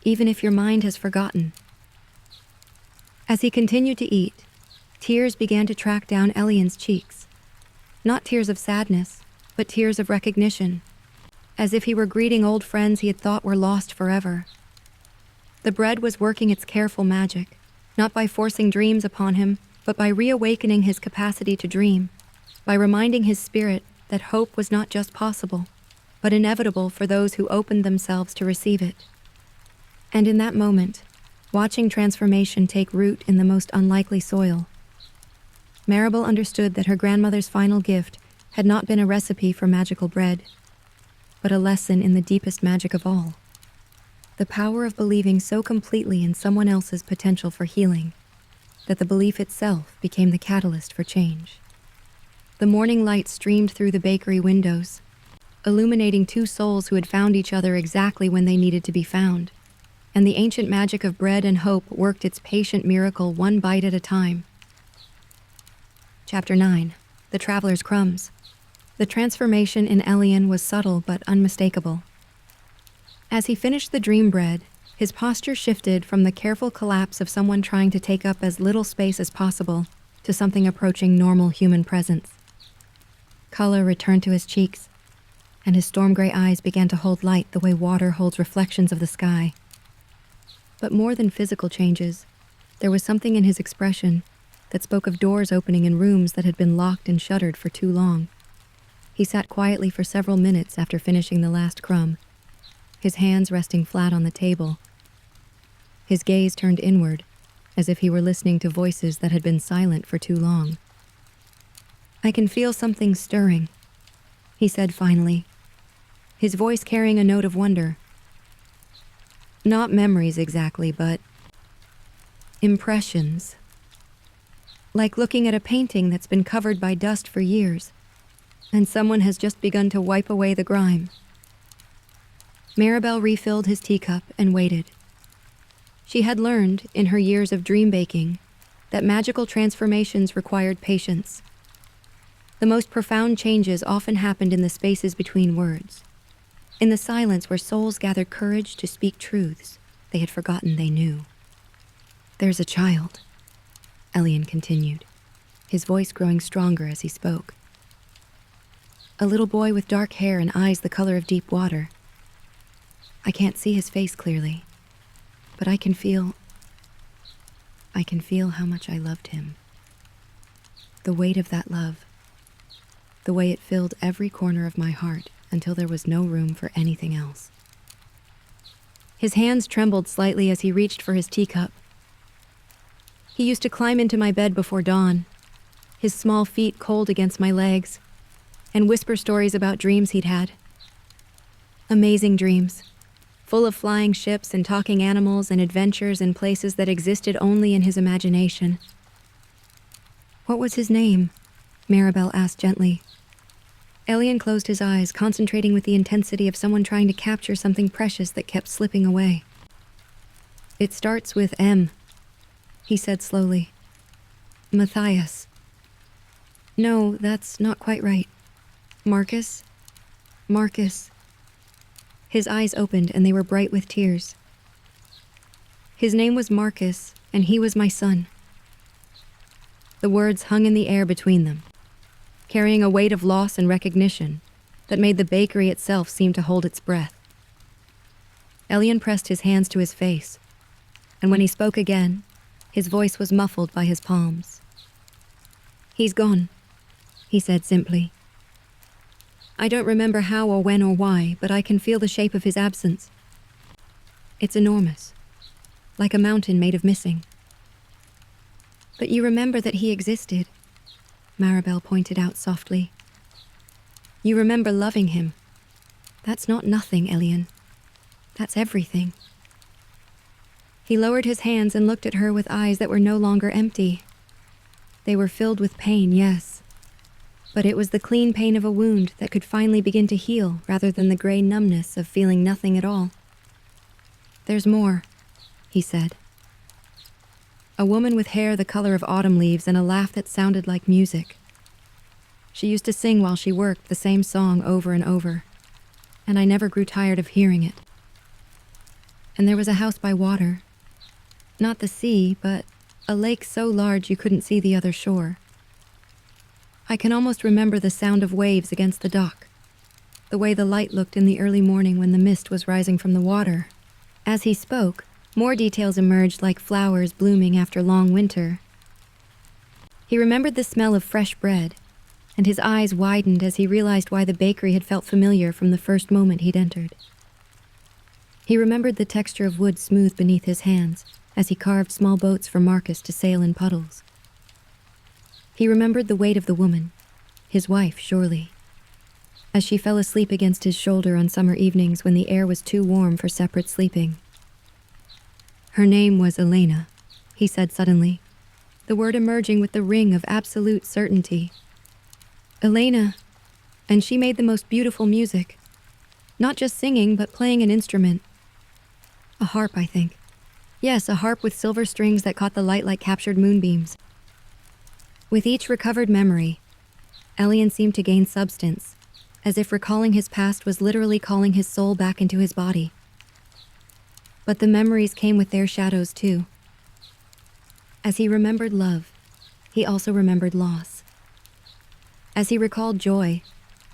even if your mind has forgotten." As he continued to eat, tears began to track down Elian's cheeks. Not tears of sadness, but tears of recognition, as if he were greeting old friends he had thought were lost forever. The bread was working its careful magic, not by forcing dreams upon him, but by reawakening his capacity to dream, by reminding his spirit that hope was not just possible, but inevitable for those who opened themselves to receive it. And in that moment, watching transformation take root in the most unlikely soil, Maribel understood that her grandmother's final gift had not been a recipe for magical bread, but a lesson in the deepest magic of all: the power of believing so completely in someone else's potential for healing that the belief itself became the catalyst for change. The morning light streamed through the bakery windows, illuminating two souls who had found each other exactly when they needed to be found, and the ancient magic of bread and hope worked its patient miracle one bite at a time. Chapter 9. The Traveler's Crumbs. The transformation in Elian was subtle but unmistakable. As he finished the dream bread, his posture shifted from the careful collapse of someone trying to take up as little space as possible to something approaching normal human presence. Color returned to his cheeks, and his storm-gray eyes began to hold light the way water holds reflections of the sky. But more than physical changes, there was something in his expression that spoke of doors opening in rooms that had been locked and shuttered for too long. He sat quietly for several minutes after finishing the last crumb, his hands resting flat on the table. His gaze turned inward, as if he were listening to voices that had been silent for too long. "I can feel something stirring," he said finally, his voice carrying a note of wonder. "Not memories exactly, but impressions. Like looking at a painting that's been covered by dust for years, and someone has just begun to wipe away the grime." Maribel refilled his teacup and waited. She had learned, in her years of dream baking, that magical transformations required patience. The most profound changes often happened in the spaces between words, in the silence where souls gathered courage to speak truths they had forgotten they knew. "There's a child," Elian continued, his voice growing stronger as he spoke. "A little boy with dark hair and eyes the color of deep water. I can't see his face clearly, but I can feel how much I loved him. The weight of that love, the way it filled every corner of my heart until there was no room for anything else." His hands trembled slightly as he reached for his teacup. "He used to climb into my bed before dawn, his small feet cold against my legs, and whisper stories about dreams he'd had. Amazing dreams, full of flying ships and talking animals and adventures in places that existed only in his imagination." "What was his name?" Maribel asked gently. Elian closed his eyes, concentrating with the intensity of someone trying to capture something precious that kept slipping away. "It starts with M," he said slowly. "Matthias." "No, that's not quite right. Marcus? Marcus." His eyes opened and they were bright with tears. "His name was Marcus, and he was my son." The words hung in the air between them, carrying a weight of loss and recognition that made the bakery itself seem to hold its breath. Elian pressed his hands to his face, and when he spoke again, his voice was muffled by his palms. "He's gone," he said simply. "I don't remember how or when or why, but I can feel the shape of his absence. It's enormous, like a mountain made of missing." "But you remember that he existed," Maribel pointed out softly. "You remember loving him. That's not nothing, Elian. That's everything." He lowered his hands and looked at her with eyes that were no longer empty. They were filled with pain, yes, but it was the clean pain of a wound that could finally begin to heal rather than the gray numbness of feeling nothing at all. "There's more," he said. "A woman with hair the color of autumn leaves and a laugh that sounded like music. She used to sing while she worked the same song over and over, and I never grew tired of hearing it. And there was a house by water. Not the sea, but a lake so large you couldn't see the other shore. I can almost remember the sound of waves against the dock, the way the light looked in the early morning when the mist was rising from the water." As he spoke, more details emerged like flowers blooming after long winter. He remembered the smell of fresh bread, and his eyes widened as he realized why the bakery had felt familiar from the first moment he'd entered. He remembered the texture of wood smooth beneath his hands as he carved small boats for Marcus to sail in puddles. He remembered the weight of the woman, his wife, surely, as she fell asleep against his shoulder on summer evenings when the air was too warm for separate sleeping. "Her name was Elena," he said suddenly, the word emerging with the ring of absolute certainty. "Elena, and she made the most beautiful music. Not just singing, but playing an instrument. A harp, I think. Yes, a harp with silver strings that caught the light like captured moonbeams." With each recovered memory, Elian seemed to gain substance, as if recalling his past was literally calling his soul back into his body. But the memories came with their shadows too. As he remembered love, he also remembered loss. As he recalled joy,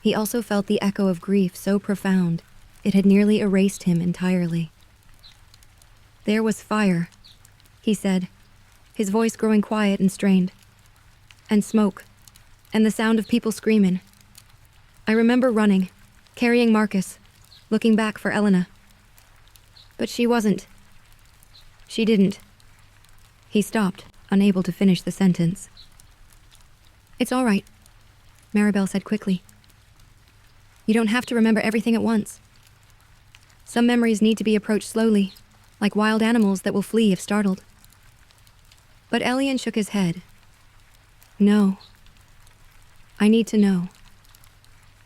he also felt the echo of grief so profound it had nearly erased him entirely. "There was fire," he said, his voice growing quiet and strained. "And smoke, and the sound of people screaming. I remember running, carrying Marcus, looking back for Elena. But she wasn't. She didn't." He stopped, unable to finish the sentence. "It's all right," Maribel said quickly. "You don't have to remember everything at once. Some memories need to be approached slowly, like wild animals that will flee if startled." But Elian shook his head. "No. I need to know.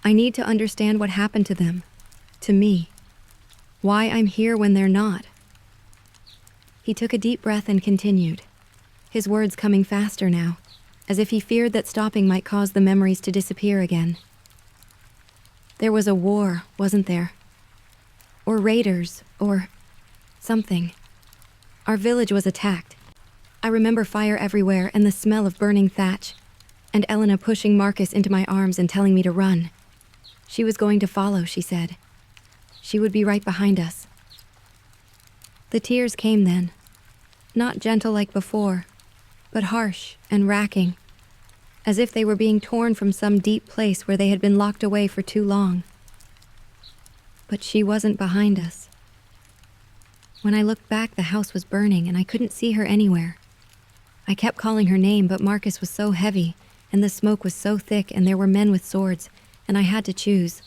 I need to understand what happened to them, to me. Why I'm here when they're not. He took a deep breath and continued, his words coming faster now, as if he feared that stopping might cause the memories to disappear again. There was a war, wasn't there? Or raiders, or something. Our village was attacked. I remember fire everywhere and the smell of burning thatch, and Elena pushing Marcus into my arms and telling me to run. She was going to follow, she said. She would be right behind us. The tears came then, not gentle like before, but harsh and racking, as if they were being torn from some deep place where they had been locked away for too long. But she wasn't behind us. When I looked back, the house was burning and I couldn't see her anywhere. I kept calling her name, but Marcus was so heavy and the smoke was so thick and there were men with swords, and I had to choose.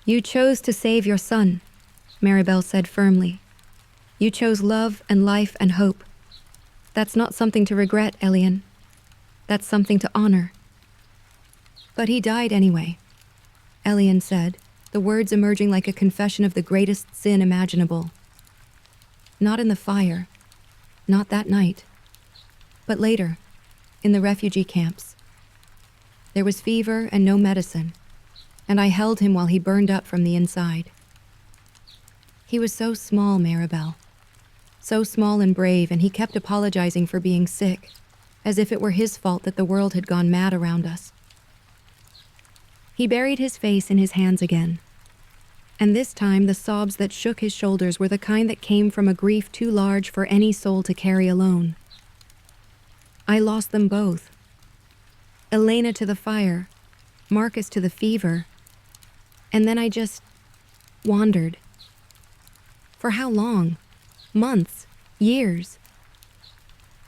You chose to save your son, Maribel said firmly. You chose love and life and hope. That's not something to regret, Elian. That's something to honor. But he died anyway, Elian said, the words emerging like a confession of the greatest sin imaginable. Not in the fire, not that night, but later, in the refugee camps. There was fever and no medicine, and I held him while he burned up from the inside. He was so small, Maribel. So small and brave, and he kept apologizing for being sick, as if it were his fault that the world had gone mad around us. He buried his face in his hands again, and this time the sobs that shook his shoulders were the kind that came from a grief too large for any soul to carry alone. I lost them both. Elena to the fire, Marcus to the fever, and then I just wandered. For how long? Months? Years?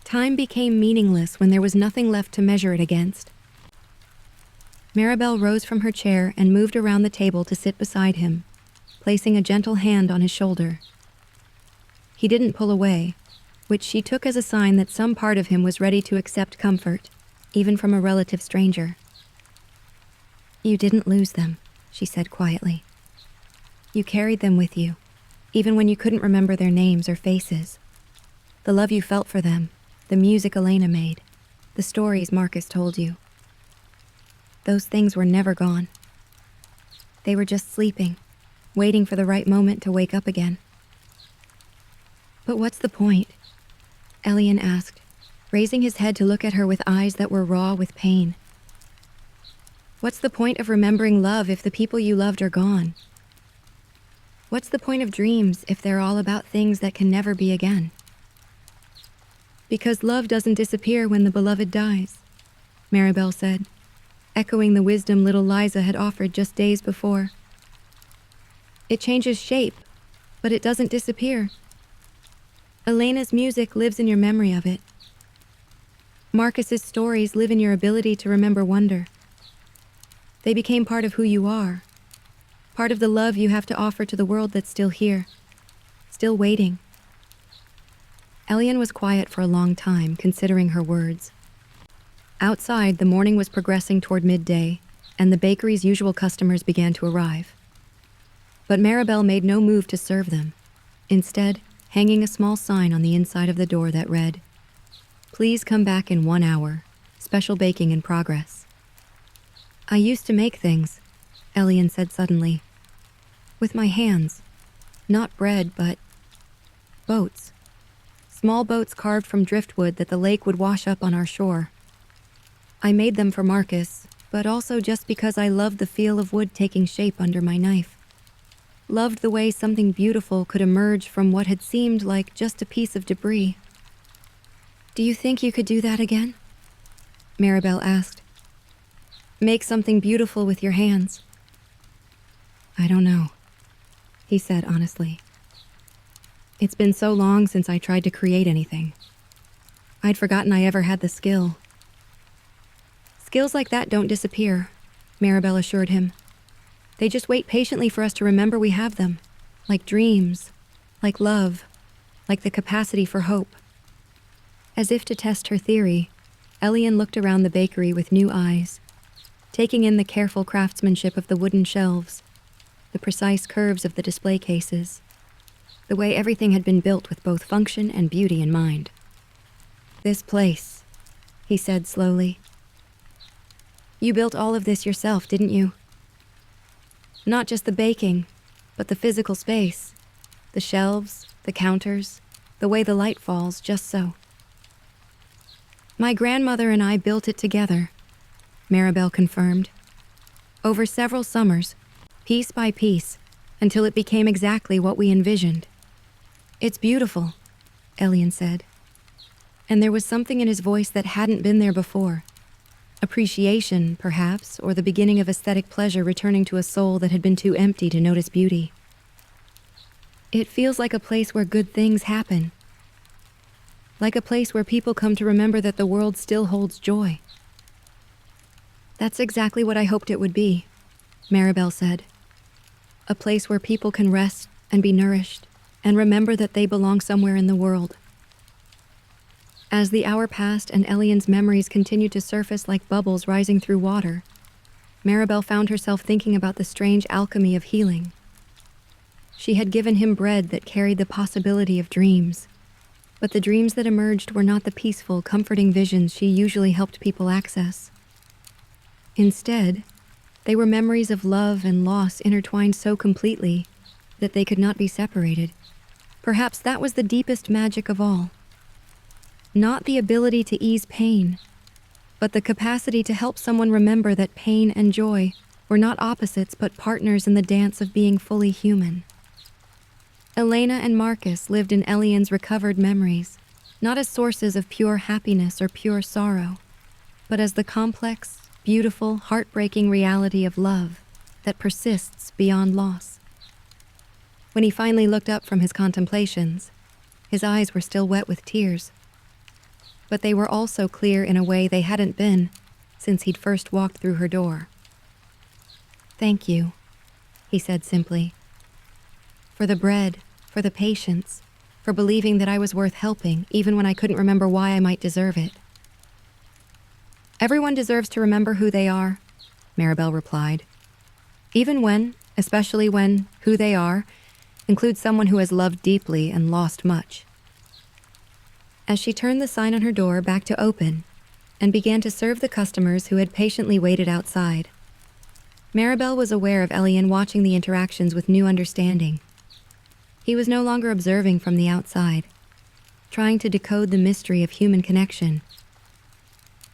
Time became meaningless when there was nothing left to measure it against. Maribel rose from her chair and moved around the table to sit beside him, placing a gentle hand on his shoulder. He didn't pull away, which she took as a sign that some part of him was ready to accept comfort, even from a relative stranger. You didn't lose them, she said quietly. You carried them with you, even when you couldn't remember their names or faces. The love you felt for them, the music Elena made, the stories Marcus told you. Those things were never gone. They were just sleeping, waiting for the right moment to wake up again. But what's the point? Elian asked, raising his head to look at her with eyes that were raw with pain. What's the point of remembering love if the people you loved are gone? What's the point of dreams if they're all about things that can never be again? Because love doesn't disappear when the beloved dies, Maribel said, echoing the wisdom little Liza had offered just days before. It changes shape, but it doesn't disappear. Elena's music lives in your memory of it. Marcus's stories live in your ability to remember wonder. They became part of who you are, part of the love you have to offer to the world that's still here, still waiting. Elian was quiet for a long time, considering her words. Outside, the morning was progressing toward midday, and the bakery's usual customers began to arrive. But Maribel made no move to serve them, instead hanging a small sign on the inside of the door that read, "Please come back in 1 hour. Special baking in progress." I used to make things, Elian said suddenly. With my hands. Not bread, but boats. Small boats carved from driftwood that the lake would wash up on our shore. I made them for Marcus, but also just because I loved the feel of wood taking shape under my knife. Loved the way something beautiful could emerge from what had seemed like just a piece of debris. Do you think you could do that again? Maribel asked. Make something beautiful with your hands. I don't know, he said honestly. It's been so long since I tried to create anything. I'd forgotten I ever had the skill. Skills like that don't disappear, Maribel assured him. They just wait patiently for us to remember we have them, like dreams, like love, like the capacity for hope. As if to test her theory, Elian looked around the bakery with new eyes, taking in the careful craftsmanship of the wooden shelves, the precise curves of the display cases, the way everything had been built with both function and beauty in mind. "This place," he said slowly. "You built all of this yourself, didn't you? Not just the baking, but the physical space, the shelves, the counters, the way the light falls, just so." "My grandmother and I built it together," Maribel confirmed. "Over several summers, piece by piece, until it became exactly what we envisioned." "It's beautiful," Elian said. And there was something in his voice that hadn't been there before. Appreciation, perhaps, or the beginning of aesthetic pleasure returning to a soul that had been too empty to notice beauty. "It feels like a place where good things happen. Like a place where people come to remember that the world still holds joy." "That's exactly what I hoped it would be," Maribel said. "A place where people can rest and be nourished and remember that they belong somewhere in the world." As the hour passed and Elian's memories continued to surface like bubbles rising through water, Maribel found herself thinking about the strange alchemy of healing. She had given him bread that carried the possibility of dreams, but the dreams that emerged were not the peaceful, comforting visions she usually helped people access. Instead, they were memories of love and loss intertwined so completely that they could not be separated. Perhaps that was the deepest magic of all. Not the ability to ease pain, but the capacity to help someone remember that pain and joy were not opposites but partners in the dance of being fully human. Elena and Marcus lived in Elian's recovered memories, not as sources of pure happiness or pure sorrow, but as the complex, beautiful, heartbreaking reality of love that persists beyond loss. When he finally looked up from his contemplations, his eyes were still wet with tears, but they were also clear in a way they hadn't been since he'd first walked through her door. "Thank you," he said simply. "For the bread, for the patience, for believing that I was worth helping even when I couldn't remember why I might deserve it." "Everyone deserves to remember who they are," Maribel replied. "Even when, especially when, who they are includes someone who has loved deeply and lost much." As she turned the sign on her door back to open and began to serve the customers who had patiently waited outside, Maribel was aware of Elian watching the interactions with new understanding. He was no longer observing from the outside, trying to decode the mystery of human connection.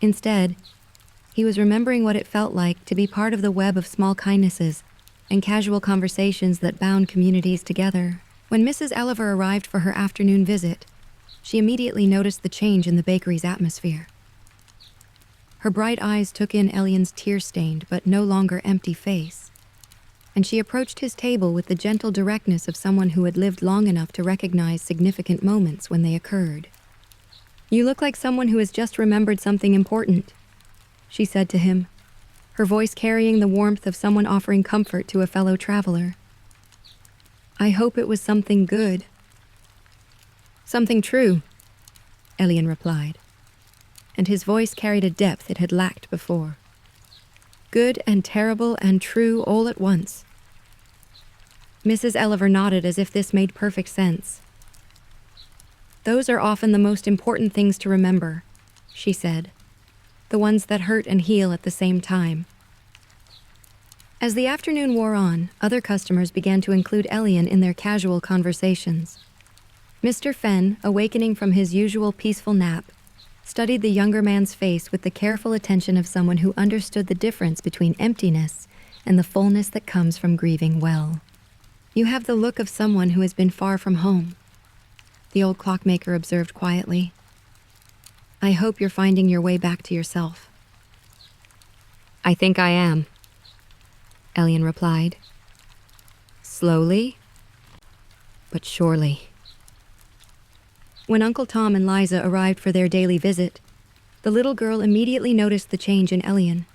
Instead, he was remembering what it felt like to be part of the web of small kindnesses and casual conversations that bound communities together. When Mrs. Elliver arrived for her afternoon visit, she immediately noticed the change in the bakery's atmosphere. Her bright eyes took in Elian's tear-stained but no longer empty face, and she approached his table with the gentle directness of someone who had lived long enough to recognize significant moments when they occurred. "You look like someone who has just remembered something important," she said to him, her voice carrying the warmth of someone offering comfort to a fellow traveler. "I hope it was something good." "Something true," Elian replied, and his voice carried a depth it had lacked before. "Good and terrible and true all at once." Mrs. Elliver nodded as if this made perfect sense. "Those are often the most important things to remember," she said, "the ones that hurt and heal at the same time." As the afternoon wore on, other customers began to include Elian in their casual conversations. Mr. Fenn, awakening from his usual peaceful nap, studied the younger man's face with the careful attention of someone who understood the difference between emptiness and the fullness that comes from grieving well. "You have the look of someone who has been far from home," the old clockmaker observed quietly. "I hope you're finding your way back to yourself." "I think I am," Elian replied. "Slowly, but surely." When Uncle Tom and Liza arrived for their daily visit, the little girl immediately noticed the change in Elian.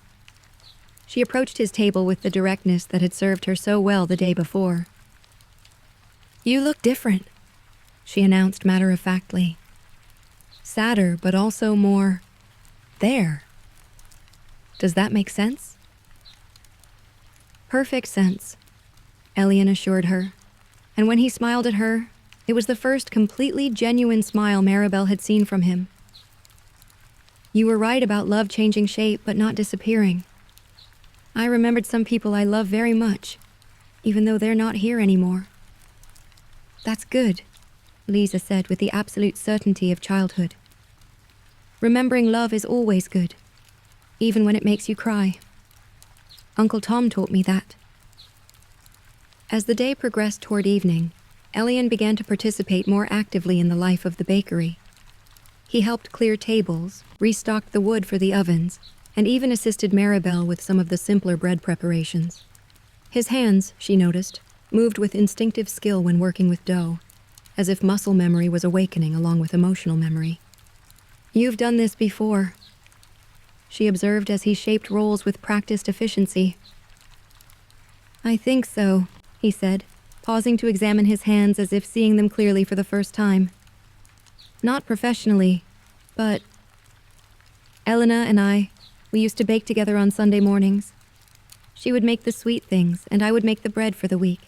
She approached his table with the directness that had served her so well the day before. "You look different," she announced matter-of-factly. "Sadder, but also more there. Does that make sense?" "Perfect sense," Elian assured her. And when he smiled at her, it was the first completely genuine smile Maribel had seen from him. You were right about love changing shape but not disappearing. I remembered some people I love very much, even though they're not here anymore. That's good, Lisa said with the absolute certainty of childhood. Remembering love is always good, even when it makes you cry. Uncle Tom taught me that. As the day progressed toward evening, Elian began to participate more actively in the life of the bakery. He helped clear tables, restocked the wood for the ovens, and even assisted Maribel with some of the simpler bread preparations. His hands, she noticed, moved with instinctive skill when working with dough, as if muscle memory was awakening along with emotional memory. You've done this before, she observed as he shaped rolls with practiced efficiency. I think so, he said, pausing to examine his hands as if seeing them clearly for the first time. Not professionally, but Elena and we used to bake together on Sunday mornings. She would make the sweet things, and I would make the bread for the week.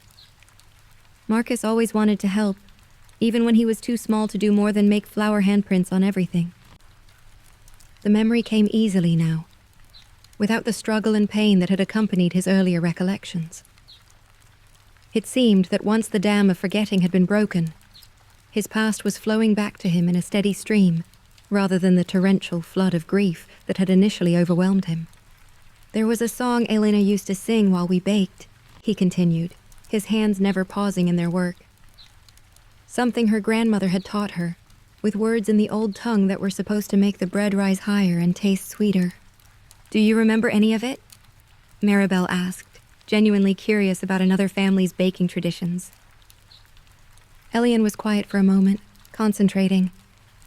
Marcus always wanted to help, even when he was too small to do more than make flour handprints on everything. The memory came easily now, without the struggle and pain that had accompanied his earlier recollections. It seemed that once the dam of forgetting had been broken, his past was flowing back to him in a steady stream, rather than the torrential flood of grief that had initially overwhelmed him. There was a song Elena used to sing while we baked, he continued, his hands never pausing in their work. Something her grandmother had taught her, with words in the old tongue that were supposed to make the bread rise higher and taste sweeter. Do you remember any of it? Maribel asked, genuinely curious about another family's baking traditions. Elian was quiet for a moment, concentrating,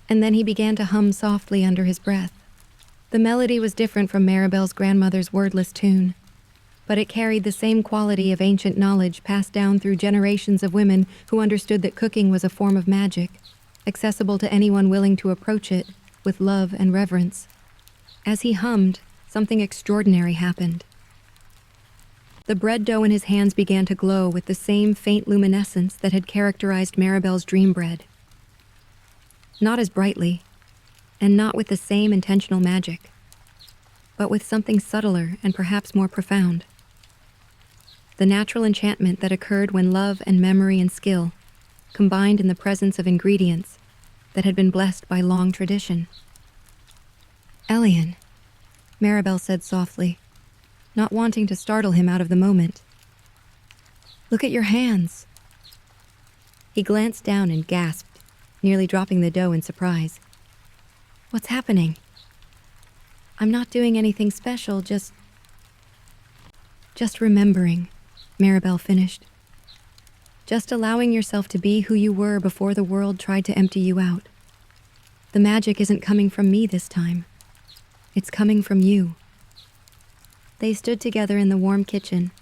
and then he began to hum softly under his breath. The melody was different from Maribel's grandmother's wordless tune, but it carried the same quality of ancient knowledge passed down through generations of women who understood that cooking was a form of magic, accessible to anyone willing to approach it with love and reverence. As he hummed, something extraordinary happened. The bread dough in his hands began to glow with the same faint luminescence that had characterized Maribel's dream bread. Not as brightly, and not with the same intentional magic, but with something subtler and perhaps more profound. The natural enchantment that occurred when love and memory and skill combined in the presence of ingredients that had been blessed by long tradition. Elian, Maribel said softly, not wanting to startle him out of the moment. Look at your hands. He glanced down and gasped, nearly dropping the dough in surprise. What's happening? I'm not doing anything special, just remembering, Maribel finished. Just allowing yourself to be who you were before the world tried to empty you out. The magic isn't coming from me this time. It's coming from you. They stood together in the warm kitchen,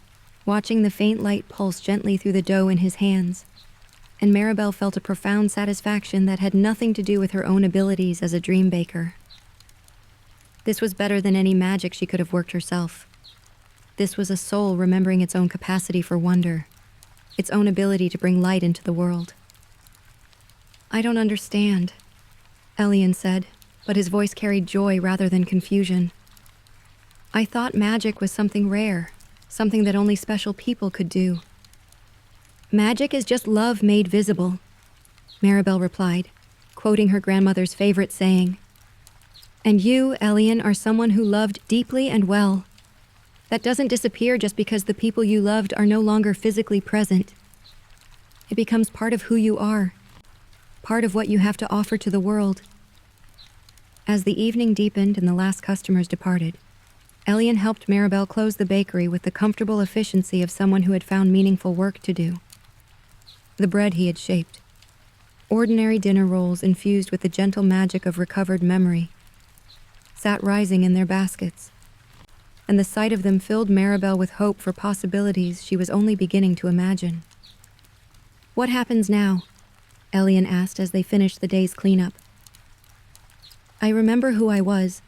watching the faint light pulse gently through the dough in his hands, and Maribel felt a profound satisfaction that had nothing to do with her own abilities as a dream baker. This was better than any magic she could have worked herself. This was a soul remembering its own capacity for wonder, its own ability to bring light into the world. I don't understand, Elian said, but his voice carried joy rather than confusion. I thought magic was something rare, something that only special people could do. Magic is just love made visible, Maribel replied, quoting her grandmother's favorite saying. And you, Elian, are someone who loved deeply and well. That doesn't disappear just because the people you loved are no longer physically present. It becomes part of who you are, part of what you have to offer to the world. As the evening deepened and the last customers departed, Elian helped Maribel close the bakery with the comfortable efficiency of someone who had found meaningful work to do. The bread he had shaped, ordinary dinner rolls infused with the gentle magic of recovered memory, sat rising in their baskets, and the sight of them filled Maribel with hope for possibilities she was only beginning to imagine. What happens now? Elian asked as they finished the day's cleanup. I remember who I was,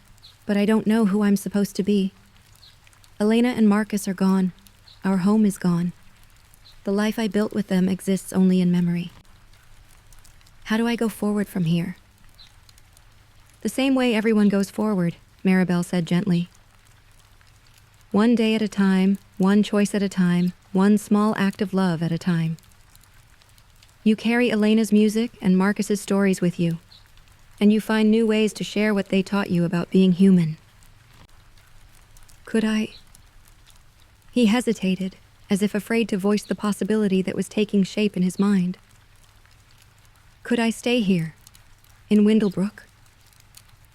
but I don't know who I'm supposed to be. Elena and Marcus are gone. Our home is gone. The life I built with them exists only in memory. How do I go forward from here? The same way everyone goes forward, Maribel said gently. One day at a time, one choice at a time, one small act of love at a time. You carry Elena's music and Marcus's stories with you, and you find new ways to share what they taught you about being human. Could I? He hesitated, as if afraid to voice the possibility that was taking shape in his mind. Could I stay here, in Windlebrook?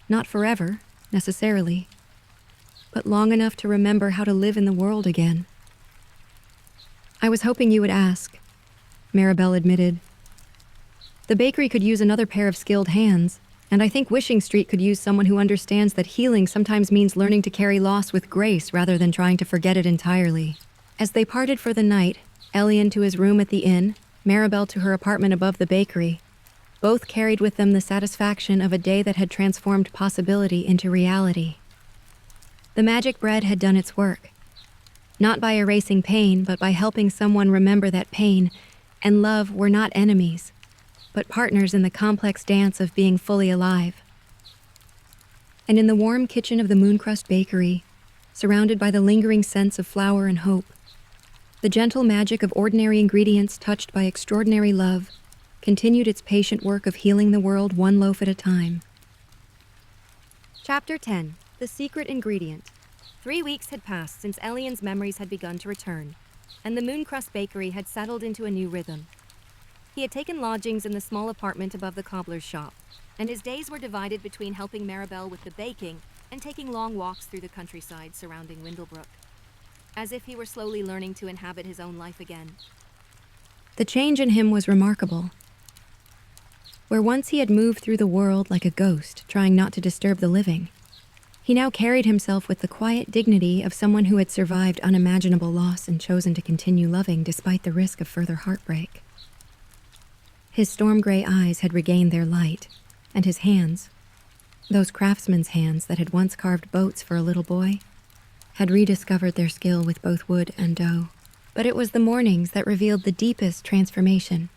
Not forever, necessarily, but long enough to remember how to live in the world again. I was hoping you would ask, Maribel admitted. The bakery could use another pair of skilled hands, and I think Wishing Street could use someone who understands that healing sometimes means learning to carry loss with grace rather than trying to forget it entirely. As they parted for the night, Elian to his room at the inn, Maribel to her apartment above the bakery, both carried with them the satisfaction of a day that had transformed possibility into reality. The magic bread had done its work, not by erasing pain, but by helping someone remember that pain and love were not enemies, but partners in the complex dance of being fully alive. And in the warm kitchen of the Mooncrust Bakery, surrounded by the lingering scents of flour and hope, the gentle magic of ordinary ingredients touched by extraordinary love continued its patient work of healing the world one loaf at a time. Chapter 10. The Secret Ingredient. 3 weeks had passed since Elian's memories had begun to return, and the Mooncrust Bakery had settled into a new rhythm. He had taken lodgings in the small apartment above the cobbler's shop, and his days were divided between helping Maribel with the baking and taking long walks through the countryside surrounding Windlebrook, as if he were slowly learning to inhabit his own life again. The change in him was remarkable. Where once he had moved through the world like a ghost, trying not to disturb the living, he now carried himself with the quiet dignity of someone who had survived unimaginable loss and chosen to continue loving despite the risk of further heartbreak. His storm-gray eyes had regained their light, and his hands, those craftsman's hands that had once carved boats for a little boy, had rediscovered their skill with both wood and dough. But it was the mornings that revealed the deepest transformation.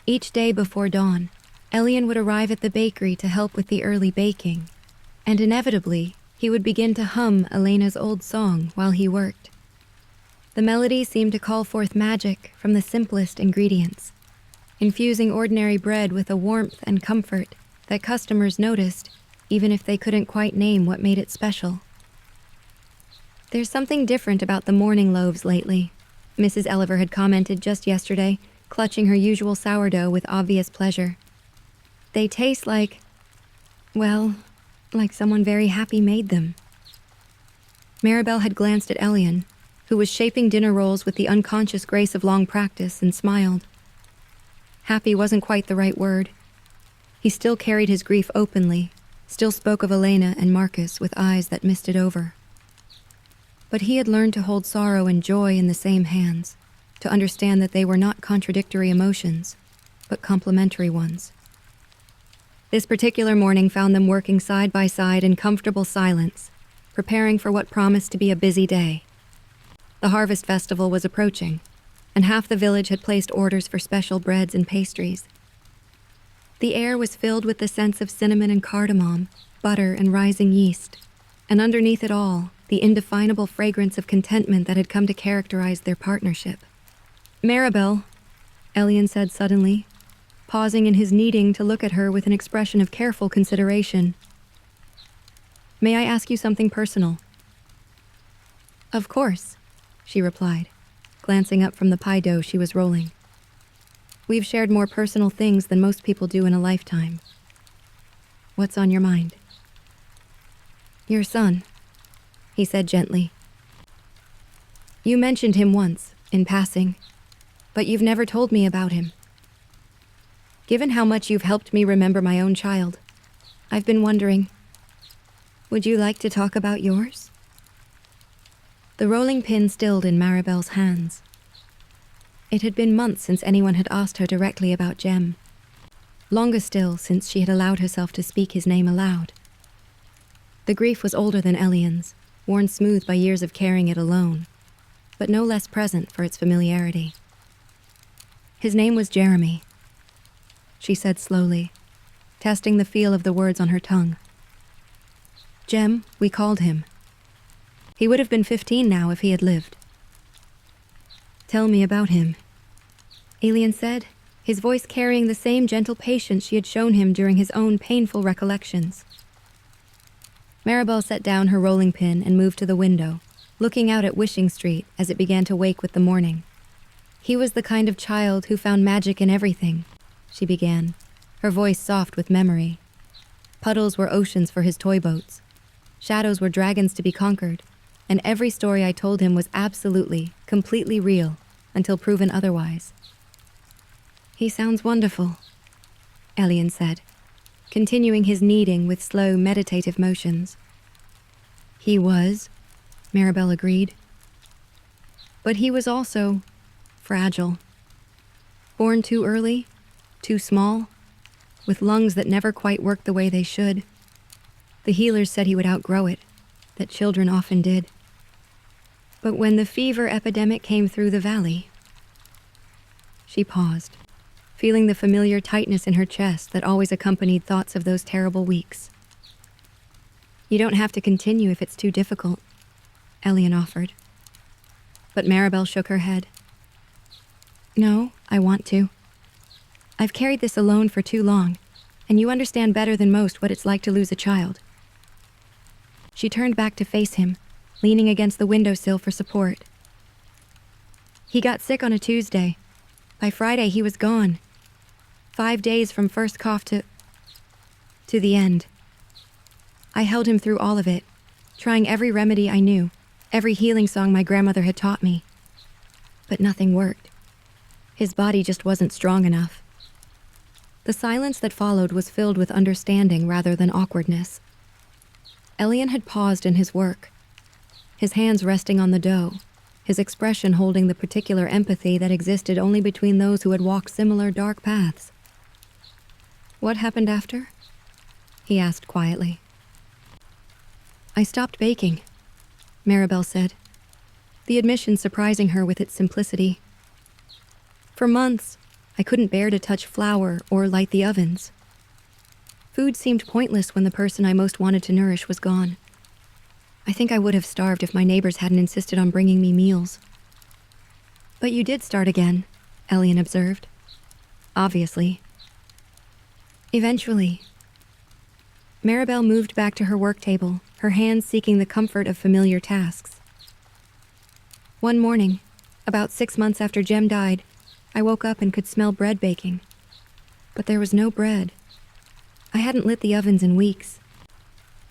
Each day before dawn, Elian would arrive at the bakery to help with the early baking, and inevitably, he would begin to hum Elena's old song while he worked. The melody seemed to call forth magic from the simplest ingredients, infusing ordinary bread with a warmth and comfort that customers noticed, even if they couldn't quite name what made it special. There's something different about the morning loaves lately, Mrs. Elliver had commented just yesterday, clutching her usual sourdough with obvious pleasure. They taste like, well, like someone very happy made them. Maribel had glanced at Elian, who was shaping dinner rolls with the unconscious grace of long practice, and smiled. Happy wasn't quite the right word. He still carried his grief openly, still spoke of Elena and Marcus with eyes that misted over. But he had learned to hold sorrow and joy in the same hands, to understand that they were not contradictory emotions, but complementary ones. This particular morning found them working side by side in comfortable silence, preparing for what promised to be a busy day. The harvest festival was approaching, and half the village had placed orders for special breads and pastries. The air was filled with the scents of cinnamon and cardamom, butter and rising yeast, and underneath it all, the indefinable fragrance of contentment that had come to characterize their partnership. Maribel, Elian said suddenly, pausing in his kneading to look at her with an expression of careful consideration. May I ask you something personal? Of course, she replied, glancing up from the pie dough she was rolling. We've shared more personal things than most people do in a lifetime. What's on your mind? Your son, he said gently. You mentioned him once, in passing, but you've never told me about him. Given how much you've helped me remember my own child, I've been wondering, would you like to talk about yours? The rolling pin stilled in Maribel's hands. It had been months since anyone had asked her directly about Jem. Longer still since she had allowed herself to speak his name aloud. The grief was older than Elian's, worn smooth by years of carrying it alone. but no less present for its familiarity. His name was Jeremy, she said slowly, testing the feel of the words on her tongue. Jem, we called him. He would have been 15 now if he had lived. Tell me about him, Alien said, his voice carrying the same gentle patience she had shown him during his own painful recollections. Maribel set down her rolling pin and moved to the window, looking out at Wishing Street as it began to wake with the morning. He was the kind of child who found magic in everything, she began, her voice soft with memory. Puddles were oceans for his toy boats. Shadows were dragons to be conquered, and every story I told him was absolutely, completely real, until proven otherwise. He sounds wonderful, Alien said, continuing his kneading with slow, meditative motions. He was, Maribel agreed. But he was also fragile. Born too early, too small, with lungs that never quite worked the way they should. The healers said he would outgrow it, that children often did. But when the fever epidemic came through the valley... She paused, feeling the familiar tightness in her chest that always accompanied thoughts of those terrible weeks. You don't have to continue if it's too difficult, Elian offered. But Maribel shook her head. No, I want to. I've carried this alone for too long, and you understand better than most what it's like to lose a child. She turned back to face him, leaning against the windowsill for support. He got sick on a Tuesday. By Friday, he was gone. 5 days from first cough to the end. I held him through all of it, trying every remedy I knew, every healing song my grandmother had taught me. But nothing worked. His body just wasn't strong enough. The silence that followed was filled with understanding rather than awkwardness. Elian had paused in his work, his hands resting on the dough, his expression holding the particular empathy that existed only between those who had walked similar dark paths. What happened after? He asked quietly. I stopped baking, Maribel said, the admission surprising her with its simplicity. For months, I couldn't bear to touch flour or light the ovens. Food seemed pointless when the person I most wanted to nourish was gone. I think I would have starved if my neighbors hadn't insisted on bringing me meals. But you did start again, Elian observed. Obviously. Eventually. Maribel moved back to her work table, her hands seeking the comfort of familiar tasks. One morning, about 6 months after Jem died, I woke up and could smell bread baking. But there was no bread. I hadn't lit the ovens in weeks.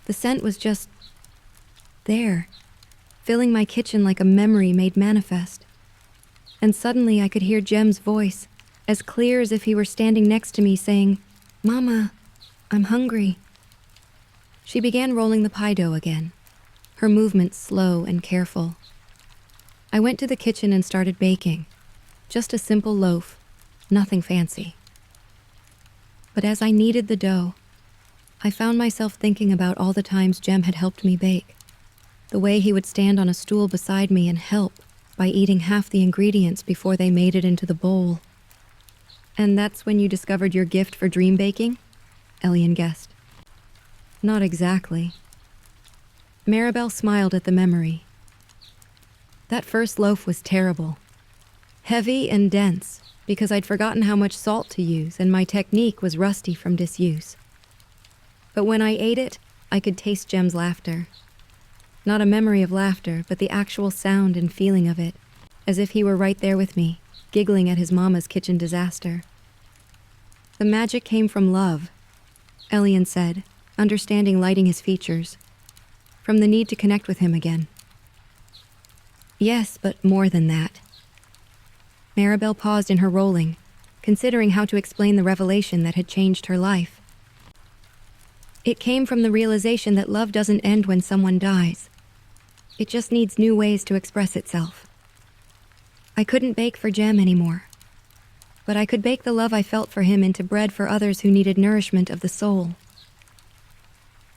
The scent was just there, filling my kitchen like a memory made manifest. And suddenly I could hear Jem's voice, as clear as if he were standing next to me saying, Mama, I'm hungry. She began rolling the pie dough again, her movements slow and careful. I went to the kitchen and started baking. Just a simple loaf, nothing fancy. But as I kneaded the dough, I found myself thinking about all the times Jem had helped me bake. The way he would stand on a stool beside me and help by eating half the ingredients before they made it into the bowl. And that's when you discovered your gift for dream baking? Elian guessed. Not exactly. Maribel smiled at the memory. That first loaf was terrible. Heavy and dense, because I'd forgotten how much salt to use and my technique was rusty from disuse. But when I ate it, I could taste Jem's laughter. Not a memory of laughter, but the actual sound and feeling of it, as if he were right there with me, giggling at his mama's kitchen disaster. The magic came from love, Elian said, understanding lighting his features, from the need to connect with him again. Yes, but more than that. Maribel paused in her rolling, considering how to explain the revelation that had changed her life. It came from the realization that love doesn't end when someone dies. It just needs new ways to express itself. I couldn't bake for Jem anymore, but I could bake the love I felt for him into bread for others who needed nourishment of the soul.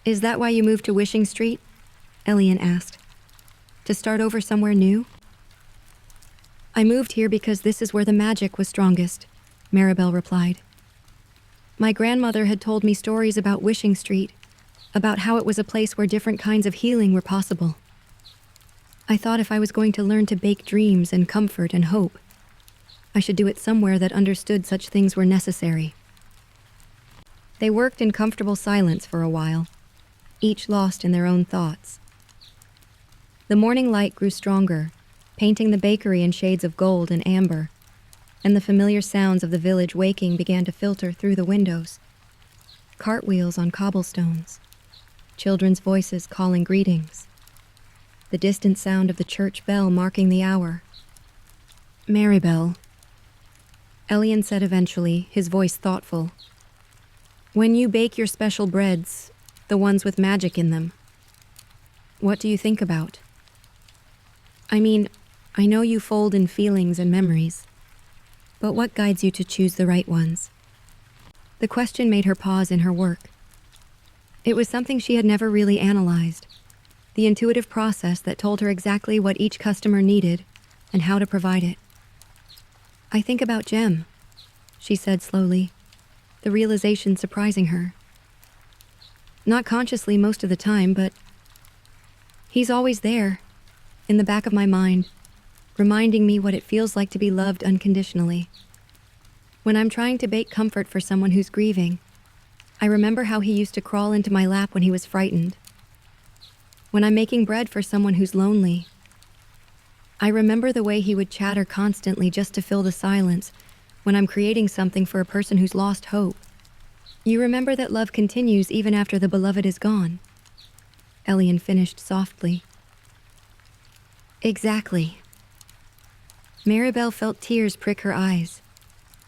Is that why you moved to Wishing Street? Elian asked. To start over somewhere new? I moved here because this is where the magic was strongest, Maribel replied. My grandmother had told me stories about Wishing Street, about how it was a place where different kinds of healing were possible. I thought if I was going to learn to bake dreams and comfort and hope, I should do it somewhere that understood such things were necessary. They worked in comfortable silence for a while, each lost in their own thoughts. The morning light grew stronger, painting the bakery in shades of gold and amber, and the familiar sounds of the village waking began to filter through the windows. Cartwheels on cobblestones, children's voices calling greetings, the distant sound of the church bell marking the hour. Maribel, Elian said eventually, his voice thoughtful. When you bake your special breads, the ones with magic in them, what do you think about? I mean, I know you fold in feelings and memories, but what guides you to choose the right ones? The question made her pause in her work. It was something she had never really analyzed, the intuitive process that told her exactly what each customer needed and how to provide it. I think about Jem, she said slowly, the realization surprising her. Not consciously most of the time, but he's always there, in the back of my mind, reminding me what it feels like to be loved unconditionally. When I'm trying to bake comfort for someone who's grieving, I remember how he used to crawl into my lap when he was frightened. When I'm making bread for someone who's lonely, I remember the way he would chatter constantly just to fill the silence when I'm creating something for a person who's lost hope. You remember that love continues even after the beloved is gone, Elian finished softly. Exactly. Maribel felt tears prick her eyes,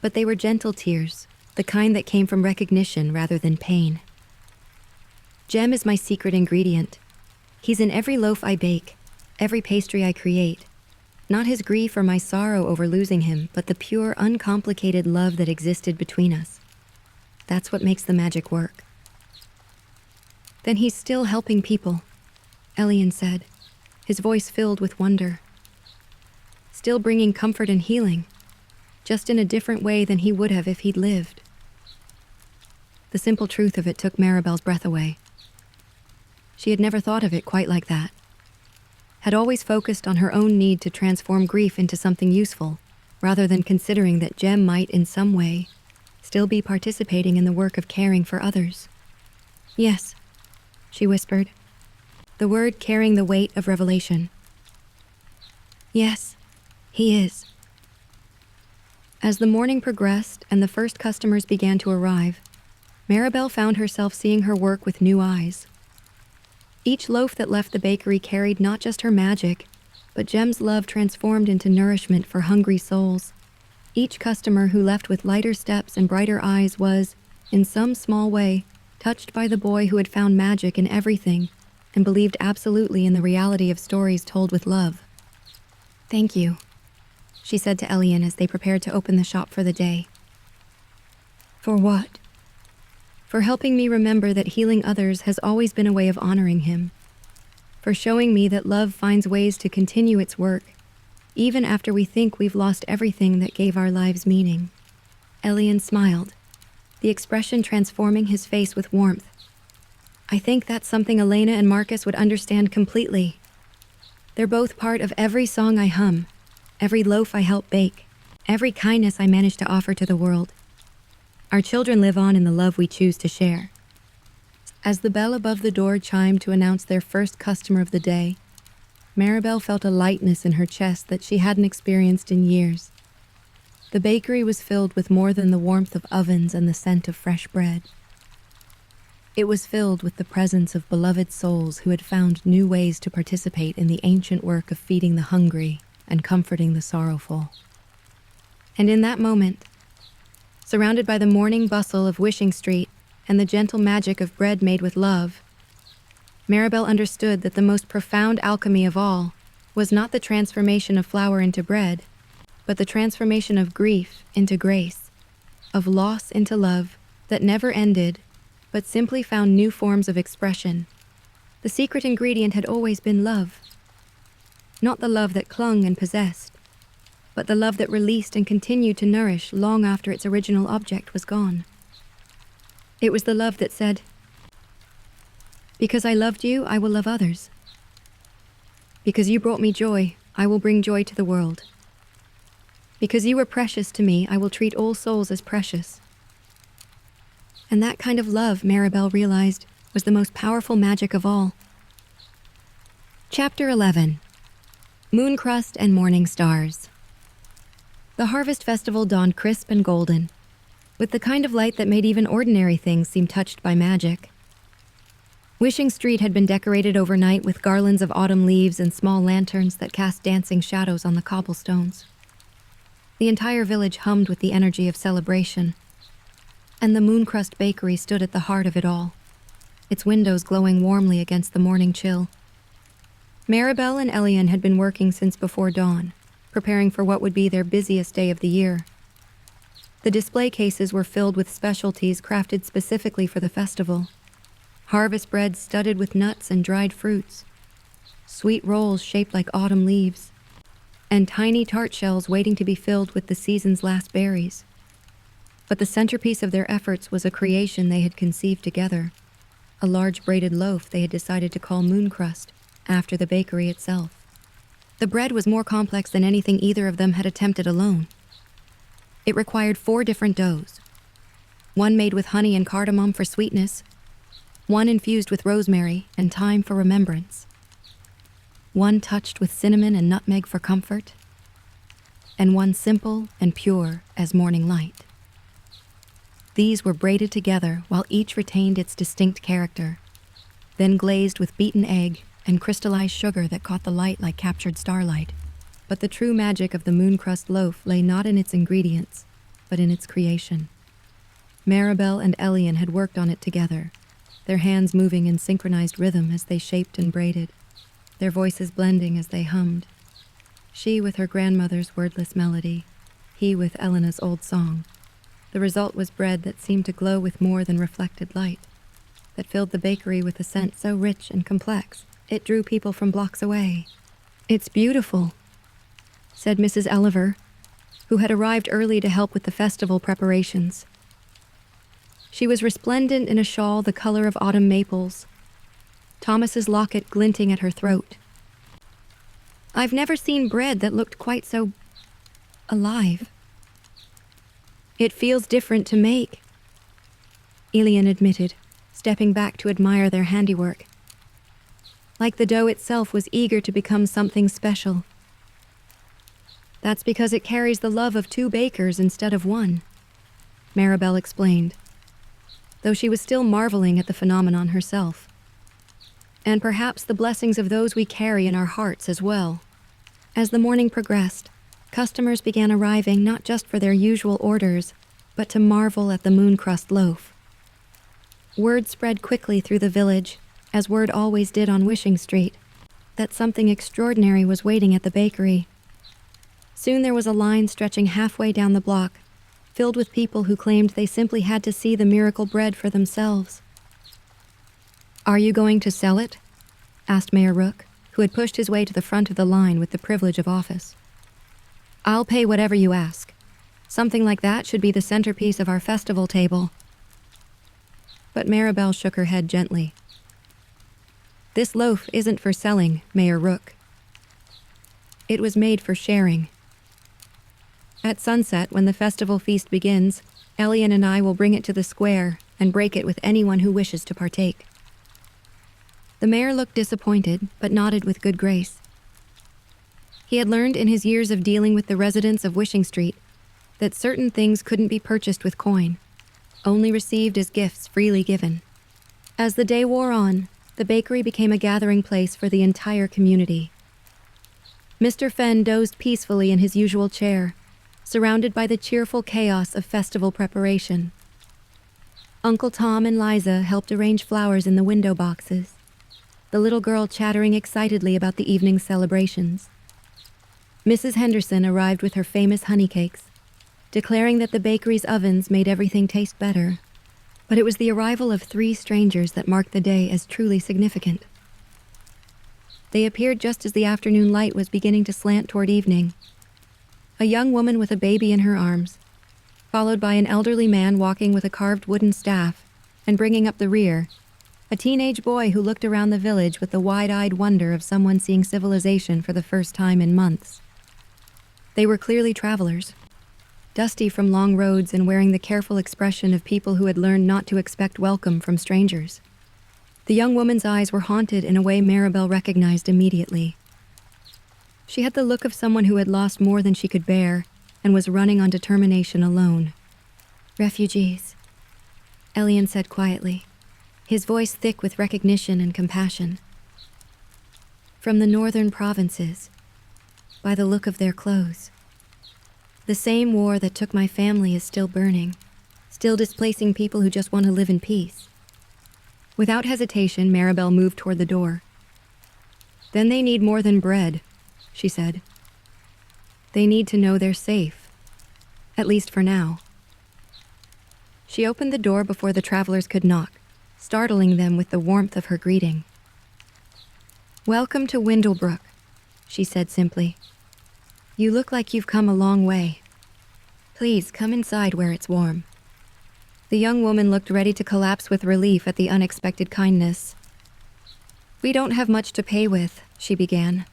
but they were gentle tears, the kind that came from recognition rather than pain. Jem is my secret ingredient. He's in every loaf I bake, every pastry I create. Not his grief or my sorrow over losing him, but the pure, uncomplicated love that existed between us. That's what makes the magic work. Then he's still helping people, Elian said, his voice filled with wonder. Still bringing comfort and healing, just in a different way than he would have if he'd lived. The simple truth of it took Maribel's breath away. She had never thought of it quite like that. Had always focused on her own need to transform grief into something useful, rather than considering that Jem might, in some way, still be participating in the work of caring for others. Yes, she whispered, the word carrying the weight of revelation. Yes, he is. As the morning progressed and the first customers began to arrive, Maribel found herself seeing her work with new eyes. Each loaf that left the bakery carried not just her magic, but Jem's love transformed into nourishment for hungry souls. Each customer who left with lighter steps and brighter eyes was, in some small way, touched by the boy who had found magic in everything and believed absolutely in the reality of stories told with love. Thank you, she said to Elian as they prepared to open the shop for the day. For what? For helping me remember that healing others has always been a way of honoring him. For showing me that love finds ways to continue its work, even after we think we've lost everything that gave our lives meaning. Elian smiled, the expression transforming his face with warmth. I think that's something Elena and Marcus would understand completely. They're both part of every song I hum, every loaf I help bake, every kindness I manage to offer to the world. Our children live on in the love we choose to share. As the bell above the door chimed to announce their first customer of the day, Maribel felt a lightness in her chest that she hadn't experienced in years. The bakery was filled with more than the warmth of ovens and the scent of fresh bread. It was filled with the presence of beloved souls who had found new ways to participate in the ancient work of feeding the hungry and comforting the sorrowful. And in that moment, surrounded by the morning bustle of Wishing Street and the gentle magic of bread made with love, Maribel understood that the most profound alchemy of all was not the transformation of flour into bread, but the transformation of grief into grace, of loss into love that never ended, but simply found new forms of expression. The secret ingredient had always been love. Not the love that clung and possessed, but the love that released and continued to nourish long after its original object was gone. It was the love that said, "Because I loved you, I will love others. Because you brought me joy, I will bring joy to the world. Because you were precious to me, I will treat all souls as precious." And that kind of love, Maribel realized, was the most powerful magic of all. Chapter 11. Mooncrust and Morning Stars. The harvest festival dawned crisp and golden, with the kind of light that made even ordinary things seem touched by magic. Wishing Street had been decorated overnight with garlands of autumn leaves and small lanterns that cast dancing shadows on the cobblestones. The entire village hummed with the energy of celebration, and the Mooncrust Bakery stood at the heart of it all, its windows glowing warmly against the morning chill. Maribel and Elian had been working since before dawn, preparing for what would be their busiest day of the year. The display cases were filled with specialties crafted specifically for the festival. Harvest bread studded with nuts and dried fruits, sweet rolls shaped like autumn leaves, and tiny tart shells waiting to be filled with the season's last berries. But the centerpiece of their efforts was a creation they had conceived together, a large braided loaf they had decided to call Mooncrust, after the bakery itself. The bread was more complex than anything either of them had attempted alone. It required 4 different doughs, one made with honey and cardamom for sweetness, one infused with rosemary and thyme for remembrance, one touched with cinnamon and nutmeg for comfort, and one simple and pure as morning light. These were braided together while each retained its distinct character, then glazed with beaten egg and crystallized sugar that caught the light like captured starlight. But the true magic of the Mooncrust loaf lay not in its ingredients, but in its creation. Maribel and Elian had worked on it together, their hands moving in synchronized rhythm as they shaped and braided, their voices blending as they hummed. She with her grandmother's wordless melody, he with Elena's old song. The result was bread that seemed to glow with more than reflected light, that filled the bakery with a scent so rich and complex, it drew people from blocks away. "It's beautiful," said Mrs. Elliver, who had arrived early to help with the festival preparations. She was resplendent in a shawl the color of autumn maples, Thomas's locket glinting at her throat. "I've never seen bread that looked quite so alive." "It feels different to make," Elian admitted, stepping back to admire their handiwork. Like the dough itself was eager to become something special. "That's because it carries the love of 2 bakers instead of 1, Maribel explained, though she was still marveling at the phenomenon herself. "And perhaps the blessings of those we carry in our hearts as well." As the morning progressed, customers began arriving not just for their usual orders, but to marvel at the Mooncrust loaf. Word spread quickly through the village, as word always did on Wishing Street, that something extraordinary was waiting at the bakery. Soon there was a line stretching halfway down the block, filled with people who claimed they simply had to see the miracle bread for themselves. "Are you going to sell it?" asked Mayor Rook, who had pushed his way to the front of the line with the privilege of office. "I'll pay whatever you ask. Something like that should be the centerpiece of our festival table." But Maribel shook her head gently. "This loaf isn't for selling, Mayor Rook. It was made for sharing. At sunset, when the festival feast begins, Elian and I will bring it to the square and break it with anyone who wishes to partake." The mayor looked disappointed, but nodded with good grace. He had learned in his years of dealing with the residents of Wishing Street that certain things couldn't be purchased with coin, only received as gifts freely given. As the day wore on, the bakery became a gathering place for the entire community. Mr. Fenn dozed peacefully in his usual chair, surrounded by the cheerful chaos of festival preparation. Uncle Tom and Liza helped arrange flowers in the window boxes, the little girl chattering excitedly about the evening's celebrations. Mrs. Henderson arrived with her famous honey cakes, declaring that the bakery's ovens made everything taste better. But it was the arrival of 3 strangers that marked the day as truly significant. They appeared just as the afternoon light was beginning to slant toward evening. a young woman with a baby in her arms, followed by an elderly man walking with a carved wooden staff, and bringing up the rear, a teenage boy who looked around the village with the wide-eyed wonder of someone seeing civilization for the first time in months. They were clearly travelers, dusty from long roads and wearing the careful expression of people who had learned not to expect welcome from strangers. The young woman's eyes were haunted in a way Maribel recognized immediately. She had the look of someone who had lost more than she could bear and was running on determination alone. "Refugees," Elian said quietly, his voice thick with recognition and compassion. "From the northern provinces, by the look of their clothes. The same war that took my family is still burning, still displacing people who just want to live in peace." Without hesitation, Maribel moved toward the door. "Then they need more than bread," she said. "They need to know they're safe, at least for now." She opened the door before the travelers could knock, startling them with the warmth of her greeting. "Welcome to Windlebrook," she said simply. "You look like you've come a long way. Please come inside where it's warm." The young woman looked ready to collapse with relief at the unexpected kindness. "We don't have much to pay with," she began,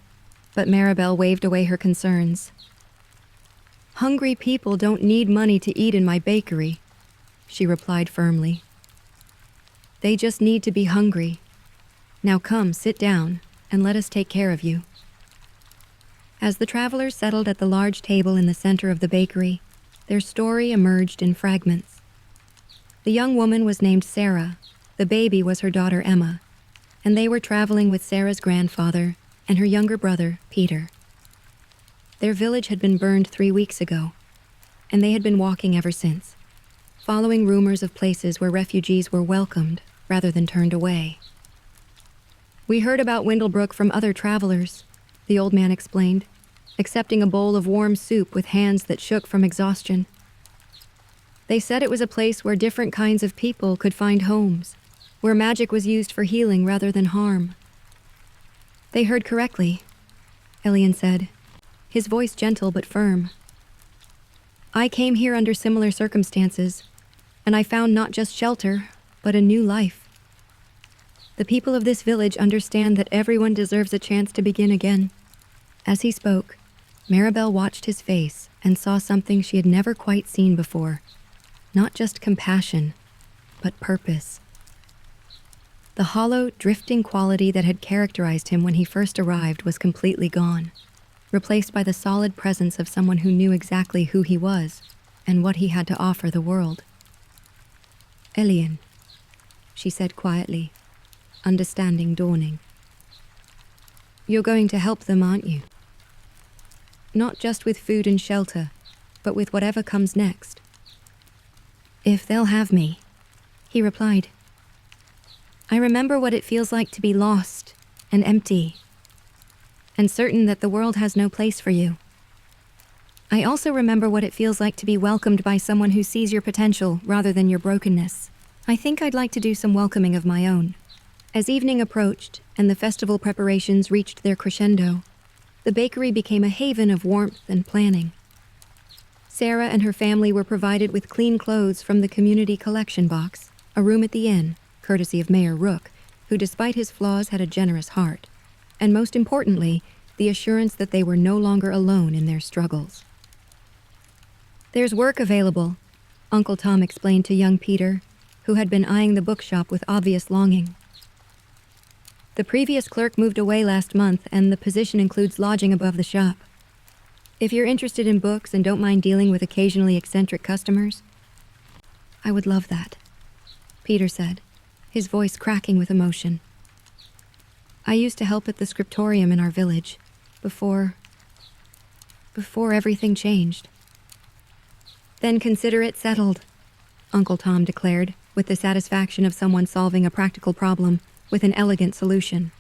but Maribel waved away her concerns. "Hungry people don't need money to eat in my bakery," she replied firmly. "They just need to be hungry. Now come, sit down, and let us take care of you." As the travelers settled at the large table in the center of the bakery, their story emerged in fragments. The young woman was named Sarah, the baby was her daughter Emma, and they were traveling with Sarah's grandfather and her younger brother, Peter. Their village had been burned 3 weeks ago, and they had been walking ever since, following rumors of places where refugees were welcomed rather than turned away. "We heard about Windlebrook from other travelers," the old man explained, accepting a bowl of warm soup with hands that shook from exhaustion. "They said it was a place where different kinds of people could find homes, where magic was used for healing rather than harm." "They heard correctly," Elian said, his voice gentle but firm. "I came here under similar circumstances, and I found not just shelter, but a new life. The people of this village understand that everyone deserves a chance to begin again." As he spoke, Maribel watched his face and saw something she had never quite seen before. Not just compassion, but purpose. The hollow, drifting quality that had characterized him when he first arrived was completely gone, replaced by the solid presence of someone who knew exactly who he was and what he had to offer the world. "Elian," she said quietly, understanding dawning. "You're going to help them, aren't you? Not just with food and shelter, but with whatever comes next." "If they'll have me," he replied. "I remember what it feels like to be lost and empty, and certain that the world has no place for you. I also remember what it feels like to be welcomed by someone who sees your potential rather than your brokenness. I think I'd like to do some welcoming of my own." As evening approached and the festival preparations reached their crescendo, the bakery became a haven of warmth and planning. Sarah and her family were provided with clean clothes from the community collection box, a room at the inn, courtesy of Mayor Rook, who despite his flaws had a generous heart, and most importantly, the assurance that they were no longer alone in their struggles. "There's work available," Uncle Tom explained to young Peter, who had been eyeing the bookshop with obvious longing. "The previous clerk moved away last month, and the position includes lodging above the shop. If you're interested in books and don't mind dealing with occasionally eccentric customers." "I would love that," Peter said, his voice cracking with emotion. "I used to help at the scriptorium in our village, before everything changed." "Then consider it settled," Uncle Tom declared, with the satisfaction of someone solving a practical problem with an elegant solution.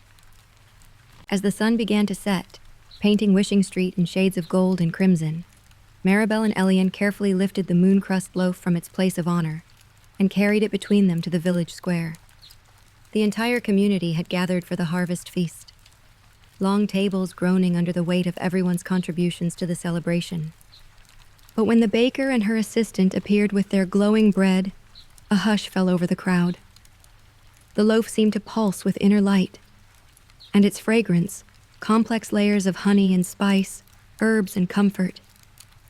As the sun began to set, painting Wishing Street in shades of gold and crimson, Maribel and Elian carefully lifted the moon-crust loaf from its place of honor and carried it between them to the village square. The entire community had gathered for the harvest feast. long tables groaning under the weight of everyone's contributions to the celebration. But when the baker and her assistant appeared with their glowing bread, a hush fell over the crowd. The loaf seemed to pulse with inner light, and its fragrance, complex layers of honey and spice, herbs and comfort,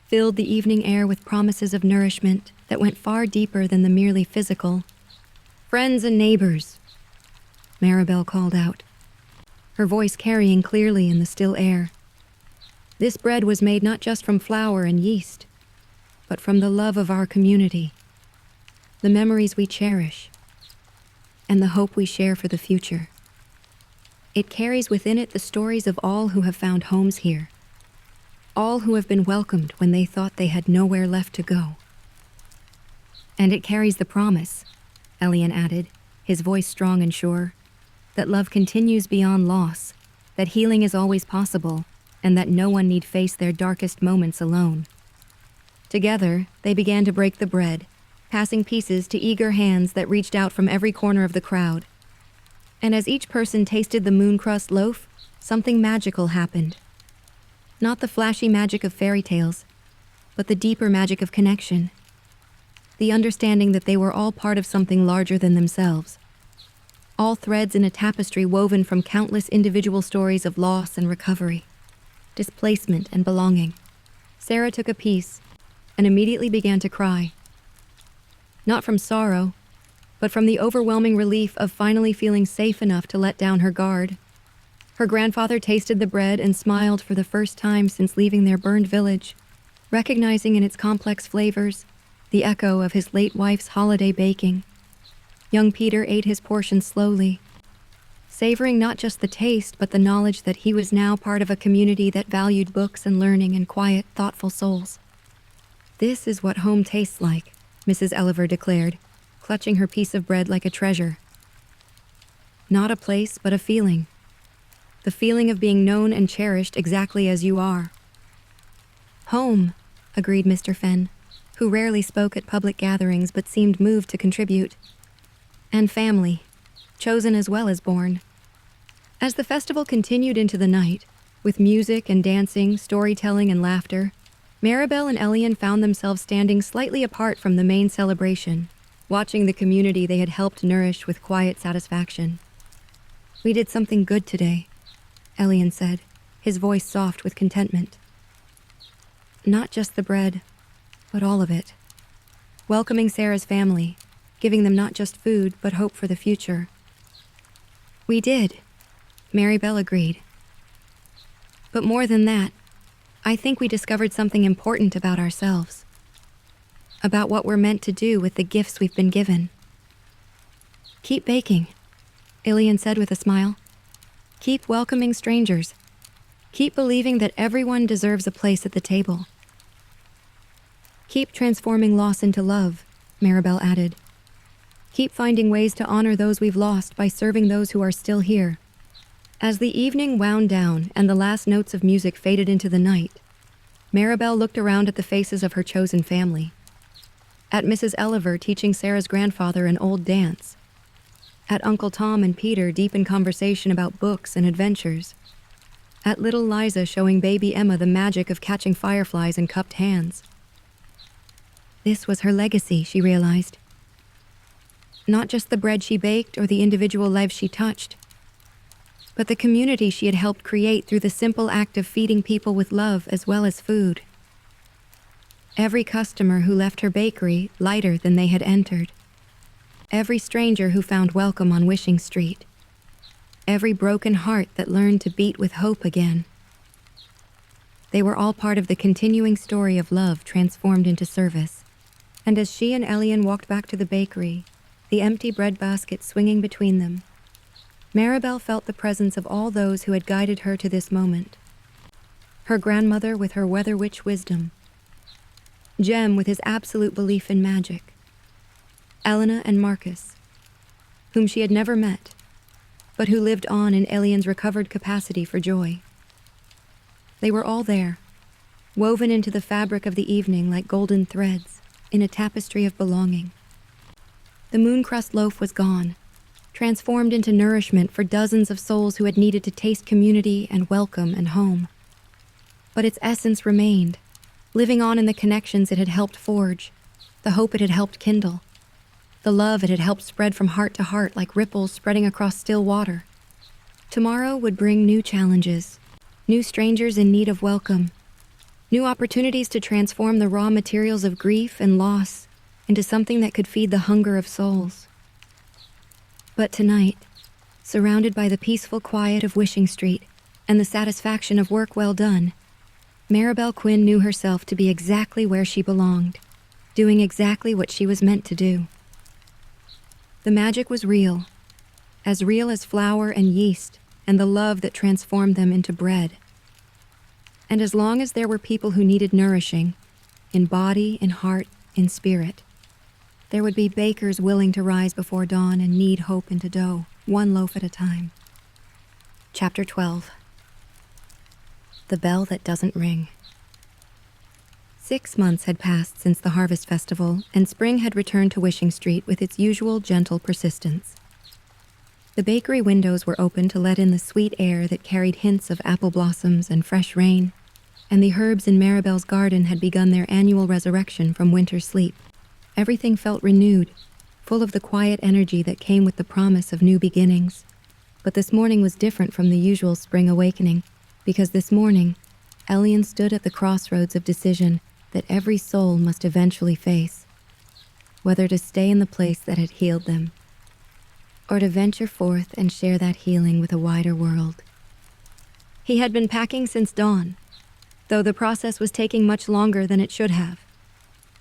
filled the evening air with promises of nourishment that went far deeper than the merely physical. "Friends and neighbors," Maribel called out, her voice carrying clearly in the still air. "This bread was made not just from flour and yeast, but from the love of our community, the memories we cherish, and the hope we share for the future. It carries within it the stories of all who have found homes here, all who have been welcomed when they thought they had nowhere left to go. And it carries the promise," Elian added, his voice strong and sure, "that love continues beyond loss, that healing is always possible, and that no one need face their darkest moments alone." Together, they began to break the bread, passing pieces to eager hands that reached out from every corner of the crowd. And as each person tasted the mooncrust loaf, something magical happened. Not the flashy magic of fairy tales, but the deeper magic of connection. The understanding that they were all part of something larger than themselves. All threads in a tapestry woven from countless individual stories of loss and recovery, displacement and belonging. Sarah took a piece and immediately began to cry. Not from sorrow, but from the overwhelming relief of finally feeling safe enough to let down her guard. Her grandfather tasted the bread and smiled for the first time since leaving their burned village, recognizing in its complex flavors the echo of his late wife's holiday baking. Young Peter ate his portion slowly, savoring not just the taste but the knowledge that he was now part of a community that valued books and learning and quiet, thoughtful souls. "This is what home tastes like," Mrs. Elliver declared, clutching her piece of bread like a treasure. "Not a place, but a feeling. The feeling of being known and cherished exactly as you are." "Home," agreed Mr. Fenn, who rarely spoke at public gatherings but seemed moved to contribute. "And family, chosen as well as born." As the festival continued into the night, with music and dancing, storytelling and laughter, Maribel and Elian found themselves standing slightly apart from the main celebration, watching the community they had helped nourish with quiet satisfaction. "We did something good today," Elian said, his voice soft with contentment. "Not just the bread, but all of it. Welcoming Sarah's family, giving them not just food, but hope for the future." "We did," Maribel agreed. "But more than that, I think we discovered something important about ourselves, about what we're meant to do with the gifts we've been given." "Keep baking," Elian said with a smile. "Keep welcoming strangers. Keep believing that everyone deserves a place at the table. Keep transforming loss into love," Maribel added. "Keep finding ways to honor those we've lost by serving those who are still here." As the evening wound down and the last notes of music faded into the night, Maribel looked around at the faces of her chosen family. At Mrs. Elliver teaching Sarah's grandfather an old dance. At Uncle Tom and Peter deep in conversation about books and adventures. At little Liza showing baby Emma the magic of catching fireflies in cupped hands. This was her legacy, she realized. Not just the bread she baked or the individual lives she touched, but the community she had helped create through the simple act of feeding people with love as well as food. Every customer who left her bakery lighter than they had entered. Every stranger who found welcome on Wishing Street. Every broken heart that learned to beat with hope again. They were all part of the continuing story of love transformed into service. And as she and Elian walked back to the bakery, the empty bread basket swinging between them, Maribel felt the presence of all those who had guided her to this moment. Her grandmother with her weather witch wisdom. Jem with his absolute belief in magic. Elena and Marcus, whom she had never met, but who lived on in Elian's recovered capacity for joy. They were all there, woven into the fabric of the evening like golden threads in a tapestry of belonging. The mooncrust loaf was gone, transformed into nourishment for dozens of souls who had needed to taste community and welcome and home. But its essence remained, living on in the connections it had helped forge, the hope it had helped kindle, the love it had helped spread from heart to heart like ripples spreading across still water. Tomorrow would bring new challenges, new strangers in need of welcome, new opportunities to transform the raw materials of grief and loss into something that could feed the hunger of souls. But tonight, surrounded by the peaceful quiet of Wishing Street and the satisfaction of work well done, Maribel Quinn knew herself to be exactly where she belonged, doing exactly what she was meant to do. The magic was real as flour and yeast and the love that transformed them into bread. And as long as there were people who needed nourishing, in body, in heart, in spirit, there would be bakers willing to rise before dawn and knead hope into dough, one loaf at a time. Chapter 12. The Bell That Doesn't Ring. 6 months had passed since the Harvest Festival, and spring had returned to Wishing Street with its usual gentle persistence. The bakery windows were open to let in the sweet air that carried hints of apple blossoms and fresh rain, and the herbs in Maribel's garden had begun their annual resurrection from winter sleep. Everything felt renewed, full of the quiet energy that came with the promise of new beginnings. But this morning was different from the usual spring awakening, because this morning, Elian stood at the crossroads of decision that every soul must eventually face, whether to stay in the place that had healed them, or to venture forth and share that healing with a wider world. He had been packing since dawn, though the process was taking much longer than it should have.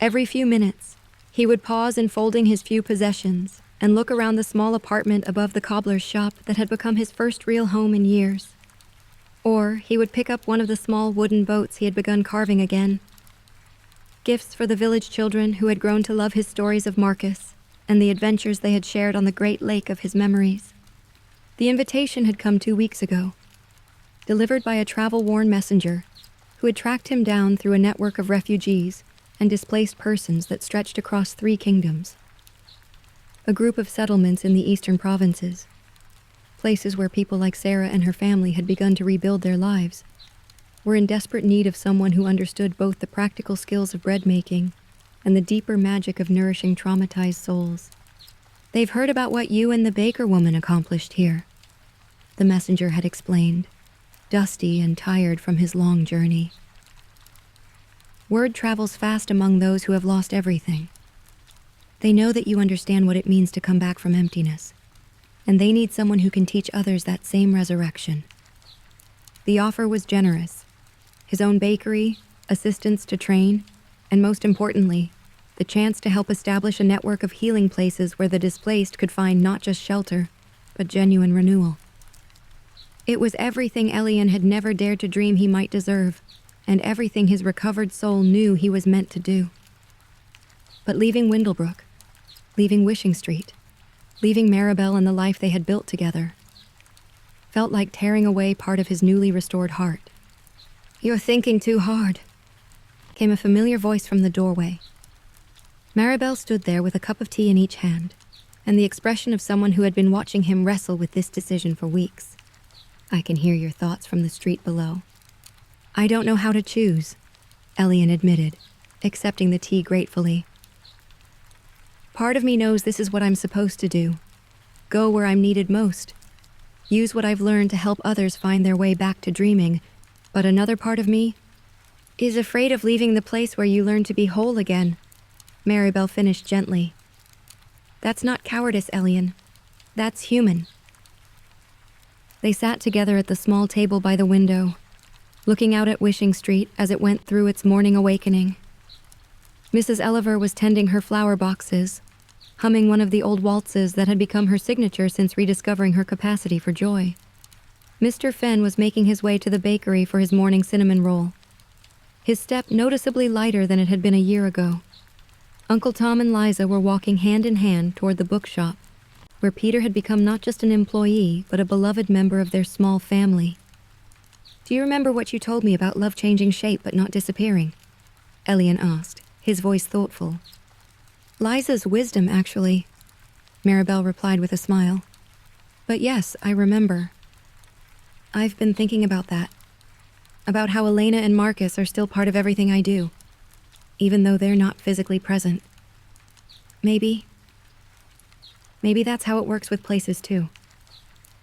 Every few minutes, he would pause in folding his few possessions and look around the small apartment above the cobbler's shop that had become his first real home in years. Or he would pick up one of the small wooden boats he had begun carving again. Gifts for the village children who had grown to love his stories of Marcus and the adventures they had shared on the great lake of his memories. The invitation had come 2 weeks ago, delivered by a travel-worn messenger who had tracked him down through a network of refugees and displaced persons that stretched across 3 kingdoms. A group of settlements in the eastern provinces, places where people like Sarah and her family had begun to rebuild their lives, were in desperate need of someone who understood both the practical skills of bread making and the deeper magic of nourishing traumatized souls. "They've heard about what you and the baker woman accomplished here," the messenger had explained, dusty and tired from his long journey. "Word travels fast among those who have lost everything. They know that you understand what it means to come back from emptiness, and they need someone who can teach others that same resurrection." The offer was generous. His own bakery, assistance to train, and most importantly, the chance to help establish a network of healing places where the displaced could find not just shelter, but genuine renewal. It was everything Elian had never dared to dream he might deserve, and everything his recovered soul knew he was meant to do. But leaving Windlebrook, leaving Wishing Street, leaving Maribel and the life they had built together, felt like tearing away part of his newly restored heart. "You're thinking too hard," came a familiar voice from the doorway. Maribel stood there with a cup of tea in each hand, and the expression of someone who had been watching him wrestle with this decision for weeks. "I can hear your thoughts from the street below." "I don't know how to choose," Elian admitted, accepting the tea gratefully. "Part of me knows this is what I'm supposed to do. Go where I'm needed most. Use what I've learned to help others find their way back to dreaming. But another part of me is afraid of leaving the place where you learn to be whole again," Maribel finished gently. "That's not cowardice, Elian. That's human." They sat together at the small table by the window, looking out at Wishing Street as it went through its morning awakening. Mrs. Elliver was tending her flower boxes, humming one of the old waltzes that had become her signature since rediscovering her capacity for joy. Mr. Fenn was making his way to the bakery for his morning cinnamon roll, his step noticeably lighter than it had been a year ago. Uncle Tom and Liza were walking hand in hand toward the bookshop, where Peter had become not just an employee, but a beloved member of their small family. "Do you remember what you told me about love changing shape but not disappearing?" Elian asked, his voice thoughtful. "Liza's wisdom, actually," Maribel replied with a smile. But yes, I remember. I've been thinking about that. About how Elena and Marcus are still part of everything I do, even though they're not physically present. Maybe that's how it works with places too.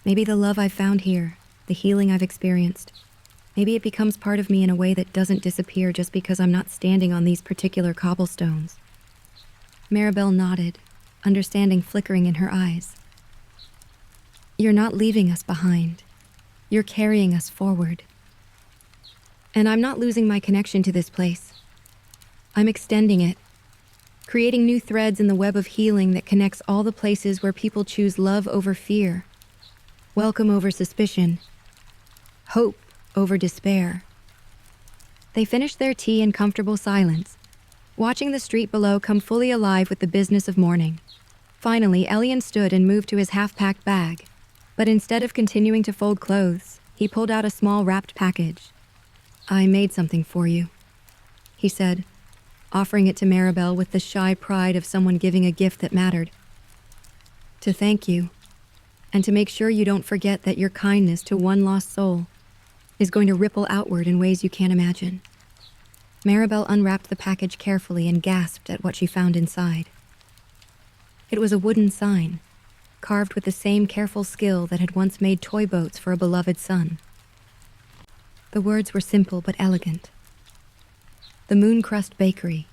Maybe the love I've found here, the healing I've experienced, maybe it becomes part of me in a way that doesn't disappear just because I'm not standing on these particular cobblestones. Maribel nodded, understanding flickering in her eyes. You're not leaving us behind. You're carrying us forward. And I'm not losing my connection to this place. I'm extending it, creating new threads in the web of healing that connects all the places where people choose love over fear, welcome over suspicion, hope over despair. They finished their tea in comfortable silence, watching the street below come fully alive with the business of morning. Finally, Elian stood and moved to his half-packed bag, but instead of continuing to fold clothes, he pulled out a small wrapped package. I made something for you, he said, offering it to Maribel with the shy pride of someone giving a gift that mattered. To thank you, and to make sure you don't forget that your kindness to one lost soul is going to ripple outward in ways you can't imagine. Maribel unwrapped the package carefully and gasped at what she found inside. It was a wooden sign, carved with the same careful skill that had once made toy boats for a beloved son. The words were simple but elegant. The Mooncrust Bakery,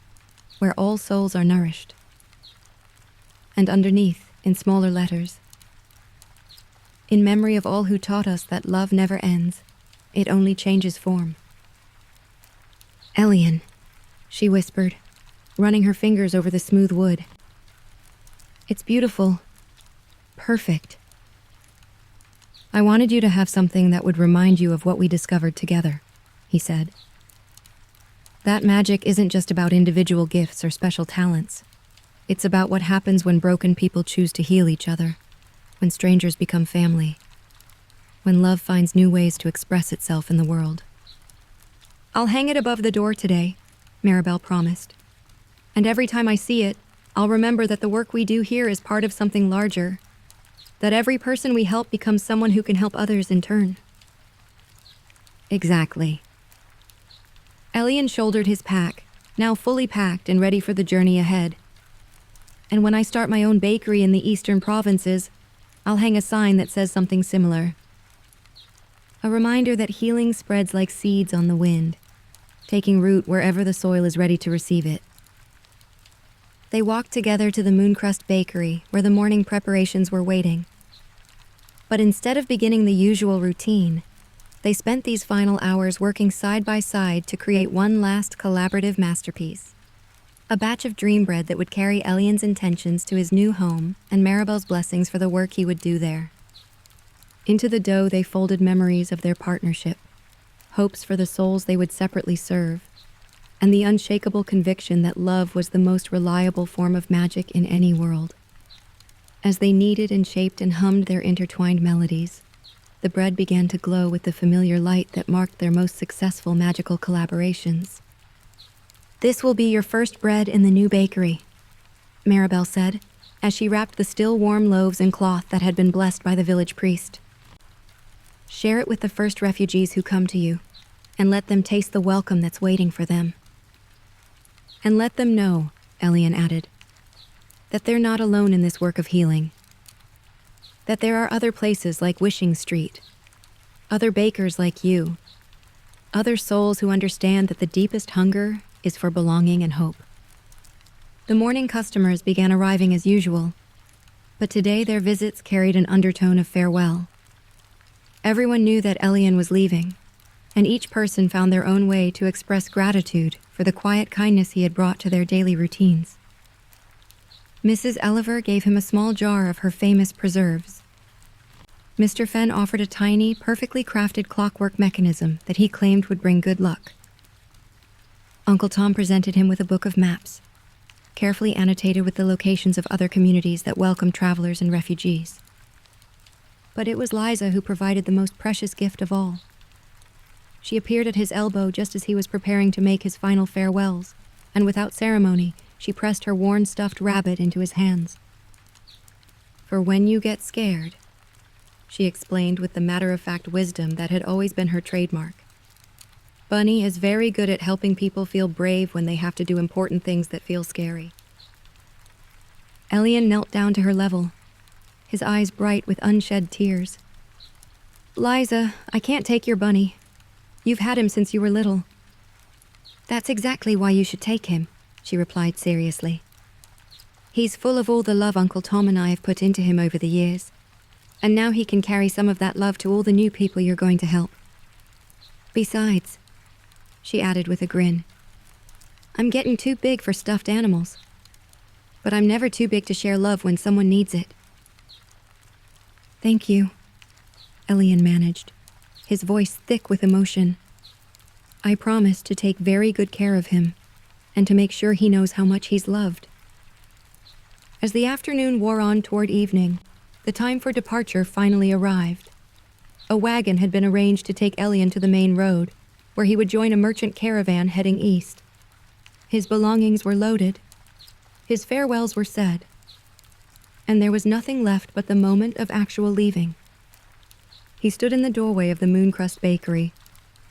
where all souls are nourished. And underneath, in smaller letters, in memory of all who taught us that love never ends, it only changes form. Elian, she whispered, running her fingers over the smooth wood. It's beautiful. Perfect. I wanted you to have something that would remind you of what we discovered together, he said. That magic isn't just about individual gifts or special talents. It's about what happens when broken people choose to heal each other, when strangers become family, when love finds new ways to express itself in the world. I'll hang it above the door today, Maribel promised. And every time I see it, I'll remember that the work we do here is part of something larger, that every person we help becomes someone who can help others in turn. Exactly. Elian shouldered his pack, now fully packed and ready for the journey ahead. And when I start my own bakery in the eastern provinces, I'll hang a sign that says something similar. A reminder that healing spreads like seeds on the wind, taking root wherever the soil is ready to receive it. They walked together to the Mooncrust Bakery, where the morning preparations were waiting. But instead of beginning the usual routine, they spent these final hours working side by side to create one last collaborative masterpiece. A batch of dream bread that would carry Elian's intentions to his new home and Maribel's blessings for the work he would do there. Into the dough they folded memories of their partnership, hopes for the souls they would separately serve, and the unshakable conviction that love was the most reliable form of magic in any world. As they kneaded and shaped and hummed their intertwined melodies, the bread began to glow with the familiar light that marked their most successful magical collaborations. This will be your first bread in the new bakery, Maribel said, as she wrapped the still warm loaves in cloth that had been blessed by the village priest. Share it with the first refugees who come to you, and let them taste the welcome that's waiting for them. And let them know, Elian added, that they're not alone in this work of healing. That there are other places like Wishing Street, other bakers like you, other souls who understand that the deepest hunger is for belonging and hope. The morning customers began arriving as usual, but today their visits carried an undertone of farewell. Everyone knew that Elian was leaving, and each person found their own way to express gratitude for the quiet kindness he had brought to their daily routines. Mrs. Elliver gave him a small jar of her famous preserves. Mr. Fenn offered a tiny, perfectly crafted clockwork mechanism that he claimed would bring good luck. Uncle Tom presented him with a book of maps, carefully annotated with the locations of other communities that welcome travelers and refugees. But it was Liza who provided the most precious gift of all. She appeared at his elbow just as he was preparing to make his final farewells, and without ceremony, she pressed her worn stuffed rabbit into his hands. For when you get scared, she explained with the matter-of-fact wisdom that had always been her trademark. Bunny is very good at helping people feel brave when they have to do important things that feel scary. Elian knelt down to her level, his eyes bright with unshed tears. "Liza, I can't take your bunny. You've had him since you were little." "That's exactly why you should take him," she replied seriously. "He's full of all the love Uncle Tom and I have put into him over the years, and now he can carry some of that love to all the new people you're going to help. Besides," she added with a grin, "I'm getting too big for stuffed animals, but I'm never too big to share love when someone needs it." "Thank you," Elian managed, his voice thick with emotion. "I promise to take very good care of him, and to make sure he knows how much he's loved." As the afternoon wore on toward evening, the time for departure finally arrived. A wagon had been arranged to take Elian to the main road, where he would join a merchant caravan heading east. His belongings were loaded, his farewells were said, and there was nothing left but the moment of actual leaving. He stood in the doorway of the Mooncrust Bakery,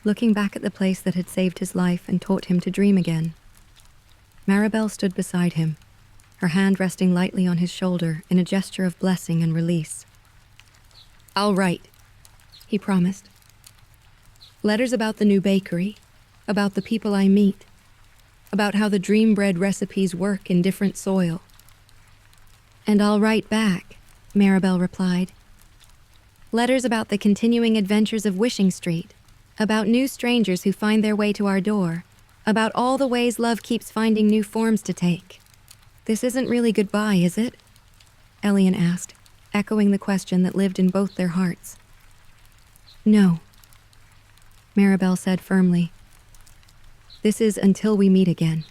looking back at the place that had saved his life and taught him to dream again. Maribel stood beside him, her hand resting lightly on his shoulder in a gesture of blessing and release. "I'll write," he promised. "Letters about the new bakery, about the people I meet, about how the dream bread recipes work in different soil." "And I'll write back," Maribel replied. "Letters about the continuing adventures of Wishing Street, about new strangers who find their way to our door, about all the ways love keeps finding new forms to take." "This isn't really goodbye, is it?" Elian asked, echoing the question that lived in both their hearts. "No," Maribel said firmly. "This is until we meet again.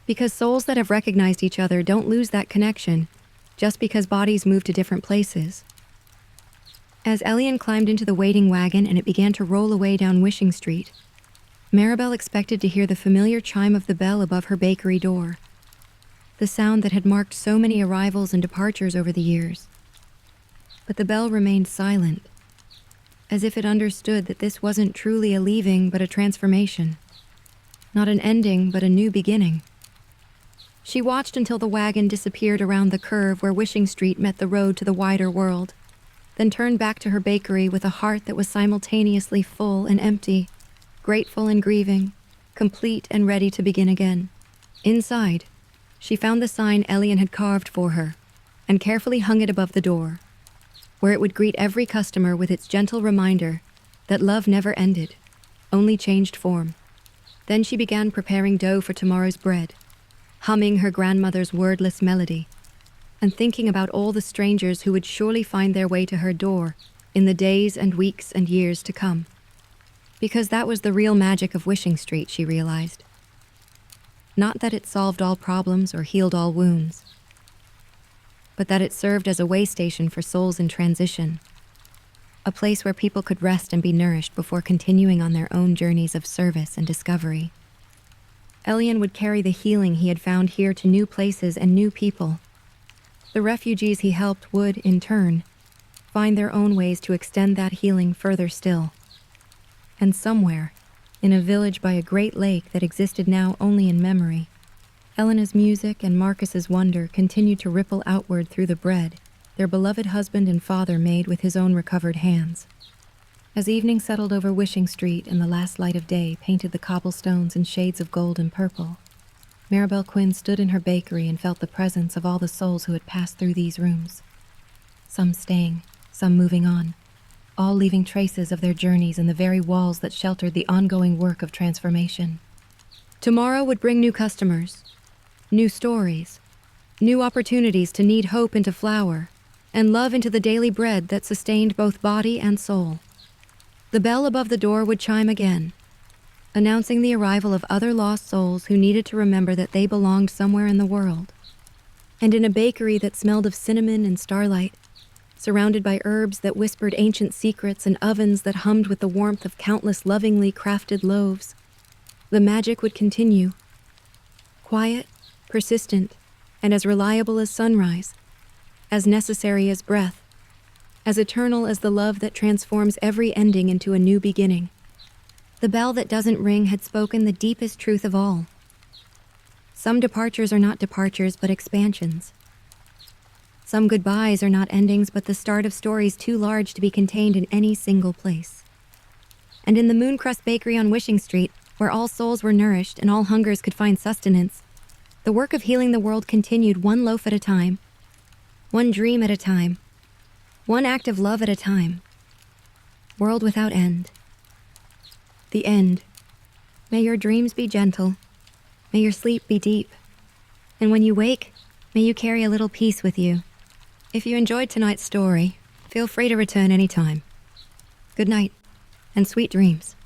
Because souls that have recognized each other don't lose that connection just because bodies move to different places." As Elian climbed into the waiting wagon and it began to roll away down Wishing Street, Maribel expected to hear the familiar chime of the bell above her bakery door, the sound that had marked so many arrivals and departures over the years. But the bell remained silent, as if it understood that this wasn't truly a leaving but a transformation, not an ending but a new beginning. She watched until the wagon disappeared around the curve where Wishing Street met the road to the wider world, then turned back to her bakery with a heart that was simultaneously full and empty, grateful and grieving, complete and ready to begin again. Inside, she found the sign Elian had carved for her and carefully hung it above the door, where it would greet every customer with its gentle reminder that love never ended, only changed form. Then she began preparing dough for tomorrow's bread, humming her grandmother's wordless melody, and thinking about all the strangers who would surely find their way to her door in the days and weeks and years to come. Because that was the real magic of Wishing Street, she realized. Not that it solved all problems or healed all wounds, but that it served as a way station for souls in transition, a place where people could rest and be nourished before continuing on their own journeys of service and discovery. Elian would carry the healing he had found here to new places and new people. The refugees he helped would, in turn, find their own ways to extend that healing further still. And somewhere, in a village by a great lake that existed now only in memory, Elena's music and Marcus's wonder continued to ripple outward through the bread their beloved husband and father made with his own recovered hands. As evening settled over Wishing Street and the last light of day painted the cobblestones in shades of gold and purple, Maribel Quinn stood in her bakery and felt the presence of all the souls who had passed through these rooms. Some staying, some moving on, all leaving traces of their journeys in the very walls that sheltered the ongoing work of transformation. Tomorrow would bring new customers, new stories, new opportunities to knead hope into flour, and love into the daily bread that sustained both body and soul. The bell above the door would chime again, announcing the arrival of other lost souls who needed to remember that they belonged somewhere in the world. And in a bakery that smelled of cinnamon and starlight, surrounded by herbs that whispered ancient secrets and ovens that hummed with the warmth of countless lovingly crafted loaves, the magic would continue. Quiet, persistent, and as reliable as sunrise, as necessary as breath, as eternal as the love that transforms every ending into a new beginning. The bell that doesn't ring had spoken the deepest truth of all. Some departures are not departures, but expansions. Some goodbyes are not endings, but the start of stories too large to be contained in any single place. And in the Mooncrust Bakery on Wishing Street, where all souls were nourished and all hungers could find sustenance, the work of healing the world continued, one loaf at a time, one dream at a time, one act of love at a time. World without end. The end. May your dreams be gentle. May your sleep be deep. And when you wake, may you carry a little peace with you. If you enjoyed tonight's story, feel free to return anytime. Good night, and sweet dreams.